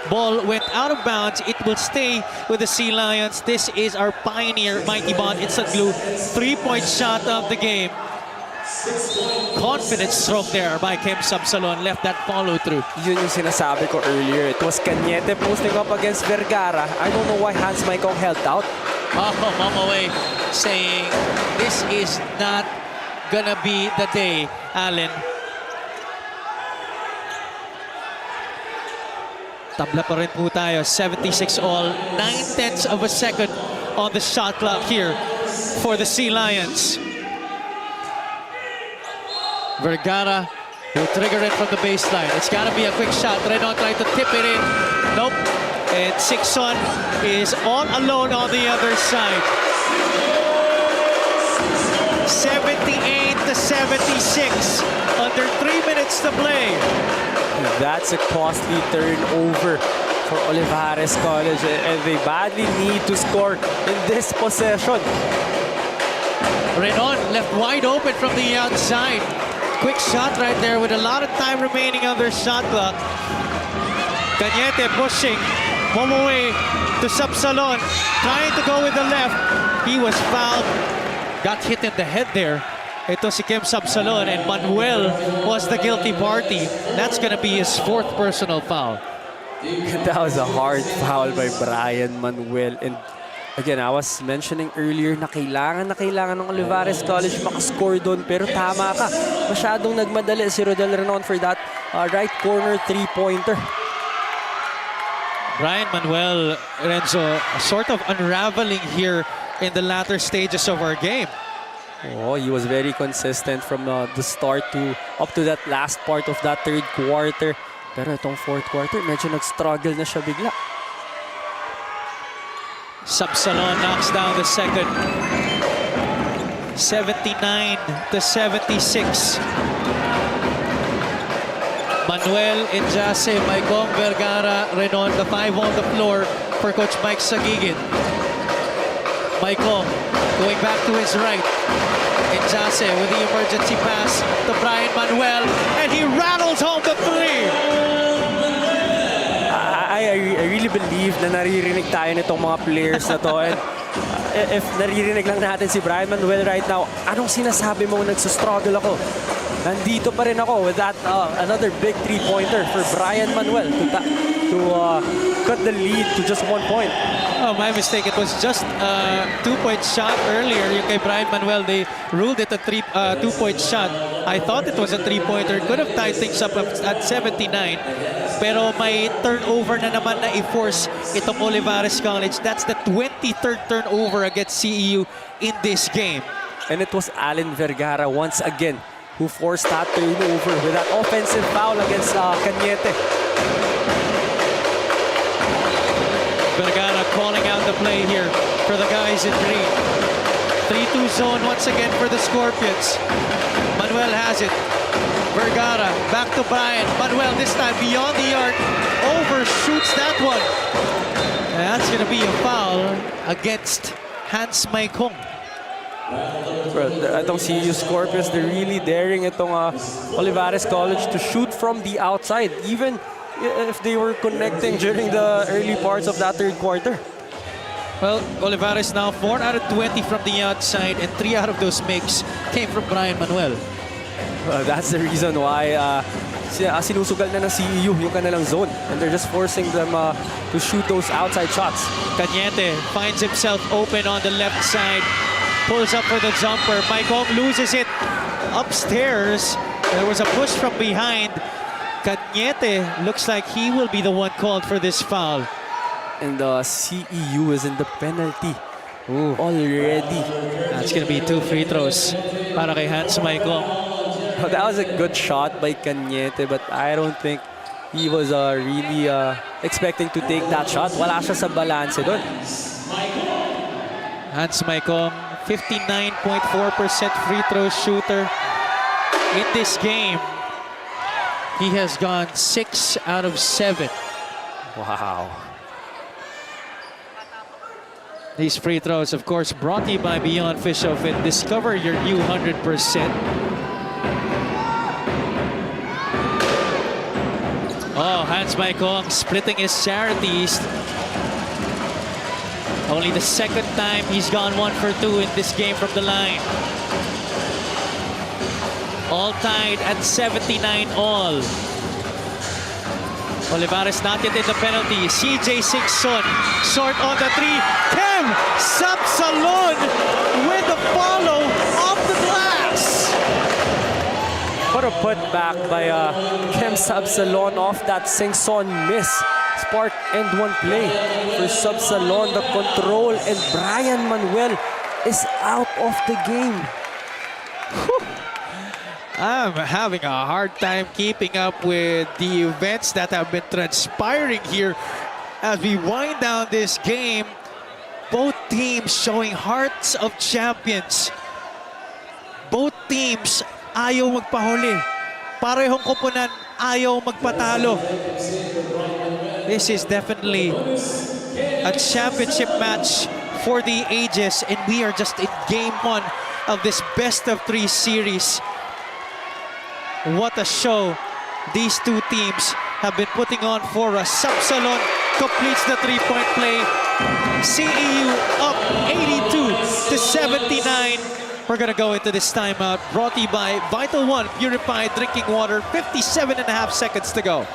Ball went out of bounds. It will stay with the Sea Lions. This is our pioneer, Mighty Bond Instant Glue. 3-point shot of the game. Confident stroke there by Kim Sabsalon. Left that follow through. Yun yung sinasabi ko earlier. It was Cañete posting up against Vergara. I don't know why Hans Maicon held out. Oh, Mamaway saying this is not gonna be the day, Allen. Tabla pa rin po tayo. 76 all. 9/10 of a second on the shot clock here for the Sea Lions. Vergara will trigger it from the baseline. It's got to be a quick shot. Renon trying to tip it in. Nope. And Sixon is all alone on the other side. 78-76. Under 3 minutes to play. That's a costly turnover for Olivarez College, and they badly need to score in this possession. Renon left wide open from the outside. Quick shot right there with a lot of time remaining on their shot clock. Cañete pushing. Momoe to Sabsalon. Trying to go with the left. He was fouled. Got hit in the head there. Ito si Kim Sabsalon, and Manuel was the guilty party. That's gonna be his 4th personal foul. That was a hard foul by Brian Manuel. And again, I was mentioning earlier na kailangan ng Olivarez College makascore doon. Pero tama ka, masyadong nagmadali si Rodel Renon for that right corner 3-pointer. Brian Manuel, Renzo, sort of unraveling here in the latter stages of our game. Oh, he was very consistent from the start to up to that last part of that 3rd quarter. Pero itong 4th quarter, medyo nag-struggle na siya bigla. Sabsalon knocks down the second. 79-76. Manuel, Injase, Maicon, Vergara, Renon, the 5 on the floor for Coach Mike Sagigit. Maicon going back to his right. Injase with the emergency pass to Brian Manuel, and he rattles home the 3. I really believe na naririnig tayo nitong mga players na to. And if naririnig lang natin si Brian Manuel right now, anong sinasabi mo nagsustruggle ako? Nandito pa rin ako with that another big 3-pointer for Brian Manuel to to cut the lead to just 1 point. Oh, my mistake. It was just a 2-point shot earlier. Yung kay Brian Manuel, they ruled it a 2-point shot. I thought it was a 3-pointer. Could have tied things up at 79. Pero may turnover na naman na i-force itong Olivarez College. That's the 23rd turnover against CEU in this game. And it was Allen Vergara once again who forced that turnover with that offensive foul against Cañete. Vergara calling out the play here for the guys in green. 3-2 zone once again for the Scorpions. Manuel has it. Vergara back to Brian. Manuel this time beyond the arc. Overshoots that one. And that's going to be a foul against Hans Maikong. Itong CEU Scorpions, they're really daring itong Olivarez College to shoot from the outside, even if they were connecting during the early parts of that third quarter. Well, Olivarez now 4 out of 20 from the outside, and 3 out of those makes came from Brian Manuel. That's the reason why sinusugal na ng CEU yung kanilang zone, and they're just forcing them to shoot those outside shots. Cañete finds himself open on the left side, pulls up for the jumper. Maikong loses it upstairs. There was a push from behind. Cañete looks like he will be the one called for this foul. And CEU is in the penalty already. That's going to be 2 free throws para kay Hans Maikong. That was a good shot by Cañete, but I don't think he was really expecting to take that shot. Wala siya sa balance doon. Hans Maikong, 59.4% free throw shooter in this game. He has gone 6 out of 7. Wow. These free throws, of course, brought to you by Beyond Fish Fit. Discover your new 100%. Oh, Hans Maikong splitting his charities. Only the second time he's gone 1 for 2 in this game from the line. All tied at 79 all. Olivarez not yet in the penalty. CJ Singson short on the 3. Kem Sabsalon with the follow off the glass. What a putback by Kem Sabsalon off that Singson miss. Spark and 1 play for Sabsalon. The control, and Brian Manuel is out of the game. I'm having a hard time keeping up with the events that have been transpiring here as we wind down this game. Both teams showing hearts of champions. Both teams ayaw magpahuli. Parehong koponan ayaw magpatalo. This is definitely a championship match for the ages, and we are just in game 1 of this best-of-3 series. What a show these two teams have been putting on for us. Sabsalon completes the 3-point play. CEU up 82-79. We're gonna go into this timeout, brought to you by Vital One Purified Drinking Water. 57.5 seconds to go.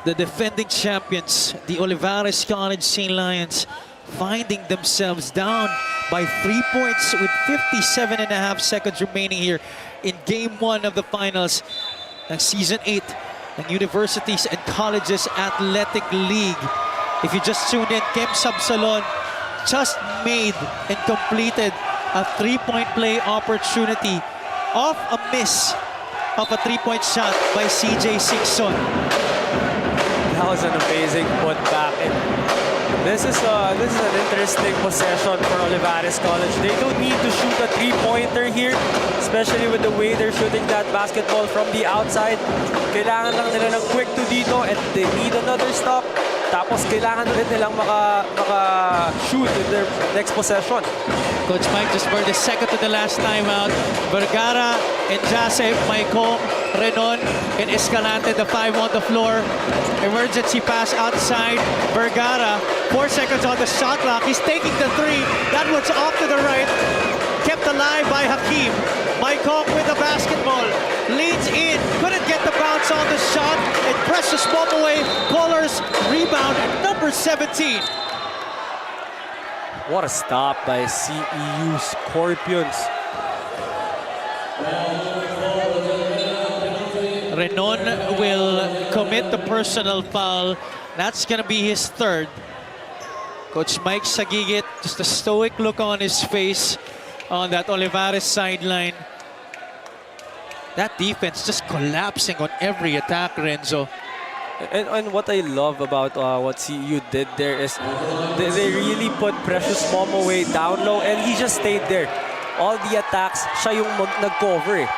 The defending champions, the Olivarez College St. Lions, finding themselves down by 3 points with 57.5 seconds remaining here in Game 1 of the finals ng Season 8 ng Universities and Colleges Athletic League. If you just tuned in, Kem Sabsalon just made and completed a 3-point play opportunity off a miss of a three-point shot by CJ Singson. That was an amazing putback. And this is an interesting possession for Olivarez College. They don't need to shoot a three-pointer here, especially with the way they're shooting that basketball from the outside. Kailangan lang nila ng quick to dito and they need another stop. Tapos kailangan ulit nilang maka-shoot in their next possession. Coach Mike just for the second to the last timeout. Vergara and Jase, Maicon, Renon, and Escalante, the 5 on the floor. Emergency pass outside. Vergara, 4 seconds on the shot clock. He's taking the 3. That one's off to the right. Kept alive by Hakeem. Maicon with the basketball. Leads in. Couldn't get the bounce on the shot. And Precious Momoway. Colors rebound number 17. What a stop by CEU Scorpions. Renon will commit the personal foul. That's going to be his third. Coach Mike Sagigit, just a stoic look on his face on that Olivarez sideline. That defense just collapsing on every attack, Renzo. And what I love about what CEU did there is they really put Precious Momoway down low and he just stayed there. All the attacks, siya yung nag-cover eh.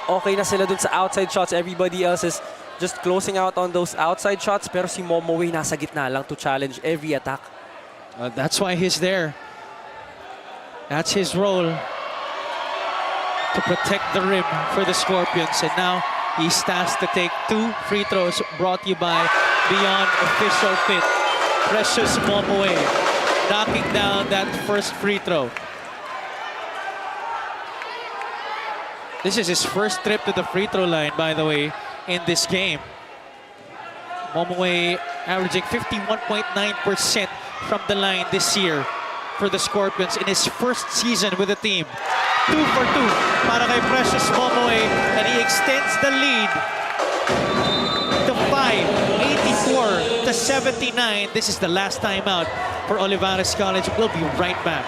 Okay na sila dun sa outside shots. Everybody else is just closing out on those outside shots. Pero si Momoway nasa gitna lang to challenge every attack. That's why he's there. That's his role. To protect the rim for the Scorpions. And now he's tasked to take 2 free throws brought to you by Beyond Official Fit. Precious Momoway knocking down that first free throw. This is his first trip to the free throw line, by the way, in this game. Momoway averaging 51.9% from the line this year for the Scorpions in his first season with the team. 2 for 2 para kay Precious Momoway, and he extends the lead to 5, 84-79. This is the last timeout for Olivarez College. We'll be right back.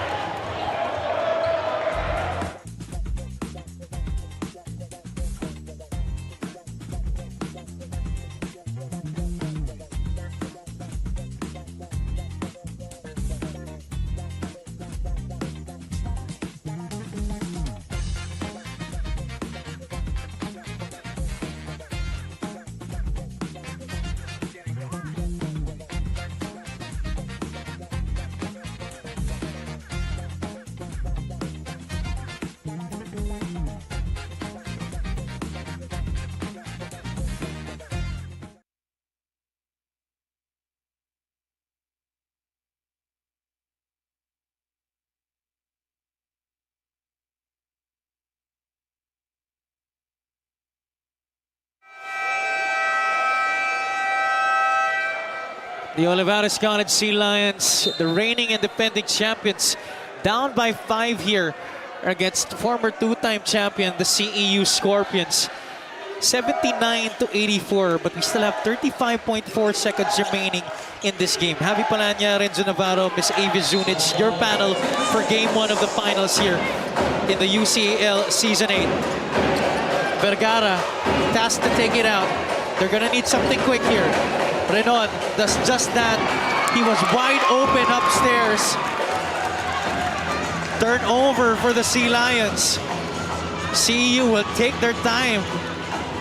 The Olivarez College Sea Lions, the reigning and defending champions, down by 5 here against former 2-time champion, the CEU Scorpions. 79-84, but we still have 35.4 seconds remaining in this game. Javi Palanya, Renzo Navarro, Miss Avi Zunic, your panel for Game 1 of the finals here in the UCAL Season 8. Vergara tasked to take it out. They're gonna need something quick here. Renon does just that. He was wide open upstairs. Turnover for the Sea Lions. CEU will take their time.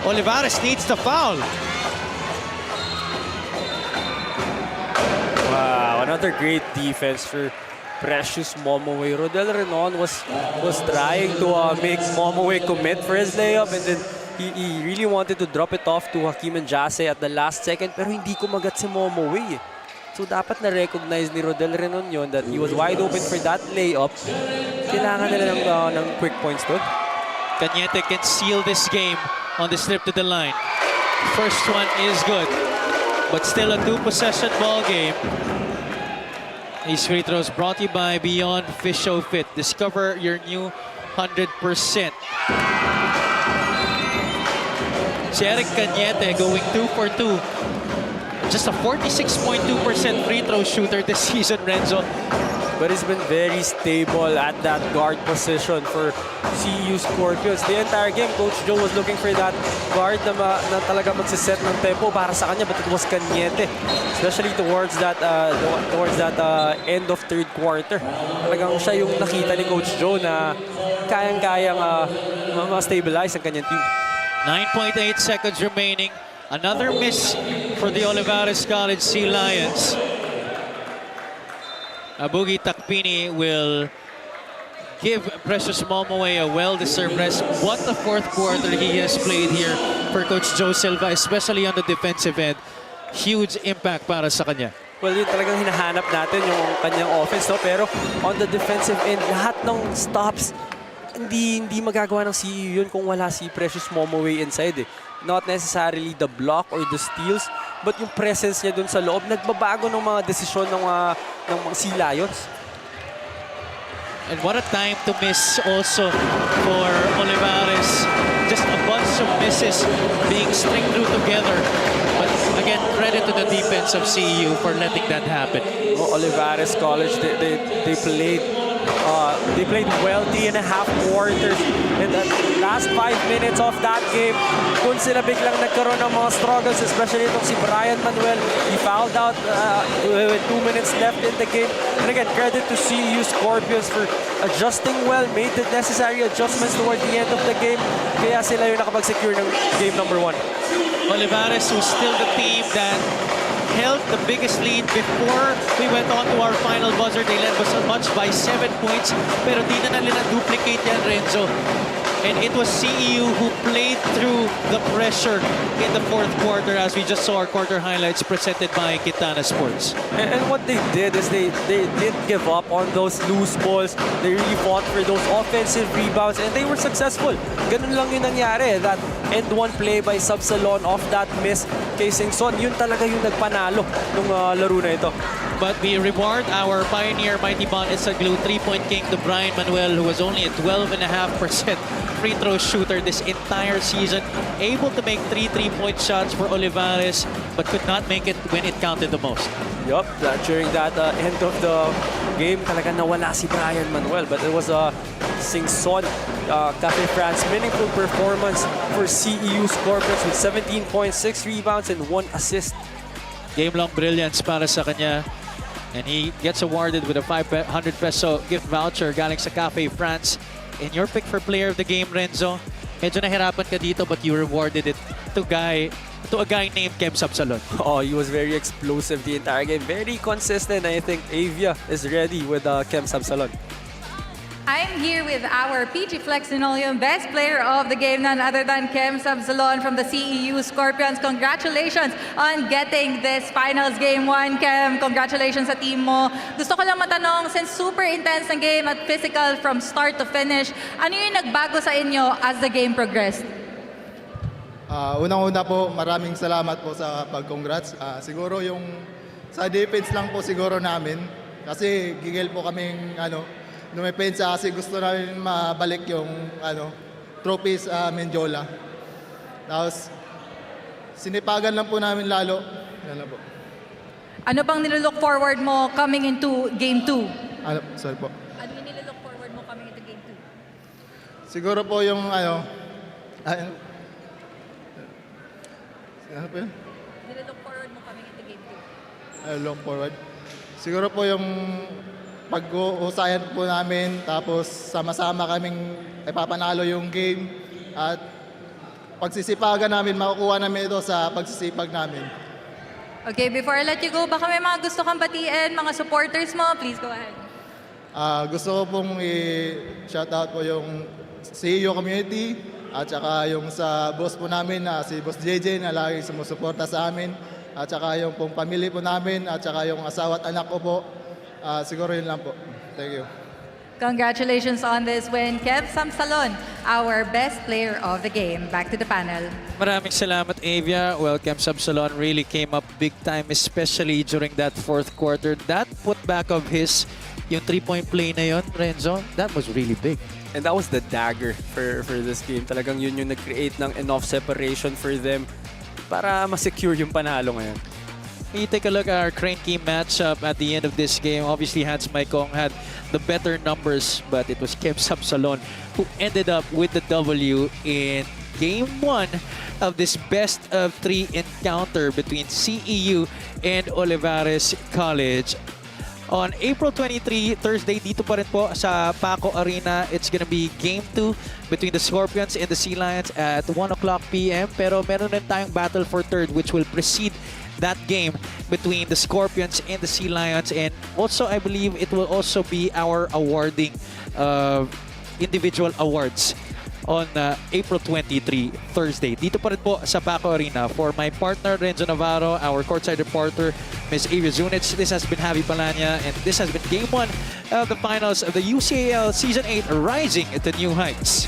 Olivarez needs the foul. Wow, another great defense for Precious Momoway. Rodel Renon was trying to make Momoway commit for his layup, and then he really wanted to drop it off to Hakeem and Jase at the last second, pero hindi kumagat si Momoway. So dapat na-recognize ni Rodel Renon yun that he was wide open for that layup. Kailangan nila ng quick points doon. Cañete can seal this game on the slip to the line. First one is good, but still a 2-possession ball game. These free throws brought to you by Beyond Official Fit. Discover your new 100%. Si Eric Cañete going 2 for 2. Just a 46.2% free throw shooter this season, Renzo. but he's been very stable at that guard position for CEU Scorpions. The entire game, Coach Joe was looking for that guard na talaga magsiset ng tempo para sa kanya, but it was Cañete, especially towards that end of third quarter. Talagang siya yung nakita ni Coach Joe na kayang-kayang ma-stabilize ang kanyang team. 9.8 seconds remaining. Another miss for the Olivarez College Sea Lions. Abugi Takpini will give Precious Momoway a well-deserved rest. What a fourth quarter he has played here for Coach Joe Silva, especially on the defensive end. Huge impact para sa kanya. Well, yun talagang hinahanap natin yung kanyang offense, no? Pero on the defensive end, lahat ng stops, hindi magagawa ng CEU yun kung wala si Precious Momoway inside. Not necessarily the block or the steals, but yung presence niya dun sa loob, nagbabago ng mga desisyon ng mga Sea Lions. And what a time to miss also for Olivarez. Just a bunch of misses being stringed through together. But again, credit to the defense of CEU for letting that happen. Olivarez College, they played well 3.5 quarters. In the last 5 minutes of that game, dun sila biglang nagkaroon ng mga struggles, especially itong si Brian Manuel. He fouled out with 2 minutes left in the game. And again, credit to CEU Scorpions for adjusting well, made the necessary adjustments toward the end of the game. Kaya sila yung nakapag-secure ng game number 1. Olivarez was still the team that held the biggest lead before we went on to our final buzzer. They led us much by 7 points, pero di na nila duplicate yan, Renzo. And it was CEU who played through the pressure in the fourth quarter, as we just saw our quarter highlights presented by Quintana Sports. And what they did is they didn't give up on those loose balls. They really fought for those offensive rebounds, and they were successful. Ganun lang yung nangyari. That end one play by Subsalon off that miss kay Singson, yun talaga yung nagpanalo nung laro na ito. But we reward our pioneer Mighty Bond Glue 3-point king to Brian Manuel, who was only a 12.5% free throw shooter this entire season. Able to make 3 3-point shots for Olivarez, but could not make it when it counted the most. Yup, during that end of the game, talaga nawala si Brian Manuel. But it was Singson, Cafe France, meaningful performance for CEU Scorpions with 17 points, 6 rebounds, and 1 assist. Game-long brilliance para sa kanya. And he gets awarded with a 500 peso gift voucher galing sa Cafe France. In your pick for player of the game, Renzo, medyo nahirapan ka dito, but you rewarded it to a guy named Kem Sabsalon. Oh, he was very explosive the entire game. Very consistent. I think Avia is ready with Kem Sabsalon. I'm here with our PG Flex Linoleum best player of the game, none other than Kem Sabsalon from the CEU Scorpions. Congratulations on getting this finals game 1, Kem. Congratulations sa team mo. Gusto ko lang matanong, since super intense ang game at physical from start to finish, ano yung nagbago sa inyo as the game progressed? Unang-una po, maraming salamat po sa pag-congrats. Siguro yung sa defense lang po siguro namin. Kasi gigil po kaming numepensa kasi gusto namin mabalik yung trophy sa Menjola. Tapos, sinipagan lang po namin lalo. Yan lang po. Ano bang nilook forward mo coming into Game 2? Sorry po. Ano yung nilook forward mo coming into Game 2? Siguro po yung ano po yun? Nilook forward mo coming into Game 2? Look forward. Siguro po yung pag-uusayan po namin, tapos sama-sama kaming ipapanalo yung game at pagsisipagan namin, makukuha namin ito sa pagsisipag namin. Okay, before I let you go, baka may mga gusto kang batiin, mga supporters mo, please go ahead. Gusto ko pong i-shoutout po yung CEU community at saka yung sa boss po namin na si Boss JJ na lagi sumusuporta sa amin at saka yung pong pamilya po namin at saka yung asawa at anak ko po. Siguro yun lang po. Thank you. Congratulations on this win, Kev Samsalon, our best player of the game. Back to the panel. Maraming salamat, Avia. Well, Kem Sabsalon really came up big time, especially during that fourth quarter. That putback of his, yung 3-point play na yun, Renzo, that was really big. And that was the dagger for this game. Talagang yun yung nag-create ng enough separation for them para ma-secure yung panalo ngayon. When you take a look at our Crane Key matchup at the end of this game, obviously Hans Maikong had the better numbers, but it was Kim Sapsalon who ended up with the W in Game 1 of this best of 3 encounter between CEU and Olivarez College. On April 23, Thursday, dito pa rin po sa Paco Arena, it's gonna be Game 2 between the Scorpions and the Sea Lions at 1 o'clock p.m. Pero meron rin tayong Battle for Third which will precede that game between the Scorpions and the Sea Lions. And also, I believe it will also be our awarding individual awards on April 23, Thursday. Dito pa rin po sa Paco Arena. For my partner, Renzo Navarro, our courtside reporter, Ms. Ava Zunic, this has been Javi Palanya, and this has been Game 1 of the finals of the UCAL Season 8 Rising to New Heights.